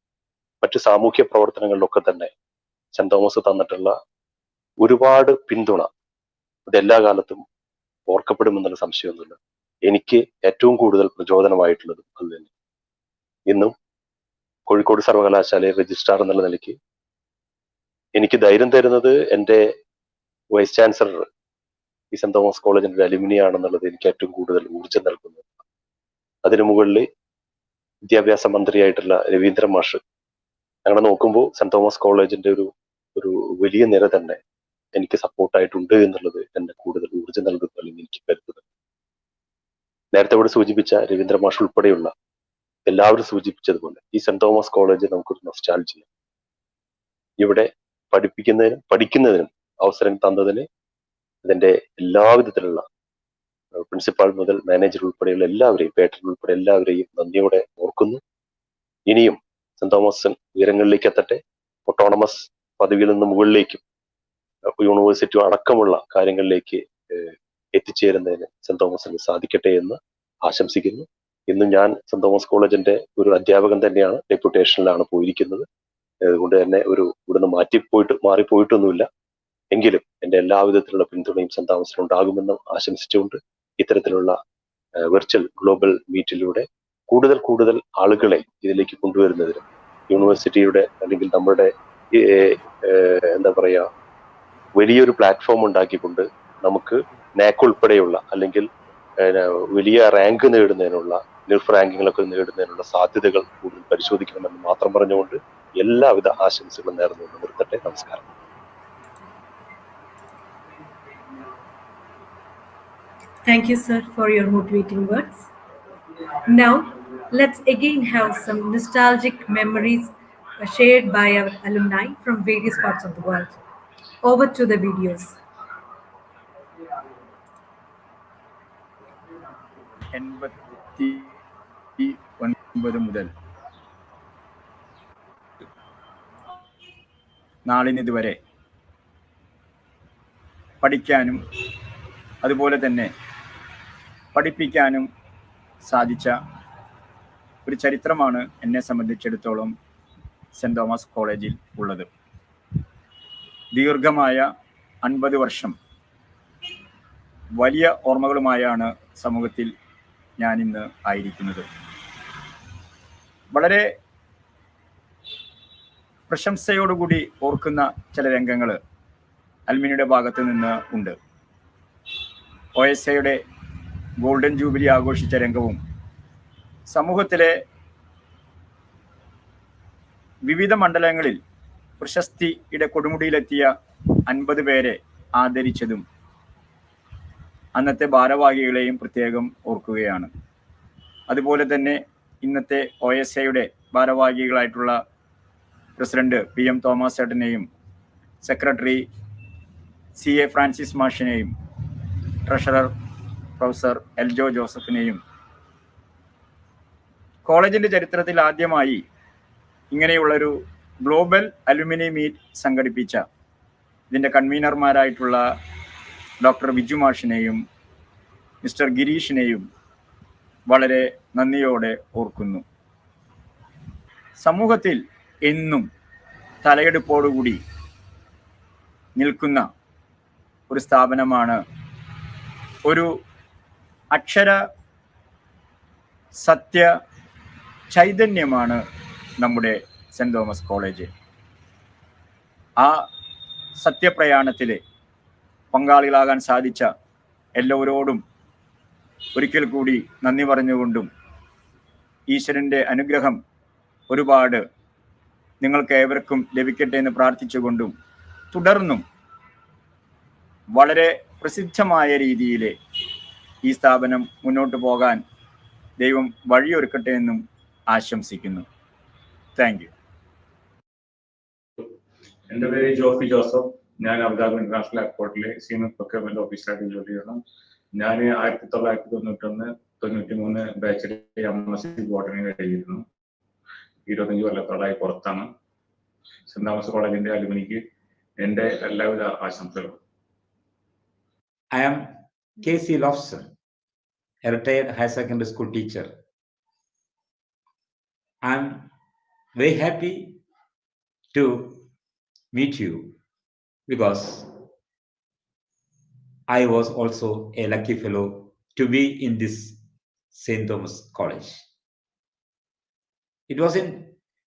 S19: മറ്റു സാമൂഹ്യ പ്രവർത്തനങ്ങളിലൊക്കെ തന്നെ സെന്റ് തോമസ് തന്നിട്ടുള്ള ഒരുപാട് പിന്തുണ അതെല്ലാ കാലത്തും ഓർക്കപ്പെടുമെന്നുള്ള സംശയമൊന്നുമില്ല. എനിക്ക് ഏറ്റവും കൂടുതൽ പ്രചോദനമായിട്ടുള്ളതും അത് തന്നെ. ഇന്നും കോഴിക്കോട് സർവകലാശാലയിൽ രജിസ്ട്രാർ എന്നുള്ള നിലയ്ക്ക് എനിക്ക് ധൈര്യം തരുന്നത് എൻ്റെ വൈസ് ചാൻസലർ ഈ സെന്റ് തോമസ് കോളേജിന്റെ അലുമിനി ആണെന്നുള്ളത് എനിക്ക് ഏറ്റവും കൂടുതൽ ഊർജ്ജം നൽകുന്നു. അതിനു മുകളിൽ വിദ്യാഭ്യാസ മന്ത്രിയായിട്ടുള്ള രവീന്ദ്രൻ മാഷ് അങ്ങനെ നോക്കുമ്പോൾ സെന്റ് തോമസ് കോളേജിന്റെ ഒരു വലിയ നിര തന്നെ എനിക്ക് സപ്പോർട്ടായിട്ടുണ്ട് എന്നുള്ളത് എന്നെ കൂടുതൽ ഊർജ്ജം നൽകുന്നു അല്ലെങ്കിൽ എനിക്ക് കരുതുന്നത്. നേരത്തെ ഇവിടെ സൂചിപ്പിച്ച രവീന്ദ്ര മാഷ് ഉൾപ്പെടെയുള്ള എല്ലാവരും സൂചിപ്പിച്ചതുപോലെ ഈ സെന്റ് തോമസ് കോളേജ് നമുക്കൊരു നൊസ്റ്റാൾജിയ, ഇവിടെ പഠിക്കുന്നതിനും അവസരം തന്നതിന് അതിന്റെ എല്ലാവിധത്തിലുള്ള പ്രിൻസിപ്പാൾ മുതൽ മാനേജർ ഉൾപ്പെടെയുള്ള എല്ലാവരെയും, പേട്രൺ ഉൾപ്പെടെ എല്ലാവരെയും നന്ദിയോടെ ഓർക്കുന്നു. ഇനിയും സെന്റ് തോമസ് ഉയരങ്ങളിലേക്ക് എത്തട്ടെ, ഓട്ടോണമസ് പദവിയിൽ നിന്ന് മുകളിലേക്കും യൂണിവേഴ്സിറ്റി അടക്കമുള്ള കാര്യങ്ങളിലേക്ക് എത്തിച്ചേരുന്നതിന് സെന്റ് തോമസിന് സാധിക്കട്ടെ എന്ന് ആശംസിക്കുന്നു. ഇന്ന് ഞാൻ സെന്റ് തോമസ് കോളേജിന്റെ ഒരു അധ്യാപകൻ തന്നെയാണ്, ഡെപ്യൂട്ടേഷനിലാണ് പോയിരിക്കുന്നത്. അതുകൊണ്ട് തന്നെ ഇവിടുന്ന് മാറിപ്പോയിട്ടൊന്നുമില്ല. എങ്കിലും എൻ്റെ എല്ലാവിധത്തിലുള്ള പിന്തുണയും സെന്റ് തോമസിന് ഉണ്ടാകുമെന്ന് ആശംസിച്ചുകൊണ്ട് ഇത്തരത്തിലുള്ള വെർച്വൽ ഗ്ലോബൽ മീറ്റിലൂടെ കൂടുതൽ ആളുകളെ ഇതിലേക്ക് കൊണ്ടുവരുന്നതിന് യൂണിവേഴ്സിറ്റിയുടെ അല്ലെങ്കിൽ നമ്മുടെ എന്താ പറയാ വലിയൊരു പ്ലാറ്റ്ഫോം ഉണ്ടാക്കിക്കൊണ്ട് നമുക്ക് നാക് ഉൾപ്പെടെയുള്ള അല്ലെങ്കിൽ വലിയ റാങ്ക് നേടുന്നതിനുള്ള നിർഫ് റാങ്കിങ്ങിലൊക്കെ നേടുന്നതിനുള്ള സാധ്യതകൾ കൂടുതൽ പരിശോധിക്കണമെന്ന് മാത്രം പറഞ്ഞുകൊണ്ട് എല്ലാവിധ ആശംസകളും നേർന്നുകൊണ്ട് നിർത്തട്ടെ. നമസ്കാരം.
S1: Thank you, sir, for your motivating words. Now, let's again have some nostalgic memories shared by our alumni from various parts of the world. Over to the videos.
S20: മുതൽ നാളിനിതുവരെ പഠിക്കാനും അതുപോലെ തന്നെ പഠിപ്പിക്കാനും സാധിച്ച ഒരു ചരിത്രമാണ് എന്നെ സംബന്ധിച്ചിടത്തോളം സെന്റ് തോമസ് കോളേജിൽ ഉള്ളത്. ദീർഘമായ 50 വർഷം വലിയ ഓർമ്മകളുമായാണ് സമൂഹത്തിൽ ഞാനിന്ന് ആയിരിക്കുന്നത്. വളരെ പ്രശംസയോടുകൂടി ഓർക്കുന്ന ചില രംഗങ്ങൾ അൽമിനിയുടെ ഭാഗത്ത് നിന്ന് ഉണ്ട്. OSAയുടെ ഗോൾഡൻ ജൂബിലി ആഘോഷിച്ച രംഗവും സമൂഹത്തിലെ വിവിധ മണ്ഡലങ്ങളിൽ പ്രശസ്തിയുടെ കൊടുമുടിയിലെത്തിയ 50 പേരെ ആദരിച്ചതും അന്നത്തെ ഭാരവാഹികളെയും പ്രത്യേകം ഓർക്കുകയാണ്. അതുപോലെ തന്നെ ഇന്നത്തെ OSAയുടെ ഭാരവാഹികളായിട്ടുള്ള പ്രസിഡന്റ് PM തോമസ് ചേട്ടനെയും സെക്രട്ടറി CA ഫ്രാൻസിസ് മാഷിനെയും ട്രഷറർ പ്രൊഫസർ എൽജോ ജോസഫിനെയും കോളേജിൻ്റെ ചരിത്രത്തിൽ ആദ്യമായി ഇങ്ങനെയുള്ളൊരു ഗ്ലോബൽ അലുമിനി മീറ്റ് സംഘടിപ്പിച്ച ഇതിൻ്റെ കൺവീനർമാരായിട്ടുള്ള ഡോക്ടർ ബിജു മാഷിനെയും മിസ്റ്റർ ഗിരീഷിനെയും വളരെ നന്ദിയോടെ ഓർക്കുന്നു. സമൂഹത്തിൽ എന്നും തലയെടുപ്പോടുകൂടി നിൽക്കുന്ന ഒരു സ്ഥാപനമാണ്, ഒരു അക്ഷര സത്യ ചൈതന്യമാണ് നമ്മുടെ സെൻറ് തോമസ് കോളേജ്. ആ സത്യപ്രയാണത്തിൽ പങ്കാളികളാകാൻ സാധിച്ച എല്ലാവരോടും ഒരിക്കൽ കൂടി നന്ദി പറഞ്ഞുകൊണ്ടും ഈശ്വരൻ്റെ അനുഗ്രഹം ഒരുപാട് നിങ്ങൾക്ക് ഏവർക്കും ലഭിക്കട്ടെ എന്ന് പ്രാർത്ഥിച്ചുകൊണ്ടും തുടർന്നും വളരെ പ്രസിദ്ധമായ രീതിയിൽ ഈ സ്ഥാപനം മുന്നോട്ട് പോകാൻ ദൈവം വഴിയൊരുക്കട്ടെ എന്നും ആശംസിക്കുന്നു. Thank you.
S18: എൻ്റെ പേര് ജോഫി ജോസഫ്. ഞാൻ അബുദാബി ഇന്റർനാഷണൽ എയർപോർട്ടിലെ സീനിയർ പ്രൊക്യൂർമെന്റ് ഓഫീസറായിട്ട് ജോലി ചെയ്യുന്നു. ഞാൻ 1993 ബാച്ചിൽ MSc ബോട്ടണി കഴിഞ്ഞിരുന്നു. 25 കൊല്ലത്തോളായി പുറത്താണ്. സെന്റ് തോമസ് കോളേജിന്റെ അലുമിനിക്ക് എൻ്റെ എല്ലാവിധ ആശംസകളും.
S21: I am K.C. Lofson, a retired higher secondary school teacher. I am very happy to meet you because I was also a lucky fellow to be in this St. Thomas College. It was in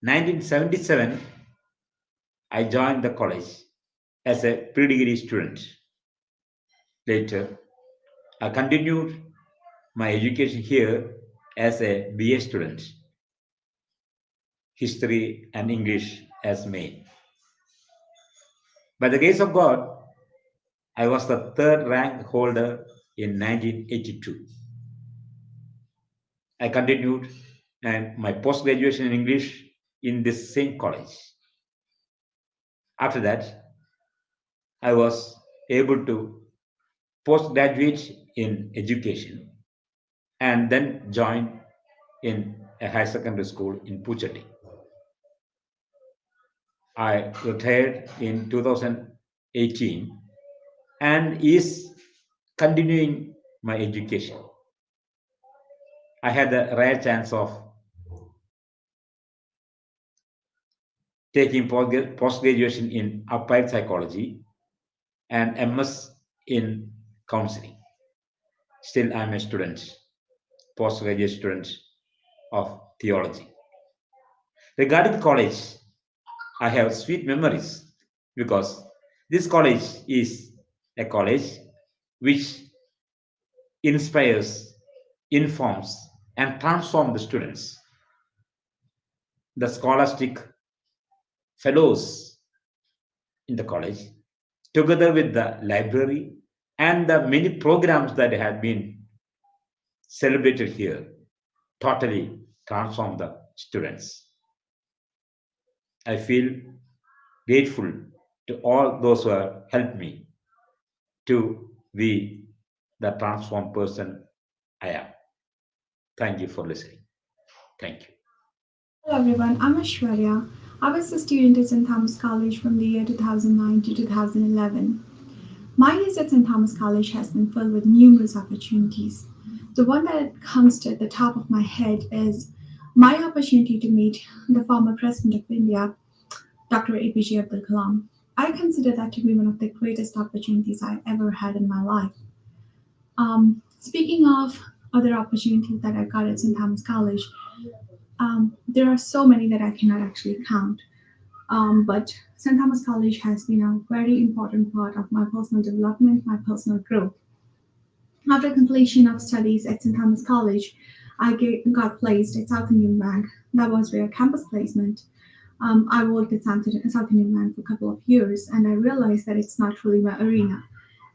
S21: 1977 I joined the college as a pre-degree student. Later, I continued my education here as a BA student, history and English as main. By the grace of God, I was the third rank holder in 1982. I continued and my post-graduation in English in this same college. After that, I was able to postgraduate in education and then joined in a higher secondary school in Puchatti. I retired in 2018 and is continuing my education. I had the rare chance of taking post-graduation in applied psychology and MS in counseling. Still, I'm a student, postgraduate student of theology. Regarding the college, I have sweet memories because this college is a college which inspires, informs, and transforms the students. The scholastic fellows in the college, together with the library and the many programs that have been celebrated here, totally transform the students. I feel grateful to all those who have helped me to be the transformed person I am. Thank you for listening. Thank you.
S22: Hello everyone, I'm Ashwarya. I was a student at St. Thomas College from the year 2009 to 2011. My years at St. Thomas College has been filled with numerous opportunities. The one that comes to the top of my head is my opportunity to meet the former President of India, Dr. APJ Abdul Kalam. I consider that to be one of the greatest opportunities I ever had in my life. Speaking of other opportunities that I got at St. Thomas College, there are so many that I cannot actually count. But St. Thomas College has been a very important part of my personal development, my personal growth. After completion of studies at St. Thomas College, I got placed at South Indian Bank. That was via campus placement. I worked at South Indian Bank for a couple of years, and I realized that it's not really my arena.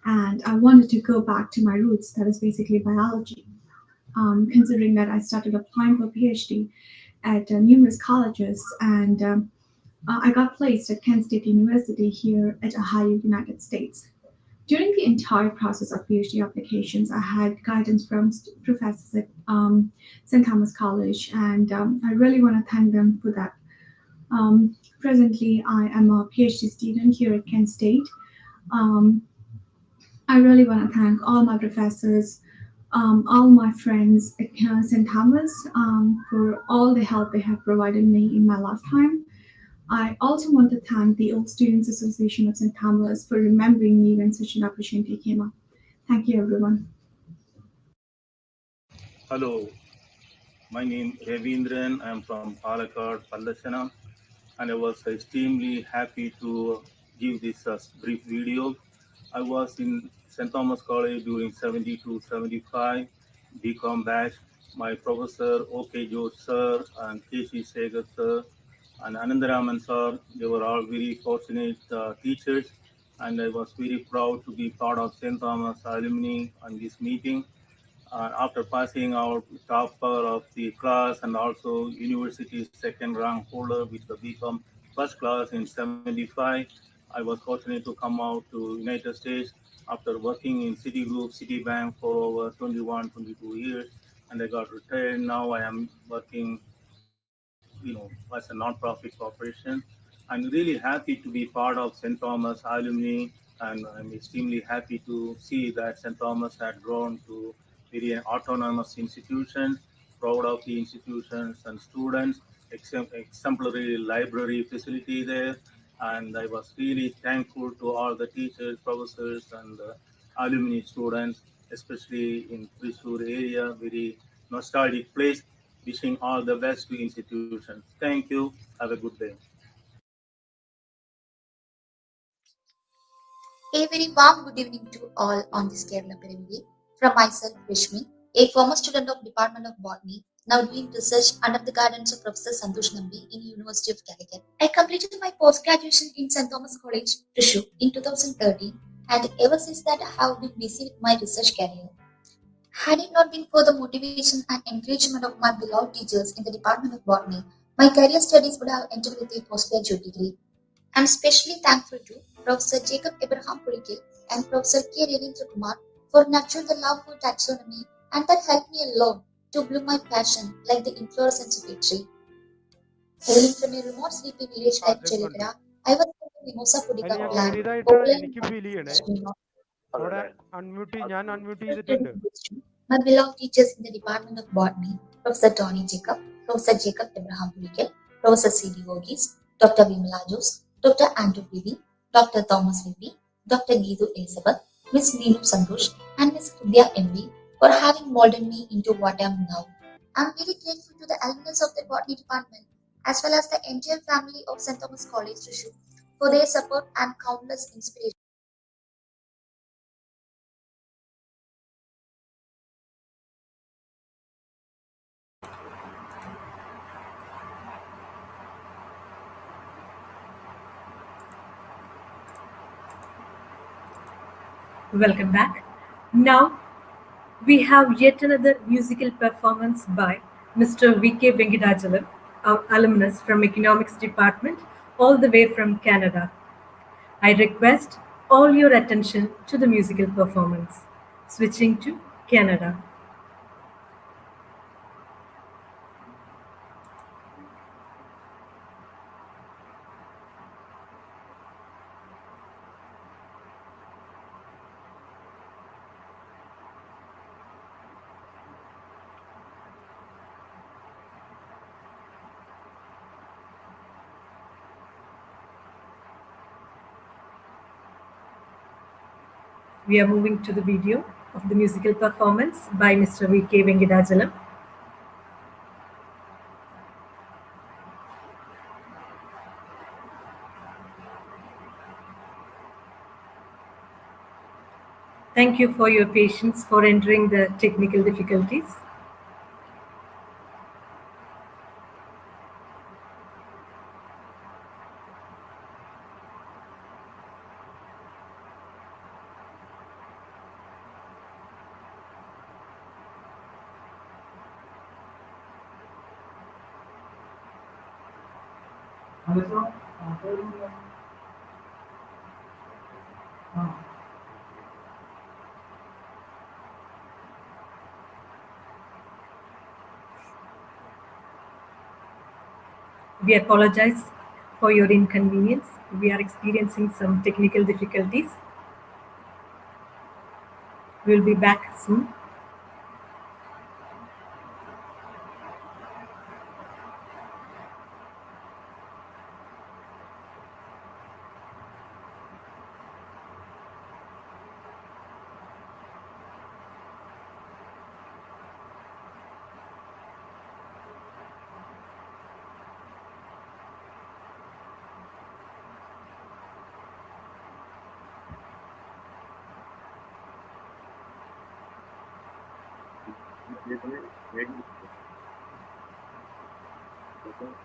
S22: And I wanted to go back to my roots, that is basically biology. Considering that I started applying for PhD at numerous colleges, and I got placed at Kent State University here at Ohio, United States. During the entire process of PhD applications, I had guidance from professors at St. Thomas College, and I really want to thank them for that. Presently, I am a PhD student here at Kent State. I really want to thank all my professors, all my friends at St. Thomas for all the help they have provided me in my lifetime. I also want to thank the Old Students Association of St. Thomas for remembering me when such an opportunity came up. Thank you, everyone.
S2: Hello, my name is Ravindran. I'm from Palakkad, Pallasana, and I was extremely happy to give this brief video. I was in St. Thomas College during 70 to 75 BCom batch. My professor OK George sir and K.C. Segar sir and Anandaraman sir, they were all very fortunate teachers, and I was very proud to be part of St. Thomas alumni on this meeting. After passing out topper of the class and also university second rank holder with the BCom first class in 75, I was fortunate to come out to United States after working in Citigroup, Citibank for over 21, 22 years, and I got retired. Now I am working, as a non-profit corporation. I'm really happy to be part of St. Thomas alumni, and I'm extremely happy to see that St. Thomas had grown to be an autonomous institution, proud of the institutions and students, exemplary library facility there. And I was really thankful to all the teachers, professors, and alumni students, especially in Thrissur area, very nostalgic place. Wishing all the best to institutions. Thank you. Have a good day.
S4: A very warm good evening to all on this Kerala Pyramid. From myself, Rishmi, a former student of Department of Botany, now doing research under the guidance of Professor Santosh Nambi in University of Calicut. I completed my post-graduation in St. Thomas College, Thrissur in 2013, and ever since that I have been busy with my research career. Had it not been for the motivation and encouragement of my beloved teachers in the Department of Botany, my career studies would have ended with a postgraduate degree. I am especially thankful to Professor Jacob Abraham Purikil and Professor K. Ravindra Kumar for nurturing the love for taxonomy, and that helped me a lot to bloom my passion like the inflorescence of a tree. Hailing from a remote sleepy village like Chelikara, I was in the Mimosa pudica plant,
S23: എനിക്ക് feel ചെയ്യണേ അവിടെ ഞാൻ unmute
S4: my
S23: ചെയ്തിട്ടുണ്ട്
S4: beloved teachers in the Department of Botany, Professor Tony Jacob, Professor Jacob Abraham Purikil, Professor C.D. Vogis, Dr. Vimala Jose, Dr. Andrew Pidi, Dr. Thomas Vipi, Dr. Geetu Elizabeth, Miss Neenu Santosh, and Miss Vidya M.V. for having molded me into what I am now. I am very grateful to the alumnus of the Botany Department as well as the entire family of St. Thomas College, Thrissur, for their support and countless inspiration.
S1: Welcome back. Now we have yet another musical performance by Mr. V.K. Venkatachalam, our alumnus from Economics Department, all the way from Canada. I request all your attention to the musical performance. Switching to Canada. We are moving to the video of the musical performance by Mr. V.K. Venkatachalam. Thank you for your patience for entering the technical difficulties. We apologize for your inconvenience. We are experiencing some technical difficulties. We'll be back soon.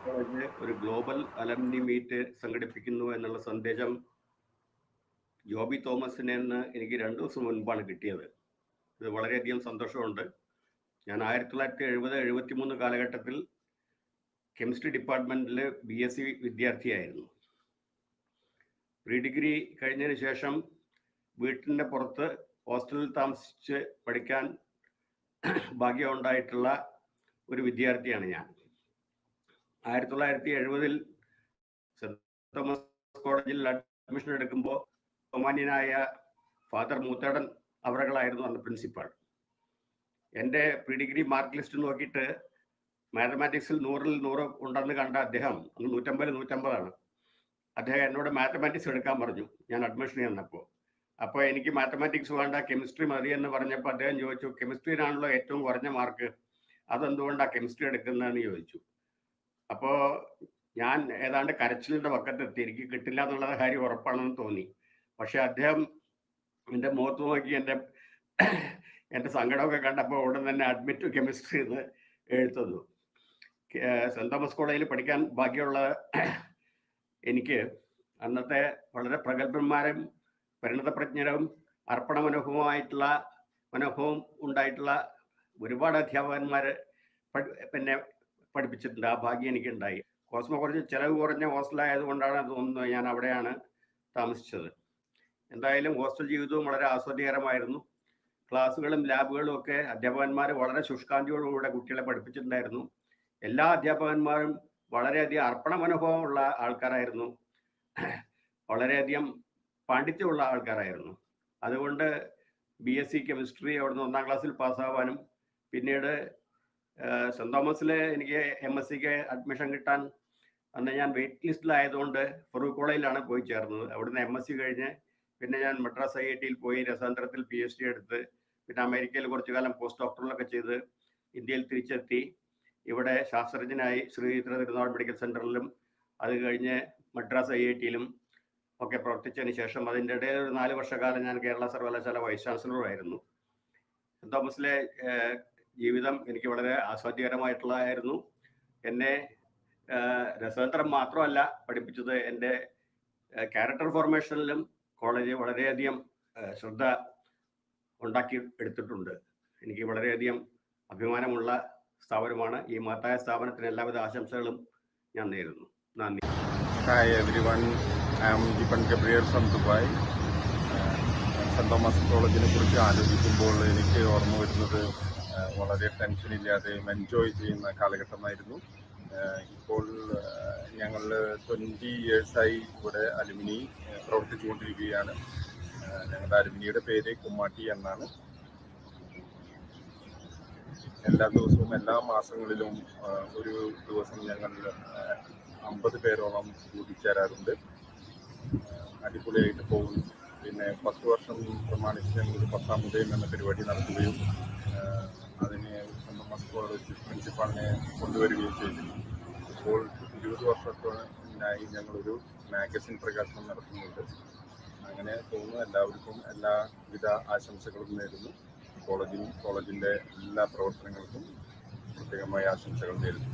S3: College ഒരു global alumni meet സംഘടിപ്പിക്കുന്നു എന്നുള്ള സന്ദേശം ജോബി തോമസിനെ എനിക്ക് 2 ദിവസം മുൻപാണ് കിട്ടിയത്. ഇത് വളരെയധികം സന്തോഷമുണ്ട്. ഞാൻ 1970-73 കാലഘട്ടത്തിൽ കെമിസ്ട്രി ഡിപ്പാർട്ട്മെൻറ്റിൽ BSc വിദ്യാർത്ഥിയായിരുന്നു. പ്രീ ഡിഗ്രി കഴിഞ്ഞതിന് ശേഷം വീട്ടിൻ്റെ പുറത്ത് ഹോസ്റ്റലിൽ താമസിച്ച് പഠിക്കാൻ ഭാഗ്യമുണ്ടായിട്ടുള്ള ഒരു വിദ്യാർത്ഥിയാണ് ഞാൻ. 1970 സെന്റ് തോമസ് കോളേജിൽ അഡ്മിഷൻ എടുക്കുമ്പോൾ ബഹുമാന്യനായ ഫാദർ മൂത്തേടൻ അവറുകളായിരുന്നു അന്ന് പ്രിൻസിപ്പാൾ. എൻ്റെ പ്രീ ഡിഗ്രി മാർക്ക് ലിസ്റ്റ് നോക്കിയിട്ട് മാത്തമാറ്റിക്സിൽ 100-ൽ 100 ഉണ്ടെന്ന് കണ്ട അദ്ദേഹം, അന്ന് 150-150 അദ്ദേഹം എന്നോട് മാത്തമാറ്റിക്സ് എടുക്കാൻ പറഞ്ഞു ഞാൻ അഡ്മിഷൻ ചെന്നപ്പോൾ. അപ്പോൾ എനിക്ക് മാത്തമാറ്റിക്സ് വേണ്ട, കെമിസ്ട്രി മതി എന്ന് പറഞ്ഞപ്പോൾ അദ്ദേഹം ചോദിച്ചു, കെമിസ്ട്രിയിലാണല്ലോ ഏറ്റവും കുറഞ്ഞ മാർക്ക്, അതെന്തുകൊണ്ടാണ് കെമിസ്ട്രി എടുക്കുന്നതെന്ന് ചോദിച്ചു. അപ്പോൾ ഞാൻ ഏതാണ്ട് കരച്ചിലിൻ്റെ പക്കത്തെത്തി. എനിക്ക് കിട്ടില്ല എന്നുള്ള കാര്യം ഉറപ്പാണെന്ന് തോന്നി. പക്ഷെ അദ്ദേഹം എൻ്റെ മുഖത്ത് നോക്കി എൻ്റെ സങ്കടമൊക്കെ കണ്ടപ്പോൾ ഉടൻ തന്നെ അഡ്മിറ്റ് ടു കെമിസ്ട്രി എന്ന് എഴുതുന്നു. സെന്റ് തോമസ് കോളേജിൽ പഠിക്കാൻ ഭാഗ്യമുള്ള എനിക്ക് അന്നത്തെ വളരെ പ്രഗത്ഭന്മാരും പരിണതപ്രജ്ഞരും അർപ്പണ മനോഭാവം ഉണ്ടായിട്ടുള്ള ഒരുപാട് അധ്യാപകന്മാർ പിന്നെ പഠിപ്പിച്ചിട്ടുണ്ട്. ആ ഭാഗ്യം എനിക്കുണ്ടായി. കോസ്മോ കുറച്ച് ചിലവ് കുറഞ്ഞ ഹോസ്റ്റലായതുകൊണ്ടാണ് തോന്നുന്നത് ഞാൻ അവിടെയാണ് താമസിച്ചത്. എന്തായാലും ഹോസ്റ്റൽ ജീവിതവും വളരെ ആസ്വാദ്യകരമായിരുന്നു. ക്ലാസ്സുകളും ലാബുകളും ഒക്കെ അധ്യാപകന്മാർ വളരെ ശുഷ്കാന്തിയോടുകൂടെ കുട്ടികളെ പഠിപ്പിച്ചിട്ടുണ്ടായിരുന്നു. എല്ലാ അധ്യാപകന്മാരും വളരെയധികം അർപ്പണ മനോഭാവമുള്ള ആൾക്കാരായിരുന്നു, വളരെയധികം പാണ്ഡിത്യമുള്ള ആൾക്കാരായിരുന്നു. അതുകൊണ്ട് BSc കെമിസ്ട്രി അവിടുന്ന് 1-ാം ക്ലാസ്സിൽ പാസ്സാവാനും പിന്നീട് സെന്റ് തോമസിൽ എനിക്ക് MScക്ക് അഡ്മിഷൻ കിട്ടാൻ അന്ന് ഞാൻ വെയിറ്റ് ലിസ്റ്റിലായതുകൊണ്ട് ഫറൂഖ് കോളേജിലാണ് പോയി ചേർന്നത്. അവിടുന്ന് MSc കഴിഞ്ഞ് പിന്നെ ഞാൻ മദ്രാസ് IITയിൽ പോയി രസാന്തരത്തിൽ PhD എടുത്ത് പിന്നെ അമേരിക്കയിൽ കുറച്ചു കാലം പോസ്റ്റ് ഡോക്ടറലൊക്കെ ചെയ്ത് ഇന്ത്യയിൽ തിരിച്ചെത്തി. ഇവിടെ ശാസ്ത്രജ്ഞനായി ശ്രീചിത്ര തിരുനാൾ മെഡിക്കൽ സെൻ്ററിലും അത് കഴിഞ്ഞ് മദ്രാസ് IITയിലും ഒക്കെ പ്രവർത്തിച്ചതിന് ശേഷം അതിൻ്റെ ഇടയിൽ ഒരു 4 വർഷക്കാലം ഞാൻ കേരള സർവകലാശാല വൈസ് ചാൻസലറുമായിരുന്നു. സെന്റ് തോമസിലെ ജീവിതം എനിക്ക് വളരെ ആസ്വാദ്യകരമായിട്ടുള്ളതായിരുന്നു. എന്നെ രസതന്ത്രം മാത്രമല്ല പഠിപ്പിച്ചത്, എൻ്റെ ക്യാരക്ടർ ഫോർമേഷനിലും കോളേജ് വളരെയധികം ശ്രദ്ധ ഉണ്ടാക്കി എടുത്തിട്ടുണ്ട്. എനിക്ക് വളരെയധികം അഭിമാനമുള്ള സ്ഥാപനമാണ്. ഈ മഹത്തായ സ്ഥാപനത്തിന് എല്ലാവിധ ആശംസകളും ഞാൻ നേരുന്നു. നന്ദി.
S5: Hi everyone, I am Deepan Gabriel from Dubai. Saint Thomas കോളേജിനെ കുറിച്ച് ആലോചിക്കുമ്പോൾ എനിക്ക് ഓർമ്മ വരുന്നത് വളരെ ടെൻഷനില്ലാതെ എൻജോയ് ചെയ്യുന്ന കാലഘട്ടമായിരുന്നു. ഇപ്പോൾ ഞങ്ങൾ 20 ഇയേഴ്സായി ഇവിടെ അലുമിനി പ്രവർത്തിച്ചുകൊണ്ടിരിക്കുകയാണ്. ഞങ്ങളുടെ അലുമിനിയുടെ പേര് കുമ്മാട്ടി എന്നാണ്. എല്ലാ ദിവസവും എല്ലാ മാസങ്ങളിലും ഒരു ദിവസം ഞങ്ങൾ 50 പേരോളം കൂടിച്ചേരാറുണ്ട്. അടിപൊളിയായിട്ട് പോകുന്നു. പിന്നെ 10 വർഷം പ്രമാണിച്ച് ഞങ്ങൾ 10ാം ഉദയം എന്ന പരിപാടി നടത്തുകയും അതിന് സെന്റ് തോമസ് കോളേജ് പ്രിൻസിപ്പാളിനെ കൊണ്ടുവരികയും ചെയ്തിരുന്നു. ഇപ്പോൾ 20 വർഷത്തോളായി ഞങ്ങളൊരു മാഗസിൻ പ്രകാശനം നടത്തുന്നുണ്ട്. അങ്ങനെ തോന്നുന്നു. എല്ലാവർക്കും എല്ലാവിധ ആശംസകളും നേരുന്നു. കോളേജിനും കോളേജിൻ്റെ എല്ലാ പ്രവർത്തനങ്ങൾക്കും പ്രത്യേകമായ ആശംസകൾ നേരുന്നു.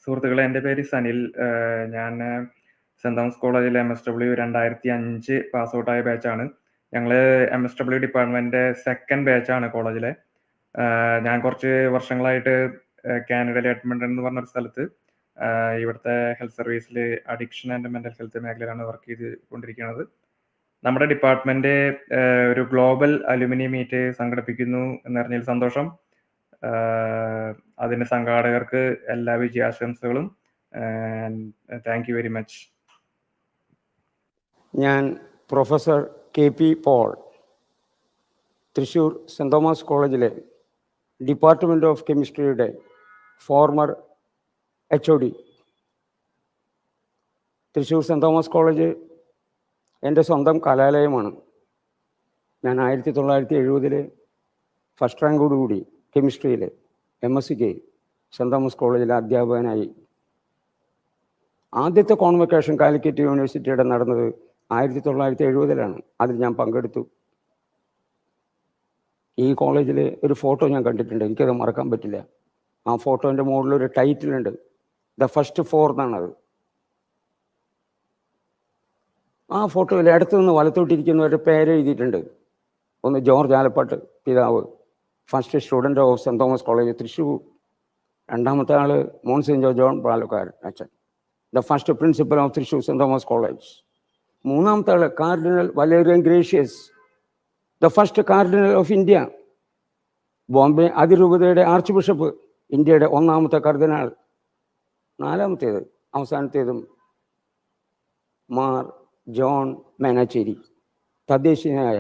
S6: സുഹൃത്തുക്കളെ, എൻ്റെ പേര് സനിൽ. ഞാൻ സെൻറ് തോമസ് കോളേജിൽ MSW 2005 പാസ് ഔട്ടായ ബാച്ചാണ്. ഞങ്ങൾ MSW ഡിപ്പാർട്ട്മെൻറ്റ് സെക്കൻഡ് ബാച്ചാണ് കോളേജിലെ. ഞാൻ കുറച്ച് വർഷങ്ങളായിട്ട് കാനഡയിൽ എഡ്മണ്ടൺ എന്ന് പറഞ്ഞൊരു സ്ഥലത്ത് ഇവിടുത്തെ ഹെൽത്ത് സർവീസിൽ അഡിക്ഷൻ ആൻഡ് മെൻ്റൽ ഹെൽത്ത് മേഖലയിലാണ് വർക്ക് ചെയ്തുകൊണ്ടിരിക്കുന്നത്. നമ്മുടെ ഡിപ്പാർട്ട്മെൻറ്റ് ഒരു ഗ്ലോബൽ അലുമിനി മീറ്റ് സംഘടിപ്പിക്കുന്നു എന്നറിഞ്ഞതിൽ സന്തോഷം. അതിൻ്റെ സംഘാടകർക്ക് എല്ലാ വിജയാശംസകളും. Thank you very much.
S7: ഞാൻ professor KP Paul, Thrissur saint Thomas കോളേജിലെ ഡിപ്പാർട്ട്മെൻറ്റ് ഓഫ് കെമിസ്ട്രിയുടെ former HOD. Thrissur saint Thomas college എൻ്റെ സ്വന്തം കലാലയമാണ്. ഞാൻ 1970 ഫസ്റ്റ് റാങ്കോടുകൂടി കെമിസ്ട്രിയിൽ MSc സെൻറ് തോമസ് കോളേജിലെ അധ്യാപകനായി. ആദ്യത്തെ കോൺവൊക്കേഷൻ കാലിക്കറ്റ് യൂണിവേഴ്സിറ്റിയുടെ നടന്നത് 1970 അതിൽ ഞാൻ പങ്കെടുത്തു. ഈ കോളേജിൽ ഒരു ഫോട്ടോ ഞാൻ കണ്ടിട്ടുണ്ട്, എനിക്കത് മറക്കാൻ പറ്റില്ല. ആ ഫോട്ടോൻ്റെ മുകളിലൊരു ടൈറ്റിലുണ്ട്, ദ ഫസ്റ്റ് ഫോർ എന്നാണത്. ആ ഫോട്ടോയിൽ അടുത്തുനിന്ന് വലത്തോട്ടിരിക്കുന്നവരുടെ പേര് എഴുതിയിട്ടുണ്ട്. ഒന്ന് ജോർജ് ആലപ്പാട്ട് പിതാവ്, first student of saint Thomas college Thrissur. രണ്ടാമത്തെ ആൾ മോൺസിഞ്ഞർ ജോൺ പാലക്കാരൻ അച്ഛൻ, the first principal of Thrissur saint Thomas college. മൂന്നാമത്തെ ആൾ cardinal Valerian Gracias, the first cardinal of India. Bombay അതിരൂപതയുടെ ആർച്ച് ബിഷപ്പ്, ഇന്ത്യയുടെ ഒന്നാമത്തെ കർദിനാൾ. നാലാമത്തേത് അവസാനത്തേതും മാർ ജോൺ മേനാച്ചേരി, തദ്ദേശീയനായ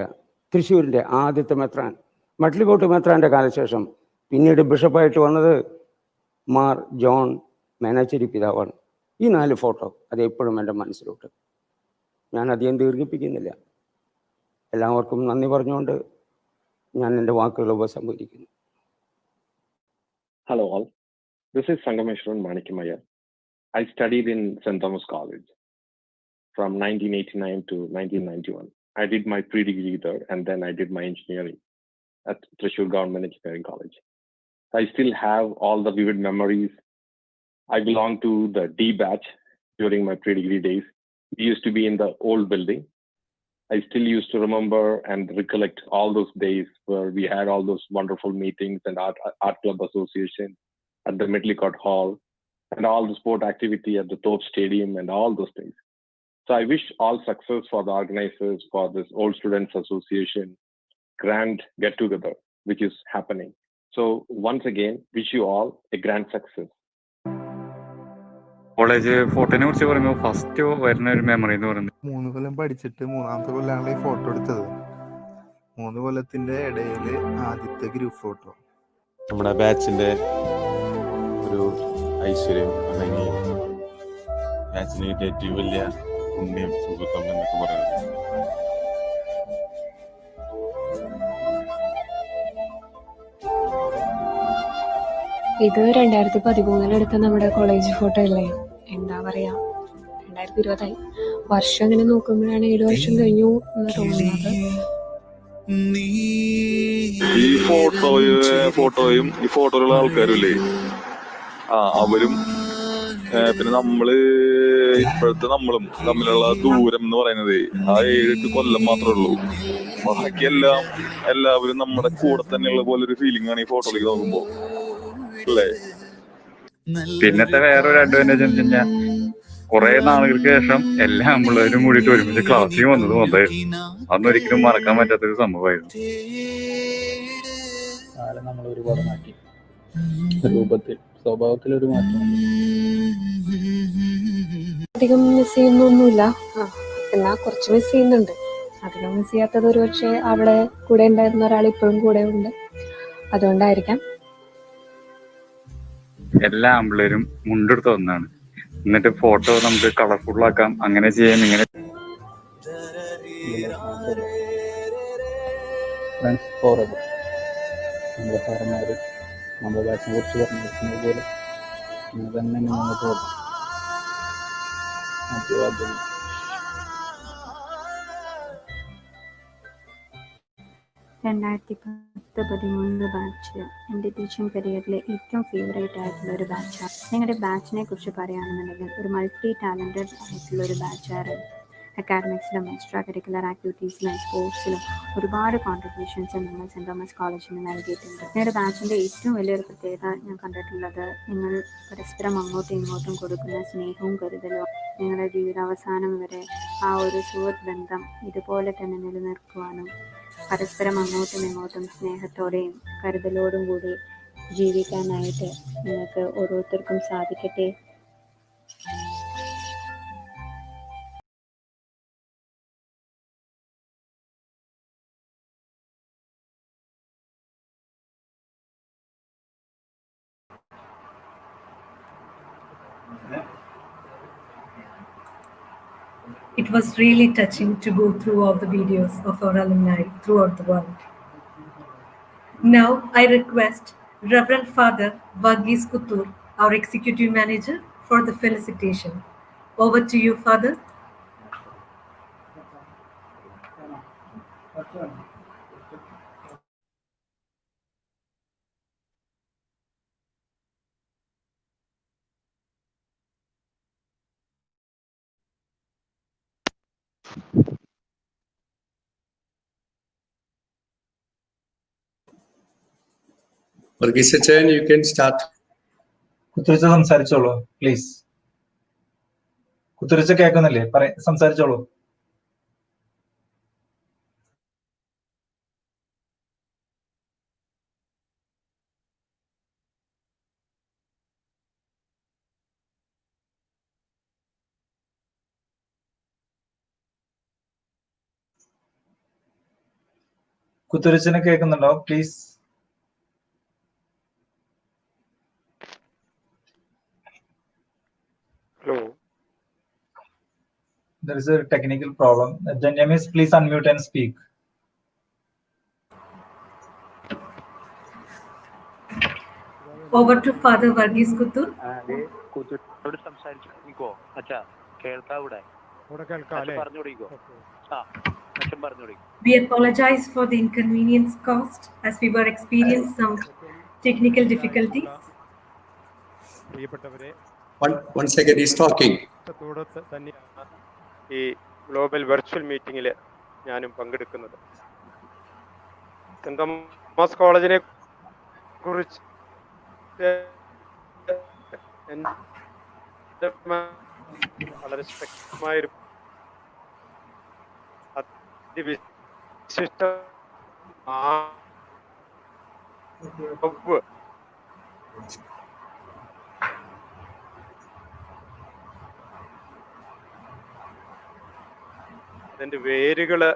S7: തൃശ്ശൂരിൻ്റെ ആദ്യത്തെ മെത്രാൻ. മട്ടിലിക്കോട്ട് മെത്രാൻ്റെ കാലശേഷം പിന്നീട് ബിഷപ്പായിട്ട് വന്നത് മാർ ജോൺ മേനാച്ചേരി പിതാവാണ്. ഈ 4 ഫോട്ടോ അത് എപ്പോഴും എൻ്റെ മനസ്സിലോട്ട്. ഞാൻ അധികം ദീർഘിപ്പിക്കുന്നില്ല. എല്ലാവർക്കും നന്ദി പറഞ്ഞുകൊണ്ട് ഞാൻ എൻ്റെ വാക്കുകൾ ഉപസംഹരിക്കുന്നു.
S8: Hello all, this is Sangameshwaran Manikimaya. I studied in St. Thomas College from 1989 to 1991. I did my pre-degree there and then I did my engineering at Thrissur Government Engineering College. I still have all the vivid memories. I belong to the D batch during my pre-degree days. We used to be in the old building. I still used to remember and recollect all those days where we had all those wonderful meetings and art club association at the Midleycourt Hall and all the sport activity at the Tope Stadium and all those things. So I wish all success for the organizers for this Old Students Association grand get-together which is happening. So once again, wish you all a grand success.
S18: College ഫോട്ടോനെ കുറിച്ച് പറയുമ്പോൾ first വരുന്ന ഒരു memory എന്ന് പറയുന്നത്
S24: 3 കൊല്ലം പഠിച്ചിട്ട് 3ാമത്തെ കൊല്ലമാണ് ഈ photo എടുത്തത്. 3 കൊല്ലത്തിന്റെ ഇടയിൽ ആദ്യത്തെ ഗ്രൂപ്പ് ഫോട്ടോ.
S5: നമ്മുടെ ബാച്ചിന്റെ ഒരു ഐശ്വര്യം അല്ലെങ്കിൽ ബാച്ചിന് കിട്ടിയ ഏറ്റവും വലിയ പുണ്യം സുഹൃത്തം എന്നൊക്കെ പറയുന്നത്.
S25: ഇത് 2013 എടുത്ത നമ്മുടെ കോളേജ് ഫോട്ടോ അല്ലേ? എന്താ പറയാ, 2020 വർഷം അങ്ങനെ നോക്കുമ്പോഴാണ് 7 വർഷം കഴിഞ്ഞു എന്ന് തോന്നുന്നത്.
S26: ഈ ഫോട്ടോയും ഈ ഫോട്ടോയിലുള്ള ആൾക്കാരില്ലേ, അവരും പിന്നെ നമ്മള് ഇപ്പോഴത്തെ നമ്മളും തമ്മിലുള്ള ദൂരം എന്ന് പറയുന്നത് ആ 7-8 കൊല്ലം മാത്രമേ ഉള്ളൂ. ബാക്കിയെല്ലാം എല്ലാവരും നമ്മുടെ കൂടെ തന്നെയുള്ള പോലെ ഒരു ഫീലിംഗ് ആണ് ഈ ഫോട്ടോയിലേക്ക് നോക്കുമ്പോ അല്ലേ.
S18: പിന്നത്തെ വേറൊരു അഡ്വാൻറ്റേജ് എന്ന് വെച്ച് കഴിഞ്ഞാൽ കുറെ നാളുകൾക്ക് ശേഷം എല്ലാ പിള്ളേരും കൂടിയിട്ട് ഒരുമിച്ച് ക്ലാസ്സിൽ വന്നത് വന്നായിരുന്നു. അതൊരിക്കലും മറക്കാൻ പറ്റാത്തൊരു സംഭവമായിരുന്നു.
S27: കാലം നമ്മൾ ഒരുപാട് മാറ്റി, രൂപത്തിൽ സ്വഭാവത്തിൽ ഒരു മാറ്റം.
S25: അധികം മിസ് ചെയ്യുന്നൊന്നുമില്ല, എന്നാ കുറച്ച് മിസ് ചെയ്യുന്നുണ്ട്. അധികം മിസ് ചെയ്യാത്തത് ഒരു പക്ഷേ അവിടെ കൂടെ ഉണ്ടായിരുന്ന ഒരാൾ ഇപ്പോഴും കൂടെ ഉണ്ട്, അതുകൊണ്ടായിരിക്കാം.
S18: എല്ലാ ആമ്പിള്ളേരും മുണ്ടെടുത്ത് വന്നാണ്. എന്നിട്ട് ഫോട്ടോ നമുക്ക് കളർഫുൾ ആക്കാം, അങ്ങനെ ചെയ്യാം, ഇങ്ങനെ.
S27: Friends Forever. നമ്മുടെ സാറന്മാർ നമ്മുടെ ബാച്ചിനെ കുറിച്ച് പറഞ്ഞു കൊടുക്കുന്നത് പോലെ അങ്ങനെ തന്നെ മുന്നോട്ട് പോകാം.
S9: 2010-13 ബാച്ച് എൻ്റെ ടീച്ചിങ് കരിയറിലെ ഏറ്റവും ഫേവറേറ്റ് ആയിട്ടുള്ള ഒരു ബാച്ചാണ്. നിങ്ങളുടെ ബാച്ചിനെ കുറിച്ച് പറയുകയാണെന്നുണ്ടെങ്കിൽ ഒരു മൾട്ടി ടാലൻറ്റഡ് ആയിട്ടുള്ള ഒരു ബാച്ചായിരുന്നു. അക്കാഡമിക്സിലും എക്സ്ട്രാ കരിക്കുലർ ആക്ടിവിറ്റീസിലും സ്പോർട്സിലും ഒരുപാട് കോൺട്രിബ്യൂഷൻസ് നിങ്ങൾ സെൻറ് തോമസ് കോളേജിന് നൽകിയിട്ടുണ്ട്. നിങ്ങളുടെ ബാച്ചിൻ്റെ ഏറ്റവും വലിയൊരു പ്രത്യേകത ഞാൻ കണ്ടിട്ടുള്ളത് നിങ്ങൾ പരസ്പരം അങ്ങോട്ടും ഇങ്ങോട്ടും കൊടുക്കുന്ന സ്നേഹവും കരുതലും. നിങ്ങളുടെ ജീവിതാവസാനം വരെ ആ ഒരു സുഹൃത്ത് ബന്ധം ഇതുപോലെ തന്നെ നിലനിർത്തുവാനും പരസ്പരം അങ്ങോട്ടും ഇങ്ങോട്ടും സ്നേഹത്തോടെയും കരുതലോടും കൂടി ജീവിക്കാനായിട്ട് നിങ്ങൾക്ക് ഓരോരുത്തർക്കും സാധിക്കട്ടെ.
S1: It was really touching to go through all the videos of our alumni throughout the world. Now I request Reverend Father Varghese Kuttur, our Executive Manager, for the felicitation. Over to you, Father.
S10: Varghese Achan, you can start.
S11: കുത്തിരിച്ച സംസാരിച്ചോളൂ please. കുത്തിരിച്ച കേൾക്കുന്നില്ലേ? സംസാരിച്ചോളൂ. കുത്തിരിച്ചനെ കേൾക്കുന്നുണ്ടോ? Please.
S23: Hello.
S11: There is a technical problem. Janyamis, please unmute and speak.
S1: Over to Father Varghese Kuttur. We apologize for the inconvenience caused as we were experiencing some technical difficulties.
S10: One second, he's talking.
S23: ഈ global virtual മീറ്റിംഗിൽ ഞാനും പങ്കെടുക്കുന്നത്. Saint Thomas കോളേജിനെ കുറിച്ച് വളരെ ശക്തമായൊരു അതിവിശിഷ്ട അതിൻ്റെ വേരുകള്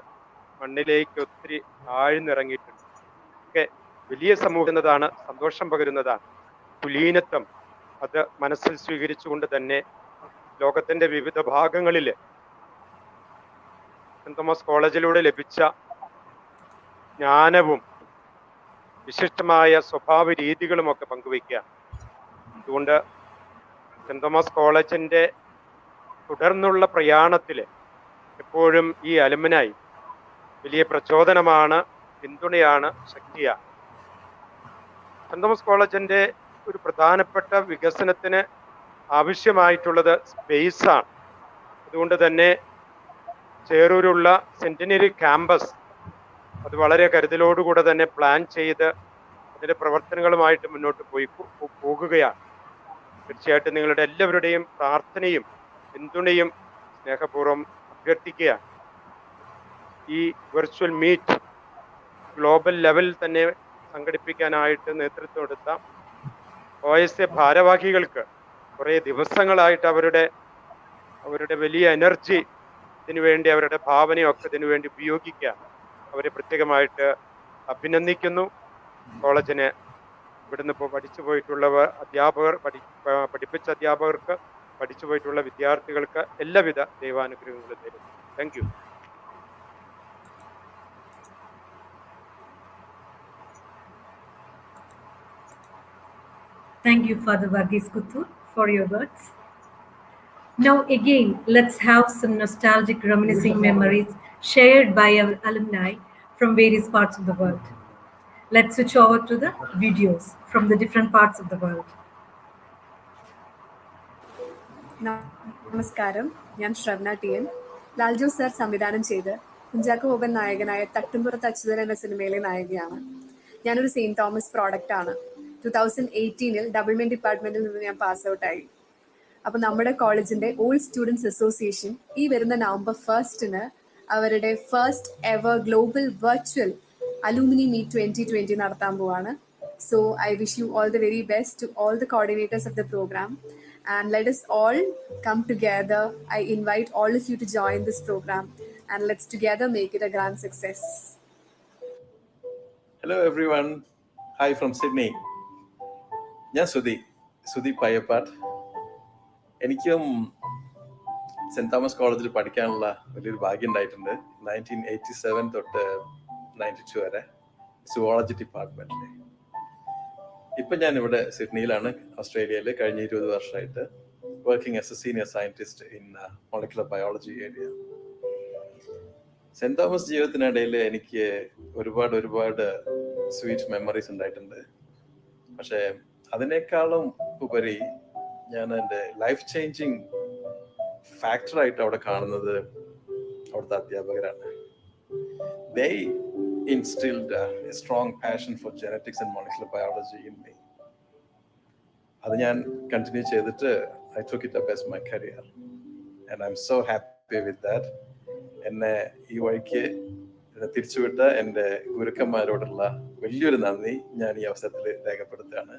S23: മണ്ണിലേക്ക് ഒത്തിരി ആഴ്ന്നിറങ്ങിയിട്ടുണ്ട്. ഒക്കെ വലിയ സമൂഹം എന്നതാണ്, സന്തോഷം പകരുന്നതാണ്. കുലീനത്വം അത് മനസ്സിൽ സ്വീകരിച്ചുകൊണ്ട് തന്നെ ലോകത്തിന്റെ വിവിധ ഭാഗങ്ങളിൽ സെന്റ് തോമസ് കോളേജിലൂടെ ലഭിച്ച ജ്ഞാനവും വിശിഷ്ടമായ സ്വഭാവ രീതികളും ഒക്കെ പങ്കുവയ്ക്കുക. അതുകൊണ്ട് സെന്റ് തോമസ് കോളേജിന്റെ തുടർന്നുള്ള പ്രയാണത്തിൽ എപ്പോഴും ഈ അലുമിനായി വലിയ പ്രചോദനമാണ്, പിന്തുണയാണ്, ശക്തിയാണ്. സെന്റ് തോമസ് കോളേജിന്റെ ഒരു പ്രധാനപ്പെട്ട വികസനത്തിന് ആവശ്യമായിട്ടുള്ളത് സ്പേസാണ്. അതുകൊണ്ട് തന്നെ ചേറൂരുള്ള സെന്റിനറി ക്യാമ്പസ് അത് വളരെ കരുതലോടുകൂടെ തന്നെ പ്ലാൻ ചെയ്ത് അതിന്റെ പ്രവർത്തനങ്ങളുമായിട്ട് മുന്നോട്ട് പോകുകയാണ്. തീർച്ചയായിട്ടും നിങ്ങളുടെ എല്ലാവരുടെയും പ്രാർത്ഥനയും പിന്തുണയും സ്നേഹപൂർവ്വം അഭ്യർത്ഥിക്കുകയാണ്. ഈ വെർച്വൽ മീറ്റ് ഗ്ലോബൽ ലെവലിൽ തന്നെ സംഘടിപ്പിക്കാനായിട്ട് നേതൃത്വം എടുത്ത OSA ഭാരവാഹികൾക്ക് കുറേ ദിവസങ്ങളായിട്ട് അവരുടെ വലിയ എനർജി ഇതിനുവേണ്ടി, അവരുടെ ഭാവനയൊക്കെ ഇതിനുവേണ്ടി ഉപയോഗിക്കുക. അവരെ പ്രത്യേകമായിട്ട് അഭിനന്ദിക്കുന്നു. കോളേജിന് ഇവിടുന്ന് ഇപ്പോൾ പഠിച്ചു പോയിട്ടുള്ളവർ, അധ്യാപകർ, പഠിപ്പിച്ച അധ്യാപകർക്ക്, പഠിച്ചു പോയിട്ടുള്ള വിദ്യാർത്ഥികൾക്ക് എല്ലാവിധ ദൈവാനുഗ്രഹങ്ങളും തരുന്നു. Thank you.
S1: Thank you, Father Varghese Kuttur, for your words. Now again, let's have some nostalgic reminiscing memories shared by our alumni from various parts of the world. Let's switch over to the videos from the different parts of the world.
S12: നമസ്കാരം, ഞാൻ ശ്രവ്ന T N. ലാൽജോ sir സംവിധാനം ചെയ്ത് കുഞ്ചാക്കോ ബോബൻ നായകനായ തട്ടുംപുറത്ത് അച്യുതൻ എന്ന സിനിമയിലെ നായികയാണ്. ഞാനൊരു saint Thomas product ആണ്. 2018 double main ഡിപ്പാർട്ട്മെന്റിൽ നിന്ന് ഞാൻ പാസ് ഔട്ടായി. അപ്പോൾ നമ്മുടെ കോളേജിന്റെ ഓൾഡ് സ്റ്റുഡൻസ് അസോസിയേഷൻ ഈ വരുന്ന നവംബർ 1 അവരുടെ first ever global virtual alumni meet 2020 നടത്താൻ പോവാണ്. So I wish you all the very best to all the coordinators of the program, and let us all come together. I invite all of you to join this program, and let's together make it a grand success.
S13: Hello everyone. Hi from Sydney. ഞാൻ സുധി പയ്യപ്പാട്ട്. എനിക്കും cent Thomas കോളേജിൽ പഠിക്കാനുള്ള വലിയൊരു ഭാഗ്യം ഉണ്ടായിട്ടുണ്ട്. 1987 തൊട്ട് 92 വരെ zoology ഡിപ്പാർട്ട്മെന്റിൽ. ഇപ്പം ഞാൻ ഇവിടെ സിഡ്നിയിലാണ്, ഓസ്ട്രേലിയയിൽ. കഴിഞ്ഞ 20 വർഷമായിട്ട് working as a senior scientist in molecular biology area. Saint Thomas ജീവിതത്തിനിടയിൽ എനിക്ക് ഒരുപാട് സ്വീറ്റ് മെമ്മറീസ് ഉണ്ടായിട്ടുണ്ട്. പക്ഷേ അതിനേക്കാളും ഉപരി ഞാൻ എൻ്റെ ലൈഫ് ചേഞ്ചിങ് ഫാക്ടറായിട്ട് അവിടെ കാണുന്നത് അവിടുത്തെ അധ്യാപകരാണ്. They instilled a strong passion for genetics and molecular biology in me. അത് ഞാൻ കണ്ടിന്യൂ ചെയ്തിട്ട് I took it up as my career, and I'm so happy with that. എന്നെ ഈ വഴിക്ക് തിരിച്ചുവിട്ട എൻ്റെ ഗുരുക്കന്മാരോടുള്ള വലിയൊരു നന്ദി ഞാൻ ഈ അവസരത്തിൽ രേഖപ്പെടുത്തുകയാണ്.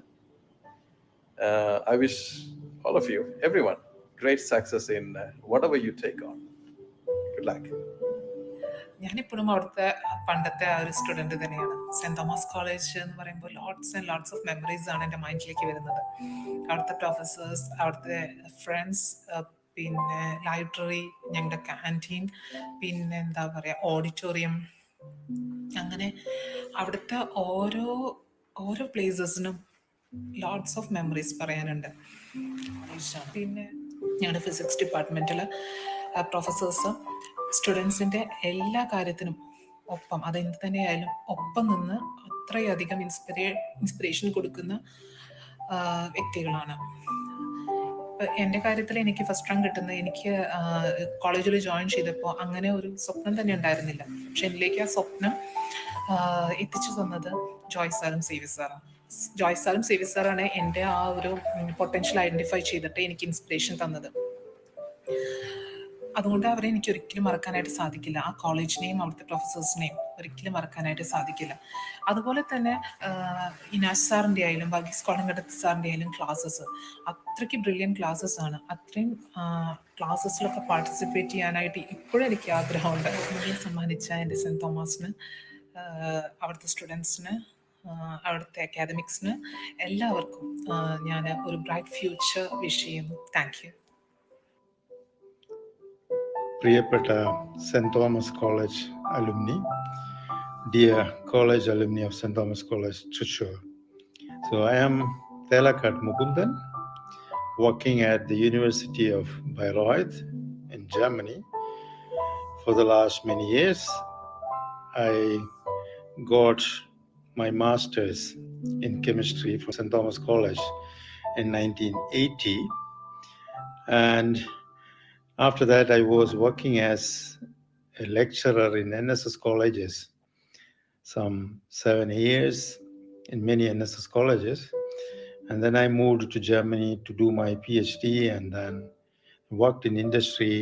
S13: I wish all of you, everyone, great success in whatever you take on. Good luck.
S14: ഞാനിപ്പോഴും അവിടുത്തെ പണ്ടത്തെ ആ ഒരു സ്റ്റുഡൻറ്റ് തന്നെയാണ്. സെൻറ് തോമസ് കോളേജ് എന്ന് പറയുമ്പോൾ ലോട്ട്സ് ഓഫ് മെമ്മറീസ് ആണ് എൻ്റെ മൈൻഡിലേക്ക് വരുന്നത്. അവിടുത്തെ പ്രൊഫസേഴ്സ്, അവിടുത്തെ ഫ്രണ്ട്സ്, പിന്നെ ലൈബ്രറി, ഞങ്ങളുടെ ക്യാൻറ്റീൻ, പിന്നെ എന്താ പറയുക ഓഡിറ്റോറിയം, അങ്ങനെ അവിടുത്തെ ഓരോ പ്ലേസസിനും ലോട്ട്സ് ഓഫ് മെമ്മറീസ് പറയാനുണ്ട്. പിന്നെ ഞങ്ങളുടെ ഫിസിക്സ് ഡിപ്പാർട്ട്മെൻറ്റിൽ പ്രൊഫസേഴ്സ് സ്റ്റുഡൻസിൻ്റെ എല്ലാ കാര്യത്തിനും ഒപ്പം, അതെന്ത് തന്നെയായാലും ഒപ്പം നിന്ന് അത്രയധികം ഇൻസ്പിറേഷൻ കൊടുക്കുന്ന വ്യക്തികളാണ്. എൻ്റെ കാര്യത്തിൽ എനിക്ക് ഫസ്റ്റ് റാങ്ക് കിട്ടുന്നത് എനിക്ക് കോളേജിൽ ജോയിൻ ചെയ്തപ്പോൾ അങ്ങനെ ഒരു സ്വപ്നം തന്നെ ഉണ്ടായിരുന്നില്ല. പക്ഷെ എന്നിലേക്ക് ആ സ്വപ്നം എത്തിച്ചു തന്നത് ജോയ് സാറും സേവി സാറാണ് എൻ്റെ ആ ഒരു പൊട്ടൻഷ്യൽ ഐഡൻറ്റിഫൈ ചെയ്തിട്ട് എനിക്ക് ഇൻസ്പിറേഷൻ തന്നത്. അതുകൊണ്ട് അവരെ എനിക്ക് ഒരിക്കലും മറക്കാനായിട്ട് സാധിക്കില്ല. ആ കോളേജിനെയും അവിടുത്തെ പ്രൊഫസേഴ്സിനെയും ഒരിക്കലും മറക്കാനായിട്ട് സാധിക്കില്ല. അതുപോലെ തന്നെ ഇനാസ് സാറിൻ്റെ ആയാലും വർഗീസ് കോളങ്കടത്ത് സാറിൻ്റെ ആയാലും ക്ലാസ്സസ് അത്രയ്ക്ക് ബ്രില്യൻ ക്ലാസ്സസ് ആണ്. അത്രയും ക്ലാസ്സസിലൊക്കെ പാർട്ടിസിപ്പേറ്റ് ചെയ്യാനായിട്ട് ഇപ്പോഴും എനിക്ക് ആഗ്രഹമുണ്ട്. മുന്നിൽ സമ്മാനിച്ച എൻ്റെ സെൻറ് തോമസിന്, അവിടുത്തെ സ്റ്റുഡൻസിന്, അവിടുത്തെ അക്കാദമിക്സിന് എല്ലാവർക്കും ഞാൻ ഒരു ബ്രൈറ്റ് ഫ്യൂച്ചർ വിഷ് ചെയ്യുന്നു. Thank you.
S15: പ്രിയപ്പെട്ട saint Thomas college alumni, dear college alumni of St. Thomas College, Thrissur. So I am Thelakat Mukundan, working at the University of Bayreuth in Germany for the last many years. I got my master's in chemistry from St. Thomas College in 1980, and after that, I was working as a lecturer in NSS colleges, some 7 years in many NSS colleges. And then I moved to Germany to do my PhD, and then worked in industry,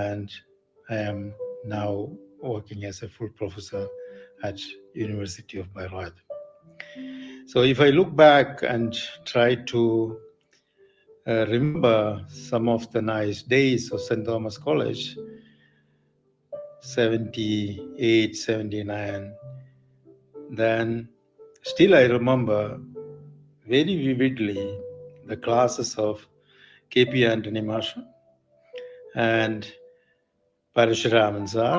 S15: and I am now working as a full professor at University of Bayreuth. So if I look back and try to remember some of the nice days of St. Thomas College, 78, 79, then still I remember very vividly the classes of K.P. Anthony Marshall and Parashuraman sir,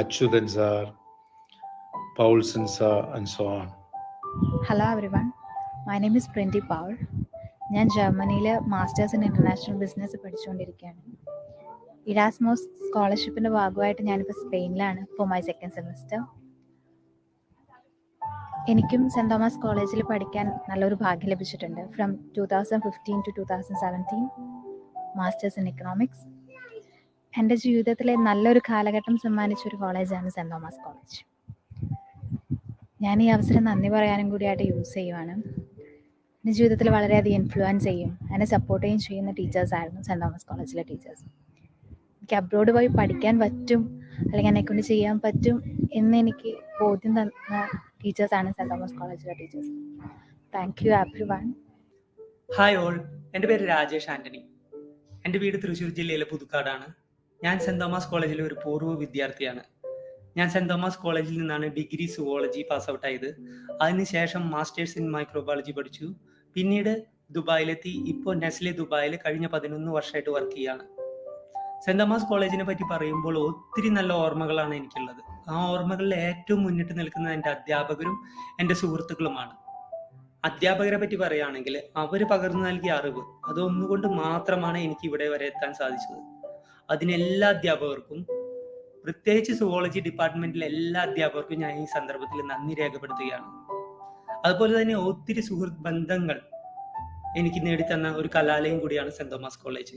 S15: Achyutan sir, Paulson sir, and so on.
S16: Hello everyone, my name is Printi Paul. ഞാൻ ജർമ്മനിയിൽ masters in international business പഠിച്ചുകൊണ്ടിരിക്കുകയാണ്. ഇരാസ്മോസ് സ്കോളർഷിപ്പിൻ്റെ ഭാഗമായിട്ട് ഞാനിപ്പോൾ സ്പെയിനിലാണ് for my second semester. എനിക്കും cent Thomas കോളേജിൽ പഠിക്കാൻ നല്ലൊരു ഭാഗ്യം ലഭിച്ചിട്ടുണ്ട്. From 2015 to 2017 masters in economics. എൻ്റെ ജീവിതത്തിലെ നല്ലൊരു കാലഘട്ടം സമ്മാനിച്ചൊരു കോളേജാണ് സെൻറ് തോമസ് കോളേജ്. ഞാൻ ഈ അവസരം നന്ദി പറയാനും കൂടിയായിട്ട് യൂസ് ചെയ്യുവാണ്. എൻ്റെ ജീവിതത്തിൽ വളരെയധികം ഇൻഫ്ലുവൻസ് ചെയ്യും, എന്നെ സപ്പോർട്ട് ചെയ്യുന്ന ടീച്ചേഴ്സായിരുന്നു സെൻറ് തോമസ് കോളേജിലെ ടീച്ചേഴ്സ്. എനിക്ക് അബ്രോഡ് പോയി പഠിക്കാൻ പറ്റും, അല്ലെങ്കിൽ എന്നെക്കൊണ്ട് ചെയ്യാൻ പറ്റും എന്ന് എനിക്ക് ബോധ്യം തന്ന ടീച്ചേഴ്സാണ് സെൻറ് തോമസ് കോളേജിലെ teachers. Thank you everyone.
S2: Hi all, എൻ്റെ പേര് രാജേഷ് ആൻ്റണി. എൻ്റെ വീട് തൃശ്ശൂർ ജില്ലയിലെ പുതുക്കാടാണ്. ഞാൻ സെൻറ് തോമസ് കോളേജിലെ ഒരു പൂർവ്വ വിദ്യാർത്ഥിയാണ്. ഞാൻ സെൻറ് തോമസ് കോളേജിൽ നിന്നാണ് ഡിഗ്രി സുവോളജി പാസ് ഔട്ട് ആയത്. അതിനുശേഷം മാസ്റ്റേഴ്സ് ഇൻ മൈക്രോബയോളജി പഠിച്ചു. പിന്നീട് ദുബായിലെത്തി. ഇപ്പോൾ നെസ്ലെ ദുബായിൽ കഴിഞ്ഞ 11 വർഷമായിട്ട് വർക്ക് ചെയ്യാണ്. സെൻറ് തോമസ് കോളേജിനെ പറ്റി പറയുമ്പോൾ ഒത്തിരി നല്ല ഓർമ്മകളാണ് എനിക്കുള്ളത്. ആ ഓർമ്മകളിൽ ഏറ്റവും മുന്നിട്ട് നിൽക്കുന്നത് എൻ്റെ അധ്യാപകരും എൻ്റെ സുഹൃത്തുക്കളുമാണ്. അധ്യാപകരെ പറ്റി പറയുകയാണെങ്കിൽ അവർ പകർന്നു നൽകിയ അറിവ് അതൊന്നുകൊണ്ട് മാത്രമാണ് എനിക്ക് ഇവിടെ വരെ എത്താൻ സാധിച്ചത്. അതിനെല്ലാ അധ്യാപകർക്കും, പ്രത്യേകിച്ച് സുവോളജി ഡിപ്പാർട്ട്മെന്റിലെ എല്ലാ അധ്യാപകർക്കും ഞാൻ ഈ സന്ദർഭത്തിൽ നന്ദി രേഖപ്പെടുത്തുകയാണ്. അതുപോലെ തന്നെ ഒത്തിരി സുഹൃത്ത് ബന്ധങ്ങൾ എനിക്ക് നേടിത്തന്ന ഒരു കലാലയം കൂടിയാണ് സെൻറ് തോമസ് കോളേജ്.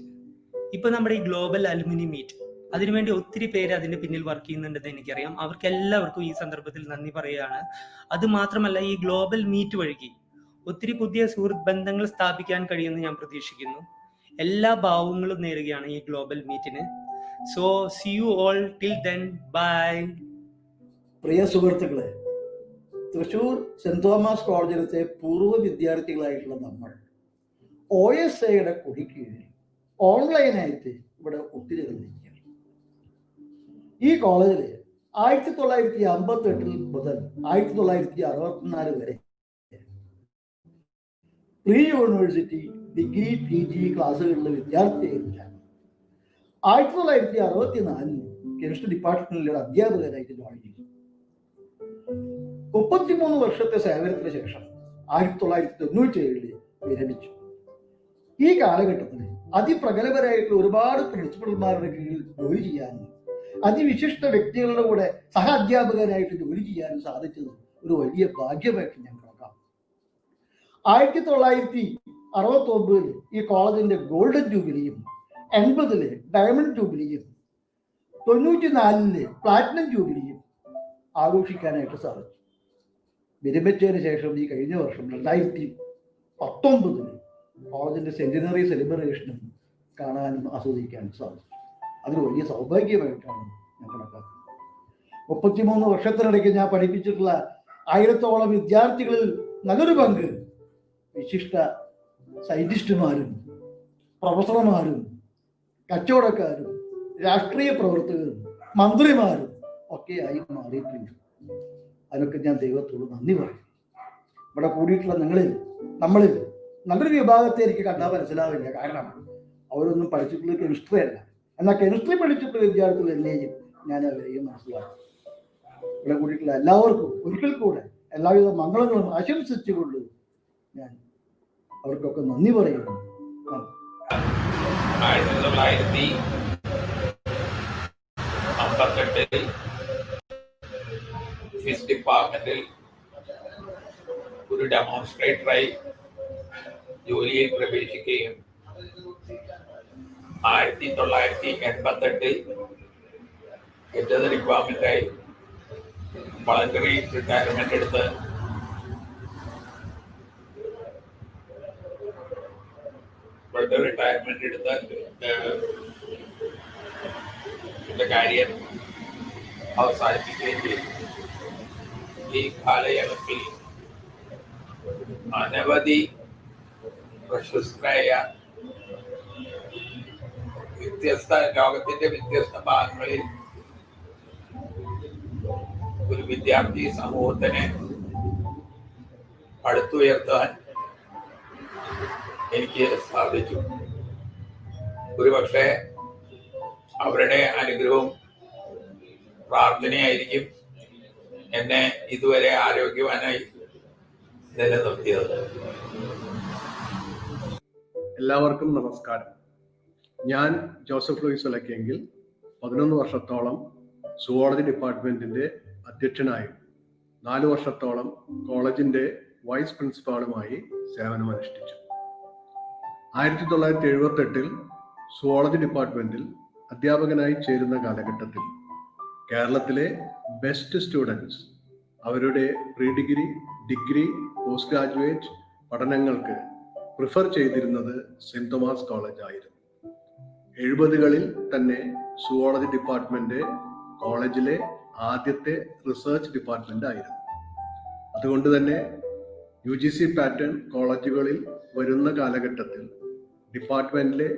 S2: ഇപ്പൊ നമ്മുടെ ഈ ഗ്ലോബൽ അലുമിനി മീറ്റ്, അതിനുവേണ്ടി ഒത്തിരി പേര് അതിന്റെ പിന്നിൽ വർക്ക് ചെയ്യുന്നുണ്ടെന്ന് എനിക്കറിയാം. അവർക്ക് എല്ലാവർക്കും ഈ സന്ദർഭത്തിൽ നന്ദി പറയുകയാണ്. അത് മാത്രമല്ല, ഈ ഗ്ലോബൽ മീറ്റ് വഴി ഒത്തിരി പുതിയ സുഹൃത്ത് ബന്ധങ്ങൾ സ്ഥാപിക്കാൻ കഴിയുമെന്ന് ഞാൻ പ്രതീക്ഷിക്കുന്നു. എല്ലാ ഭാവങ്ങളും നേരുകയാണ് ഈ ഗ്ലോബൽ മീറ്റിന്. So see you all till then, bye.
S4: പ്രിയ സുഹൃത്തുക്കളെ, തൃശ്ശൂർ സെന്റ് തോമസ് കോളേജിലത്തെ പൂർവ്വ വിദ്യാർത്ഥികളായിട്ടുള്ള നമ്മൾ OSAയുടെ കൊടിക്കീഴിൽ ഓൺലൈനായിട്ട് ഇവിടെ ഒത്തുചേർന്നിരിക്കുകയാണ്. ഈ കോളേജിൽ 1958 മുതൽ 1964 വരെ പ്രീ യൂണിവേഴ്സിറ്റി, ഡിഗ്രി, PG ക്ലാസ്സുകളിലെ വിദ്യാർത്ഥിയായിരുന്നില്ല. 1964 കെമിസ്ട്രി ഡിപ്പാർട്ട്മെന്റിലെ അധ്യാപകരായിട്ട് ജോയിൻ ചെയ്തു. 33 വർഷത്തെ സേവനത്തിന് ശേഷം 1997 വിരമിച്ചു. ഈ കാലഘട്ടത്തിൽ അതിപ്രഗത്ഭരായിട്ടുള്ള ഒരുപാട് പ്രിൻസിപ്പൽമാരുടെ കീഴിൽ ജോലി ചെയ്യാനും അതിവിശിഷ്ട വ്യക്തികളുടെ കൂടെ സഹ അധ്യാപകരായിട്ട് ജോലി ചെയ്യാനും സാധിച്ചത് ഒരു വലിയ ഭാഗ്യമായിട്ട് ഞാൻ കണക്കാം. 1969 ഈ കോളേജിന്റെ ഗോൾഡൻ ജൂബിലിയും, 80 ഡയമണ്ട് ജൂബിലിയും, 94 പ്ലാറ്റിനം ജൂബിലിയും ആഘോഷിക്കാനായിട്ട് സാധിച്ചു. വിരമിച്ചതിന് ശേഷം ഈ കഴിഞ്ഞ വർഷം 2019 കോളേജിന്റെ സെന്റിനറി സെലിബ്രേഷനും കാണാനും ആസ്വദിക്കാനും സാധിച്ചു. അതൊരു വലിയ സൗഭാഗ്യമായിട്ടാണ് ഞാൻ കണക്കാക്കുന്നത്. 33 വർഷത്തിനിടയ്ക്ക് ഞാൻ പഠിപ്പിച്ചിട്ടുള്ള 1000ഓളം വിദ്യാർത്ഥികളിൽ നല്ലൊരു പങ്ക് വിശിഷ്ട സയന്റിസ്റ്റുമാരും പ്രൊഫസർമാരും കച്ചവടക്കാരും രാഷ്ട്രീയ പ്രവർത്തകരും മന്ത്രിമാരും ഒക്കെയായി മാറിയിട്ടുണ്ട്. അതിനൊക്കെ ഞാൻ ദൈവത്തോട് നന്ദി പറയും. ഇവിടെ കൂടിയിട്ടുള്ള നമ്മളിൽ നല്ലൊരു വിഭാഗത്തെ എനിക്ക് കണ്ടാൽ മനസ്സിലാവില്ല. കാരണം അവരൊന്നും പഠിച്ചിട്ടുള്ള കെമിസ്ട്രി അല്ല. എന്നാൽ കെമിസ്ട്രി പഠിച്ചിട്ടുള്ള വിദ്യാർത്ഥികൾ എന്നെയും ഞാൻ അവരെയും മനസ്സിലാക്കും. ഇവിടെ കൂടിയിട്ടുള്ള എല്ലാവർക്കും ഒരിക്കൽ കൂടെ എല്ലാവിധ മംഗളങ്ങളും ആശംസിച്ചുകൊണ്ട് ഞാൻ അവർക്കൊക്കെ നന്ദി പറയുന്നു.
S17: 1958 ഫിസിക്സ് ഡിപ്പാർട്ട്മെന്റിൽ ഒരു ഡെമോൺസ്ട്രേറ്ററായി ജോലിയിൽ പ്രവേശിക്കുകയും 1988 ഗെറ്റത് ഡിപ്പാർട്ട്മെന്റായി വളണ്ടറി റിട്ടയർമെന്റ് എടുത്ത് കാര്യം അവസാനിപ്പിക്കുകയും ചെയ്തു. ഈ കാലയളവിൽ അനവധി പ്രശസ്തരായ ലോകത്തിന്റെ വ്യത്യസ്ത ഭാഗങ്ങളിൽ ഒരു വിദ്യാർത്ഥി സമൂഹത്തിനെ അടുത്തുയർത്താൻ എനിക്ക് സാധിച്ചു. ഒരുപക്ഷെ അവരുടെ അനുഗ്രഹവും പ്രാർത്ഥനയായിരിക്കും എന്നെ ഇതുവരെ ആരോഗ്യവാനായി നിലനിർത്തിയത്.
S19: എല്ലാവർക്കും നമസ്കാരം.
S3: ഞാൻ ജോസഫ് ലൂയിസ് ഒലക്കെങ്കിൽ 11 വർഷത്തോളം സുവോളജി ഡിപ്പാർട്ട്മെൻറ്റിൻ്റെ അധ്യക്ഷനായും 4 വർഷത്തോളം കോളേജിൻ്റെ വൈസ് പ്രിൻസിപ്പാളുമായി സേവനമനുഷ്ഠിച്ചു. 1978 സുവോളജി ഡിപ്പാർട്ട്മെൻറ്റിൽ അധ്യാപകനായി ചേരുന്ന കാലഘട്ടത്തിൽ കേരളത്തിലെ ബെസ്റ്റ് സ്റ്റുഡൻസ് അവരുടെ pre degree, degree, post graduate പഠനങ്ങൾക്ക് പ്രിഫർ ചെയ്തിരുന്നത് സെൻറ് തോമസ് കോളേജ് ആയിരുന്നു. 70കളിൽ തന്നെ സുവോളജി ഡിപ്പാർട്ട്മെൻറ്റ് കോളേജിലെ ആദ്യത്തെ റിസർച്ച് ഡിപ്പാർട്ട്മെൻ്റ് ആയിരുന്നു. അതുകൊണ്ട് തന്നെ UGC പാറ്റേൺ കോളേജുകളിൽ വരുന്ന കാലഘട്ടത്തിൽ ഡിപ്പാർട്ട്മെൻറ്റിലെ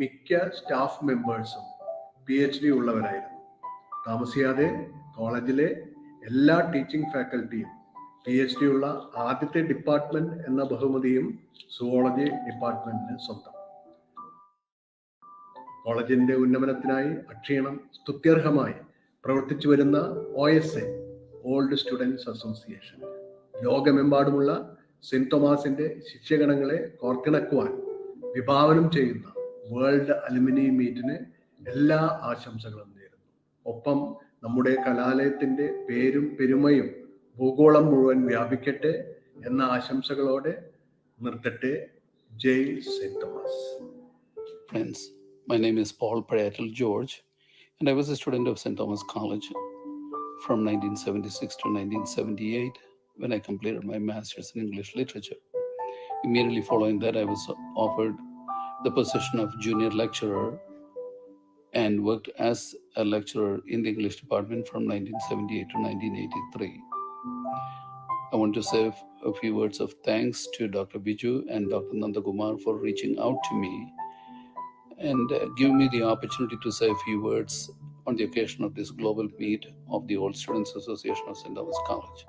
S3: മിക്ക സ്റ്റാഫ് മെമ്പേഴ്സും PhD ഉള്ളവരായിരുന്നു. താമസിയാതെ കോളേജിലെ എല്ലാ ടീച്ചിങ് ഫാക്കൽറ്റിയും PhD ഉള്ള ആദ്യത്തെ ഡിപ്പാർട്ട്മെൻറ്റ് എന്ന ബഹുമതിയും സുവോളജി ഡിപ്പാർട്ട്മെൻറ്റിന് സ്വന്തം. കോളേജിൻ്റെ ഉന്നമനത്തിനായി അക്ഷീണം സ്തുത്യർഹമായി പ്രവർത്തിച്ചു വരുന്ന OSA ഓൾഡ് സ്റ്റുഡൻസ് അസോസിയേഷൻ ലോകമെമ്പാടുമുള്ള സെൻറ് തോമസിൻ്റെ ശിഷ്യഗണങ്ങളെ കോർത്തിണക്കുവാൻ വിഭാവനം ചെയ്യുന്ന വേൾഡ് അലുമിനി മീറ്റിന് എല്ലാ ആശംസകളും നേരുന്നു. ഒപ്പം നമ്മുടെ കലാലയത്തിൻ്റെ പേരും പെരുമയും ഭൂഗോളം മുഴുവൻ വ്യാപിക്കട്ടെ എന്ന ആശംസകളോടെ നിർത്തട്ടെ. ജയ് saint Thomas.
S6: Friends, my name is Paul Prayatal George, and I was a student of St. Thomas College from 1976 to 1978 when I completed my master's in English literature. Immediately following that, I was offered the position of junior lecturer and worked as a lecturer in the English department from 1978 to 1983. I want to say a few words of thanks to Dr. Biju and Dr. Nandakumar for reaching out to me and give me the opportunity to say a few words on the occasion of this global meet of the Old Students Association of St. Thomas College.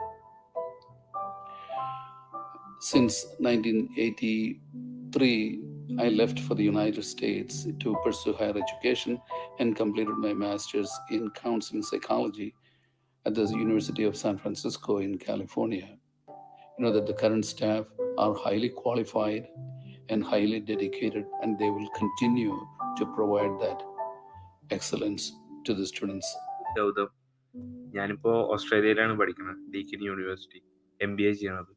S6: Since 1983, I left for the United States to pursue higher education and completed my master's in counseling psychology at the University of San Francisco in California. You know that the current staff are highly qualified and highly dedicated, and they will continue to provide that excellence to the students.
S7: Gautam, ഞാനിപ്പോൾ ഓസ്ട്രേലിയയിലാണ് പഠിക്കുന്നത്, deacon university MBA ചെയ്യണത്.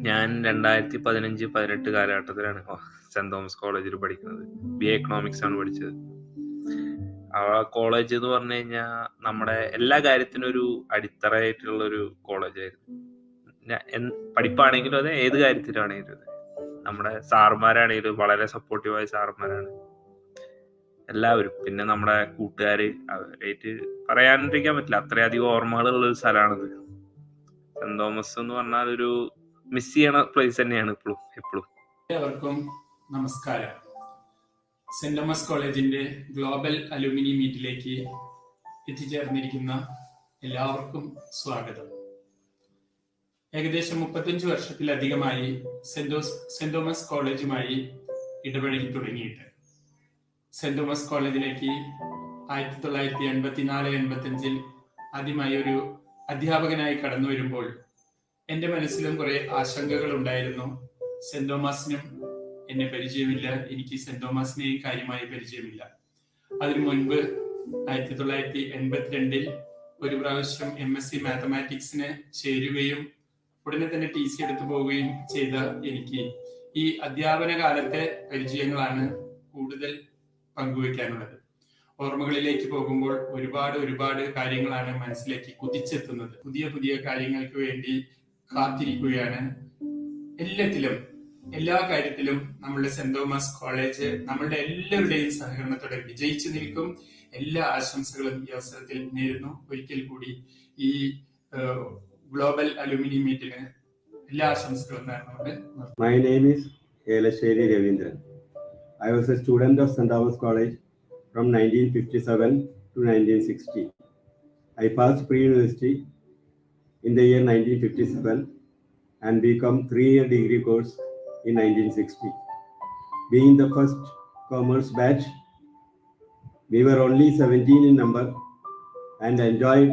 S7: ഞാൻ 2015-18 കാലഘട്ടത്തിലാണ് cent Thomas കോളേജിൽ പഠിക്കുന്നത്. BA economics ആണ് പഠിച്ചത്. ആ കോളേജ് എന്ന് പറഞ്ഞു കഴിഞ്ഞാൽ നമ്മുടെ എല്ലാ കാര്യത്തിനും ഒരു അടിത്തറയായിട്ടുള്ളൊരു കോളേജായിരുന്നു. പഠിപ്പാണെങ്കിലും അതെ, ഏത് കാര്യത്തിലാണെങ്കിലും അതെ. നമ്മുടെ സാറുമാരാണെങ്കിലും വളരെ സപ്പോർട്ടീവായ സാറുമാരാണ് എല്ലാവരും. പിന്നെ നമ്മുടെ കൂട്ടുകാര്, അവരായിട്ട് പറയാണ്ടിരിക്കാൻ പറ്റില്ല, അത്രയധികം ഓർമ്മകളുള്ളൊരു സ്ഥലമാണിത്. സെൻറ് തോമസ് എന്ന് പറഞ്ഞാൽ ഒരു മിസ് ചെയ്യണ പ്ലേസ് തന്നെയാണ് എപ്പോഴും.
S19: എല്ലാവർക്കും നമസ്കാരം. സെൻറ് തോമസ് കോളേജിന്റെ ഗ്ലോബൽ അലുമിനി മീറ്റിലേക്ക് എത്തിച്ചേർന്നിരിക്കുന്ന എല്ലാവർക്കും സ്വാഗതം. ഏകദേശം 35 വർഷത്തിലധികമായി സെൻറ് തോമസ് കോളേജുമായി ഇടപഴകി തുടങ്ങിയിട്ട് സെൻറ് തോമസ് കോളേജിലേക്ക് 1984-85 ആദ്യമായി ഒരു അധ്യാപകനായി കടന്നു വരുമ്പോൾ എൻ്റെ മനസ്സിലും കുറെ ആശങ്കകൾ ഉണ്ടായിരുന്നു. സെൻറ് തോമസിനും എന്നെ പരിചയമില്ല, എനിക്ക് സെൻറ് തോമസിനെയും കാര്യമായി പരിചയമില്ല. അതിനു മുൻപ് 1982 ഒരു പ്രാവശ്യം MSc മാത്തമാറ്റിക്സിന് ചേരുകയും ഉടനെ തന്നെ TC എടുത്തു പോവുകയും ചെയ്ത എനിക്ക് ഈ അധ്യാപന കാലത്തെ പരിചയങ്ങളാണ് കൂടുതൽ പങ്കുവയ്ക്കാനുള്ളത്. ഓർമ്മകളിലേക്ക് പോകുമ്പോൾ ഒരുപാട് കാര്യങ്ങളാണ് മനസ്സിലേക്ക് കുതിച്ചെത്തുന്നത്. പുതിയ കാര്യങ്ങൾക്ക് വേണ്ടി കാത്തിരിക്കുകയാണ്. എല്ലാ കാര്യത്തിലും നമ്മളുടെ സെൻറ് തോമസ് കോളേജ് നമ്മളുടെ എല്ലാവരുടെയും സഹകരണത്തോടെ വിജയിച്ചു നിൽക്കും. എല്ലാ ആശംസകളും ഈ അവസരത്തിൽ നേരുന്നു. ഒരിക്കൽ കൂടി ഈ ഗ്ലോബൽ അലുമിനി മീറ്റിന് എല്ലാ ആശംസകളും നേർന്നുകൊണ്ട്.
S20: My name is Elasheri Ravindran. I was a student of St. Thomas College from 1957 to 1960. I passed pre-university in the year 1957 and become 3-year degree course in 1960. Being the first commerce batch, we were only 17 in number and enjoyed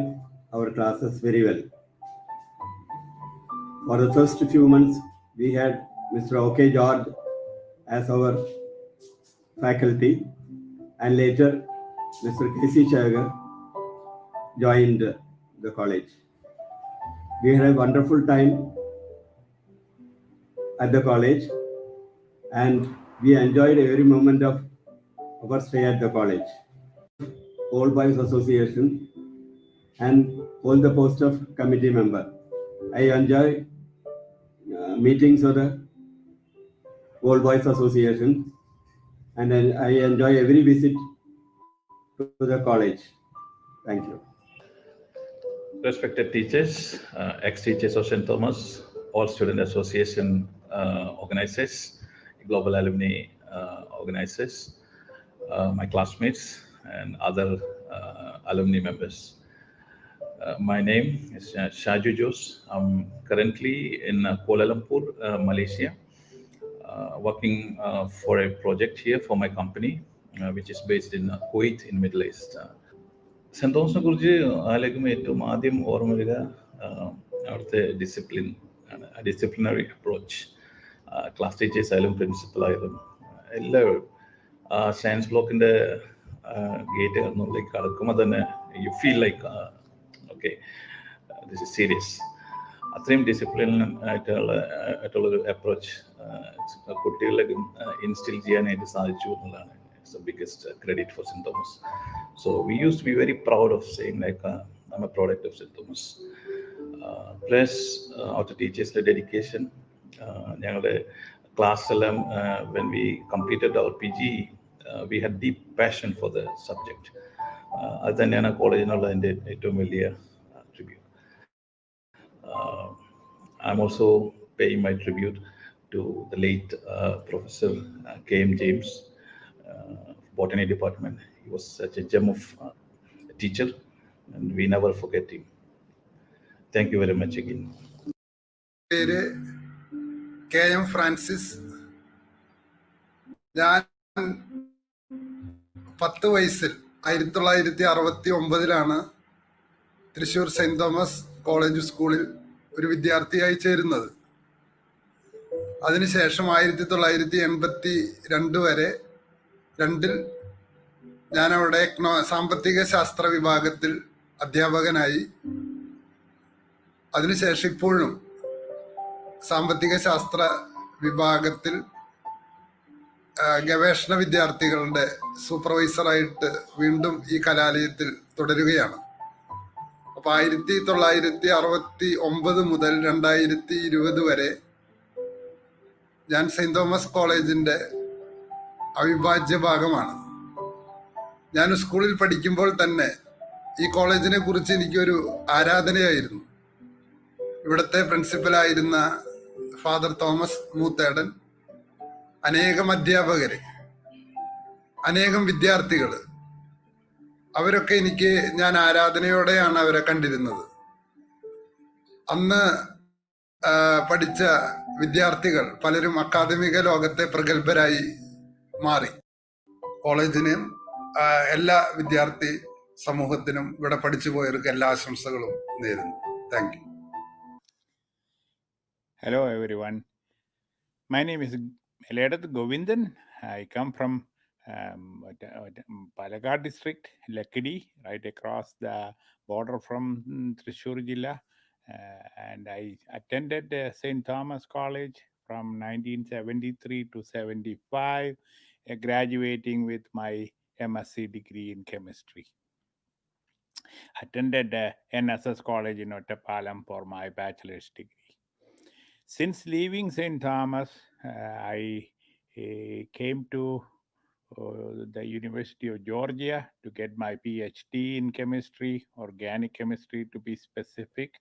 S20: our classes very well. For the first few months, we had Mr. OK. George as our faculty, and later Mr. K.C. Chagar joined the college. We had a wonderful time at the college, and we enjoyed every moment of our stay at the college. All Boys Association and hold the post of committee member. I enjoy meetings of the All Boys Association, and I enjoy every visit to the college. Thank you.
S5: Respected teachers, ex-teachers of St. Thomas, all student association organizers, global alumni organizers, my classmates, and other alumni members. My name is Shaju Jose. I'm currently in Kuala Lumpur, Malaysia, working for a project here for my company, which is based in Kuwait in Middle East. Saint തോമസിനെ കുറിച്ച് ആലോചിക്കുമ്പോൾ ഏറ്റവും ആദ്യം ഓർമ്മ വരിക അവിടുത്തെ discipline ആണ്. Disciplinary approach. Class teachers ആയാലും പ്രിൻസിപ്പൽ എല്ലാവരും സയൻസ് ബ്ലോക്കിൻ്റെ ഗേറ്റ് കടന്നുള്ളിലേക്ക് കടക്കുമ്പോൾ തന്നെ you feel like okay this is serious. അത്രയും ഡിസിപ്ലിൻ ആയിട്ടുള്ളൊരു അപ്രോച്ച് കുട്ടികളിലേക്ക് ഇൻസ്റ്റിൽ ചെയ്യാനായിട്ട് സാധിച്ചു എന്നുള്ളതാണ് the biggest credit for St. Thomas. So we used to be very proud of saying like I'm a product of St. Thomas. Plus our teachers' dedication. ഞങ്ങളുടെ class എല്ലാം when we completed our PG, we had deep passion for the subject. അത് തന്നെയാണ് കോളേജിനുള്ള എൻ്റെ ഏറ്റവും വലിയ tribute. I'm also paying my tribute to the late Professor K.M. James, botany department. He was such a gem of a teacher, and we never forget him. Thank you very much again.
S8: പേര് K.M. Francis. ഞാൻ 10 വയസ്സിൽ 1969 Thrissur saint Thomas college സ്കൂളിൽ ഒരു വിദ്യാർത്ഥിയായി ചേരുന്നത്. അതിനുശേഷം 1982 വരെ ഞാൻ അവിടെ സാമ്പത്തിക ശാസ്ത്ര വിഭാഗത്തിൽ അധ്യാപകനായി. അതിനുശേഷം ഇപ്പോഴും സാമ്പത്തിക ശാസ്ത്ര വിഭാഗത്തിൽ ഗവേഷണ വിദ്യാർത്ഥികളുടെ സൂപ്പർവൈസറായിട്ട് വീണ്ടും ഈ കലാലയത്തിൽ തുടരുകയാണ്. അപ്പോൾ 1969 മുതൽ 2020 വരെ ഞാൻ സെന്റ് തോമസ് കോളേജിൻ്റെ അവിഭാജ്യ ഭാഗമാണ്. ഞാൻ സ്കൂളിൽ പഠിക്കുമ്പോൾ തന്നെ ഈ കോളേജിനെ കുറിച്ച് എനിക്കൊരു ആരാധനയായിരുന്നു. ഇവിടുത്തെ പ്രിൻസിപ്പലായിരുന്ന ഫാദർ തോമസ് മൂത്തേടൻ, അനേകം അധ്യാപകര്, അനേകം വിദ്യാർത്ഥികൾ, അവരൊക്കെ ഞാൻ ആരാധനയോടെയാണ് അവരെ കണ്ടിരുന്നത്. അന്ന് പഠിച്ച വിദ്യാർത്ഥികൾ പലരും അക്കാദമിക ലോകത്തെ പ്രഗത്ഭരായി മാറി. കോളേജിന് എല്ലാ വിദ്യാർത്ഥി സമൂഹത്തിനും ഇവിടെ പഠിച്ചു പോയവർക്ക് എല്ലാ ആശംസകളും നേരുന്നു. Thank you.
S21: Hello everyone. My name is Meledat Govindan. I come from Palakkad district, Lakkadi, right across the border from Thrissur Jilla. And I attended St. Thomas College from 1973 to 75, graduating with my MSc degree in chemistry. Attended NSS College in Ottapalam for my bachelor's degree. Since leaving St. Thomas, I came to the University of Georgia to get my PhD in chemistry, organic chemistry to be specific.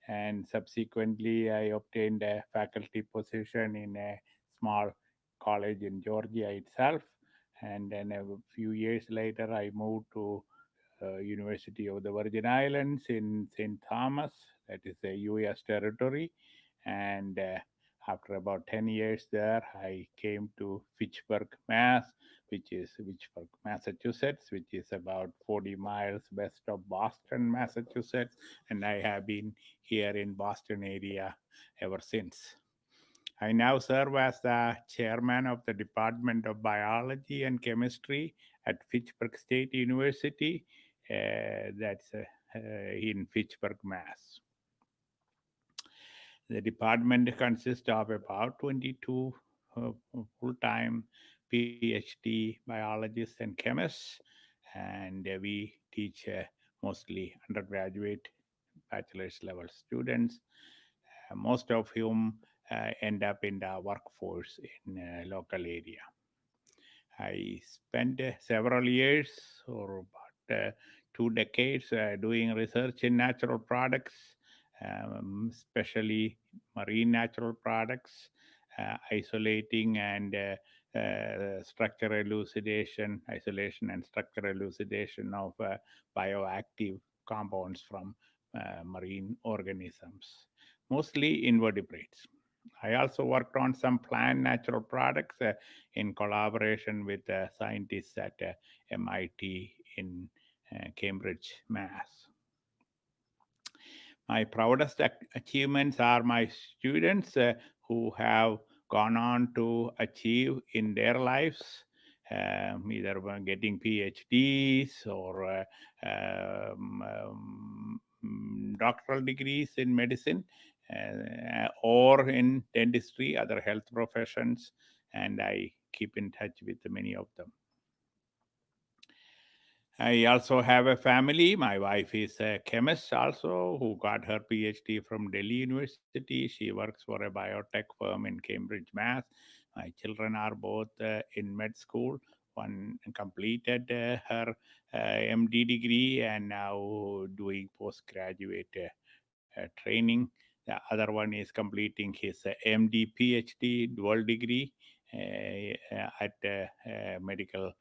S21: And subsequently, I obtained a faculty position in a small college in Georgia itself. And then a few years later, I moved to University of the Virgin Islands in St. Thomas, that is a US territory. And after about 10 years there, I came to Fitchburg, Massachusetts, which is about 40 miles west of Boston, Massachusetts. And I have been here in Boston area ever since. I now serve as the chairman of the Department of Biology and Chemistry at Fitchburg State University, that's in Fitchburg, Mass. The department consists of about 22 full-time PhD biologists and chemists, and we teach mostly undergraduate bachelor's level students, most of whom end up in the workforce in a local area. I spent several years or about 2 decades doing research in natural products, especially marine natural products, isolating and structure elucidation, isolation and structure elucidation of bioactive compounds from marine organisms, mostly invertebrates. I also worked on some plant natural products in collaboration with scientists at MIT in Cambridge, Mass. My proudest achievements are my students who have gone on to achieve in their lives, either getting PhDs or doctoral degrees in medicine or in dentistry, other health professions, and I keep in touch with many of them. I also have a family. My wife is a chemist also who got her PhD from Delhi University. She works for a biotech firm in Cambridge, Mass. My children are both in med school. One completed her MD degree and now doing postgraduate training. The other one is completing his MD PhD dual degree at medical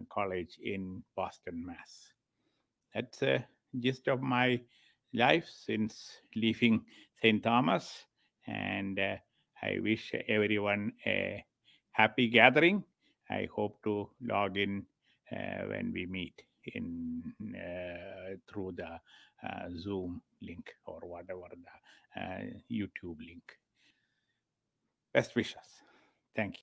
S21: college in Boston, Mass. That's a gist of my life since leaving St. Thomas, and I wish everyone a happy gathering. I hope to log in when we meet in through the Zoom link or whatever the YouTube link. Best wishes. Thank you.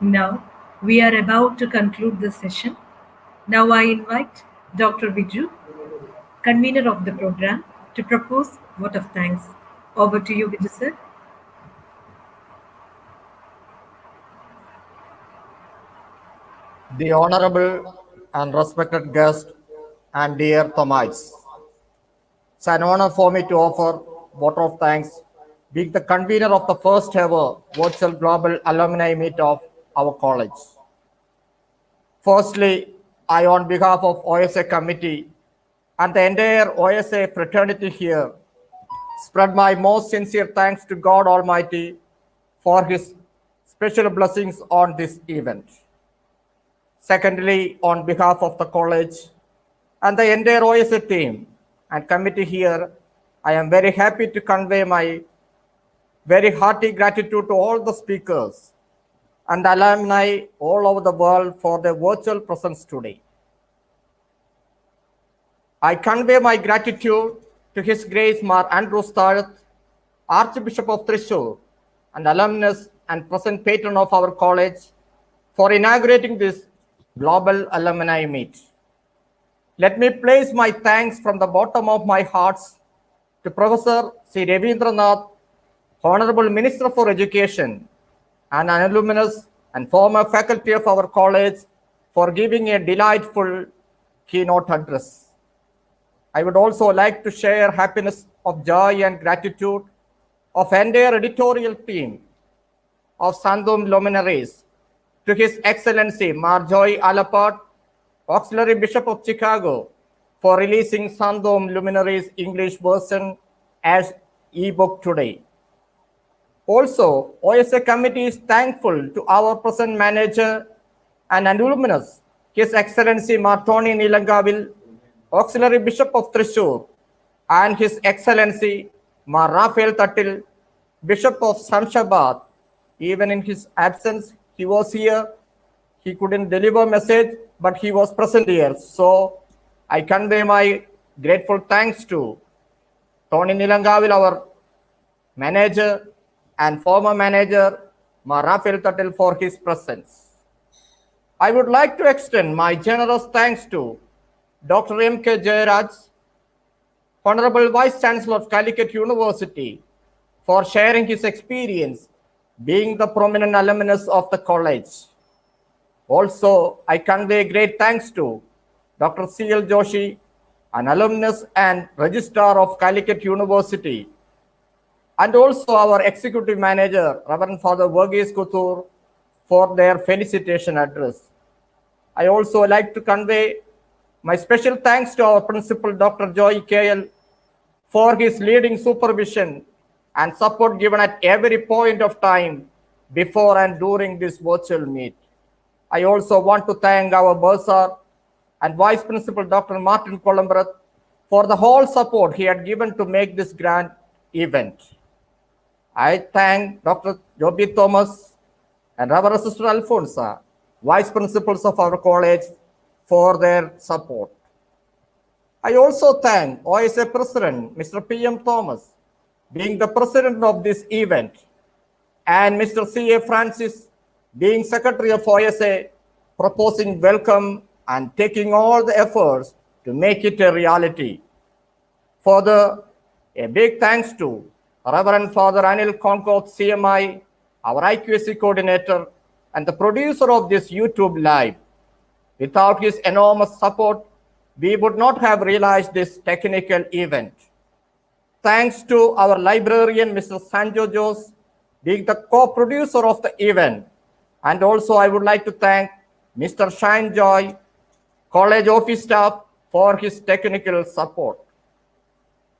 S1: Now, we are about to conclude the session. Now I invite Dr. Viju, convener of the program, to propose vote of thanks. Over to you, Viju sir.
S9: The honorable and respected guest and dear Thomas, it's an honor for me to offer vote of thanks, being the convener of the first ever virtual global alumni meet of our college. Firstly, I, on behalf of OSA committee and the entire OSA fraternity here, spread my most sincere thanks to God Almighty for his special blessings on this event. Secondly, on behalf of the college and the entire OSA team and committee here, I am very happy to convey my very hearty gratitude to all the speakers and alumni all over the world for their virtual presence today. I convey my gratitude to His Grace Mar Andrew Starrett, Archbishop of Thrissur, and alumnus and present patron of our college, for inaugurating this global alumni meet. Let me place my thanks from the bottom of my heart to Professor C. Ravindranath, Honorable Minister for Education, and an alumnus and former faculty of our college, for giving a delightful keynote address. I would also like to share happiness of joy and gratitude of entire editorial team of Sandom Luminaries to His Excellency Marjoy Alapat, Auxiliary Bishop of Chicago, for releasing Sandom Luminaries English version as ebook today. Also, OSA committee is thankful to our present manager and alumnus, His Excellency Martoni Nilangavil, Auxiliary Bishop of Thrissur, and His Excellency Mar Raphael Tattil, Bishop of Shamshabad, Even in his absence, he was here. He couldn't deliver message, but he was present here. So I convey my grateful thanks to Tony Nilangavil, our manager and former manager, Ma Rafael Tatel, for his presence. I would like to extend my generous thanks to Dr. M.K. Jayaraj, Honorable Vice Chancellor of Calicut University, for sharing his experience being the prominent alumnus of the college. Also, I convey great thanks to Dr. C.L. Joshi, an alumnus and registrar of Calicut University, and also our executive manager, Reverend Father Verghese Kuthur, for their felicitation address. I also like to convey my special thanks to our principal, Dr. Joy KL, for his leading supervision and support given at every point of time before and during this virtual meet. I also want to thank our bursar and Vice Principal Dr. Martin Columbrath for the whole support he had given to make this grand event. I thank Dr. Joby Thomas and Reverend Sister Alfonsa, Vice Principals of our college, for their support. I also thank OSA President, Mr. P.M. Thomas, being the president of this event, and Mr. C.A. Francis, being Secretary of OSA, proposing welcome and taking all the efforts to make it a reality. Further, a big thanks to Reverend Father Anil Concord, CMI, our IQAC coordinator, and the producer of this YouTube Live. Without his enormous support, we would not have realized this technical event. Thanks to our librarian, Mr. Sanjo Jose, being the co-producer of the event. And also I would like to thank Mr. Shine Joy, college office staff, for his technical support.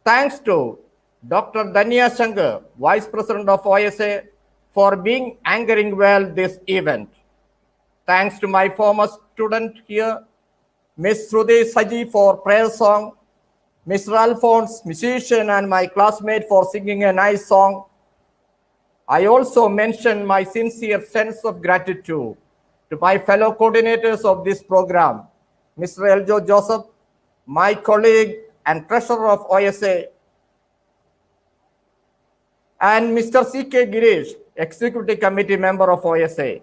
S9: Thanks to Dr. Danya Shankar, Vice President of OSA, for being anchoring well this event. Thanks to my former student here, Ms. Srude Saji, for prayer song, Mr. Alphonse, musician, and my classmate for singing a nice song. I also mention my sincere sense of gratitude to my fellow coordinators of this program, Mr. Eljo Joseph, my colleague and treasurer of OSA, and Mr. C.K. Girish, Executive Committee member of OSA.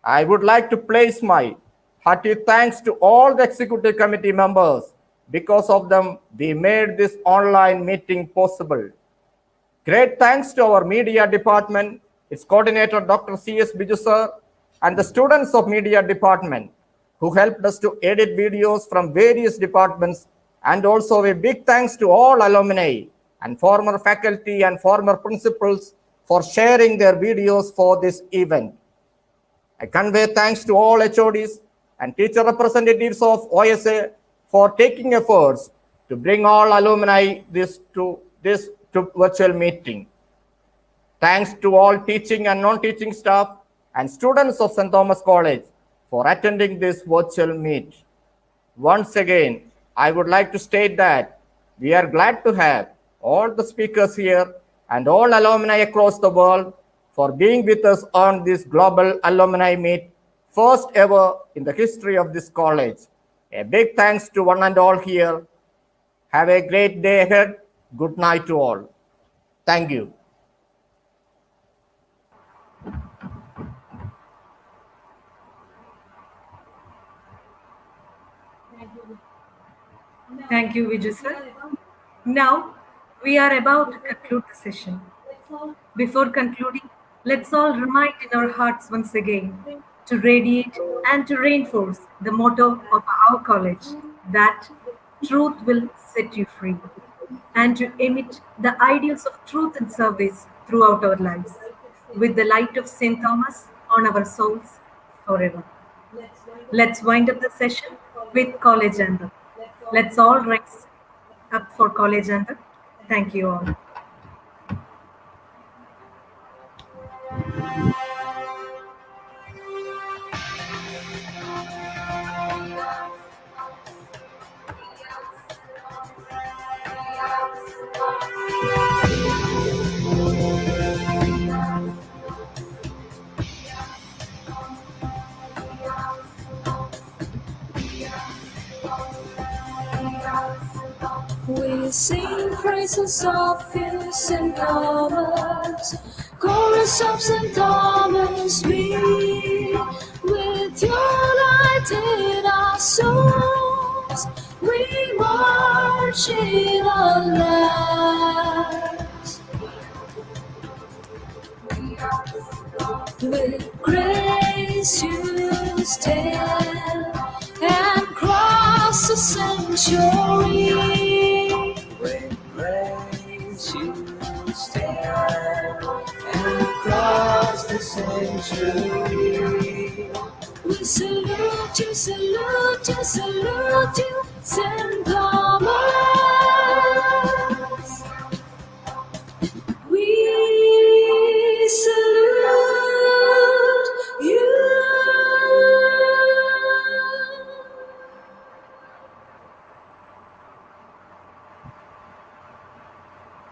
S9: I would like to place my hearty thanks to all the Executive Committee members. Because of them, we made this online meeting possible. Great thanks to our media department, its coordinator, Dr. C.S. Biju sir, and the students of media department who helped us to edit videos from various departments, and also a big thanks to all alumni and former faculty and former principals for sharing their videos for this event. I convey thanks to all HODs and teacher representatives of OSA for taking efforts to bring all alumni to virtual meeting. Thanks to all teaching and non-teaching staff and students of St. Thomas College for attending this virtual meet. Once again, I would like to state that we are glad to have all the speakers here and all alumni across the world for being with us on this global alumni meet, first ever in the history of this college. A big thanks to one and all here. Have a great day ahead. Good night to all. Thank you.
S1: Thank you, Vijay sir. Now, we are about to conclude the session. Before concluding, let's all remind in our hearts once again to radiate and to reinforce the motto of our college, that truth will set you free, and to emit the ideals of truth and service throughout our lives, with the light of St. Thomas on our souls forever. Let's wind up the session with college anthem. Let's all rise up for college anthem. Thank you all.
S11: voices of you, St. Thomas. Chorus of St. Thomas, we, with your light in our souls, we march in our lands. With grace you stand and cross the century. With grace you stand and cross the century. We salute you, salute you, salute you, St. Thomas.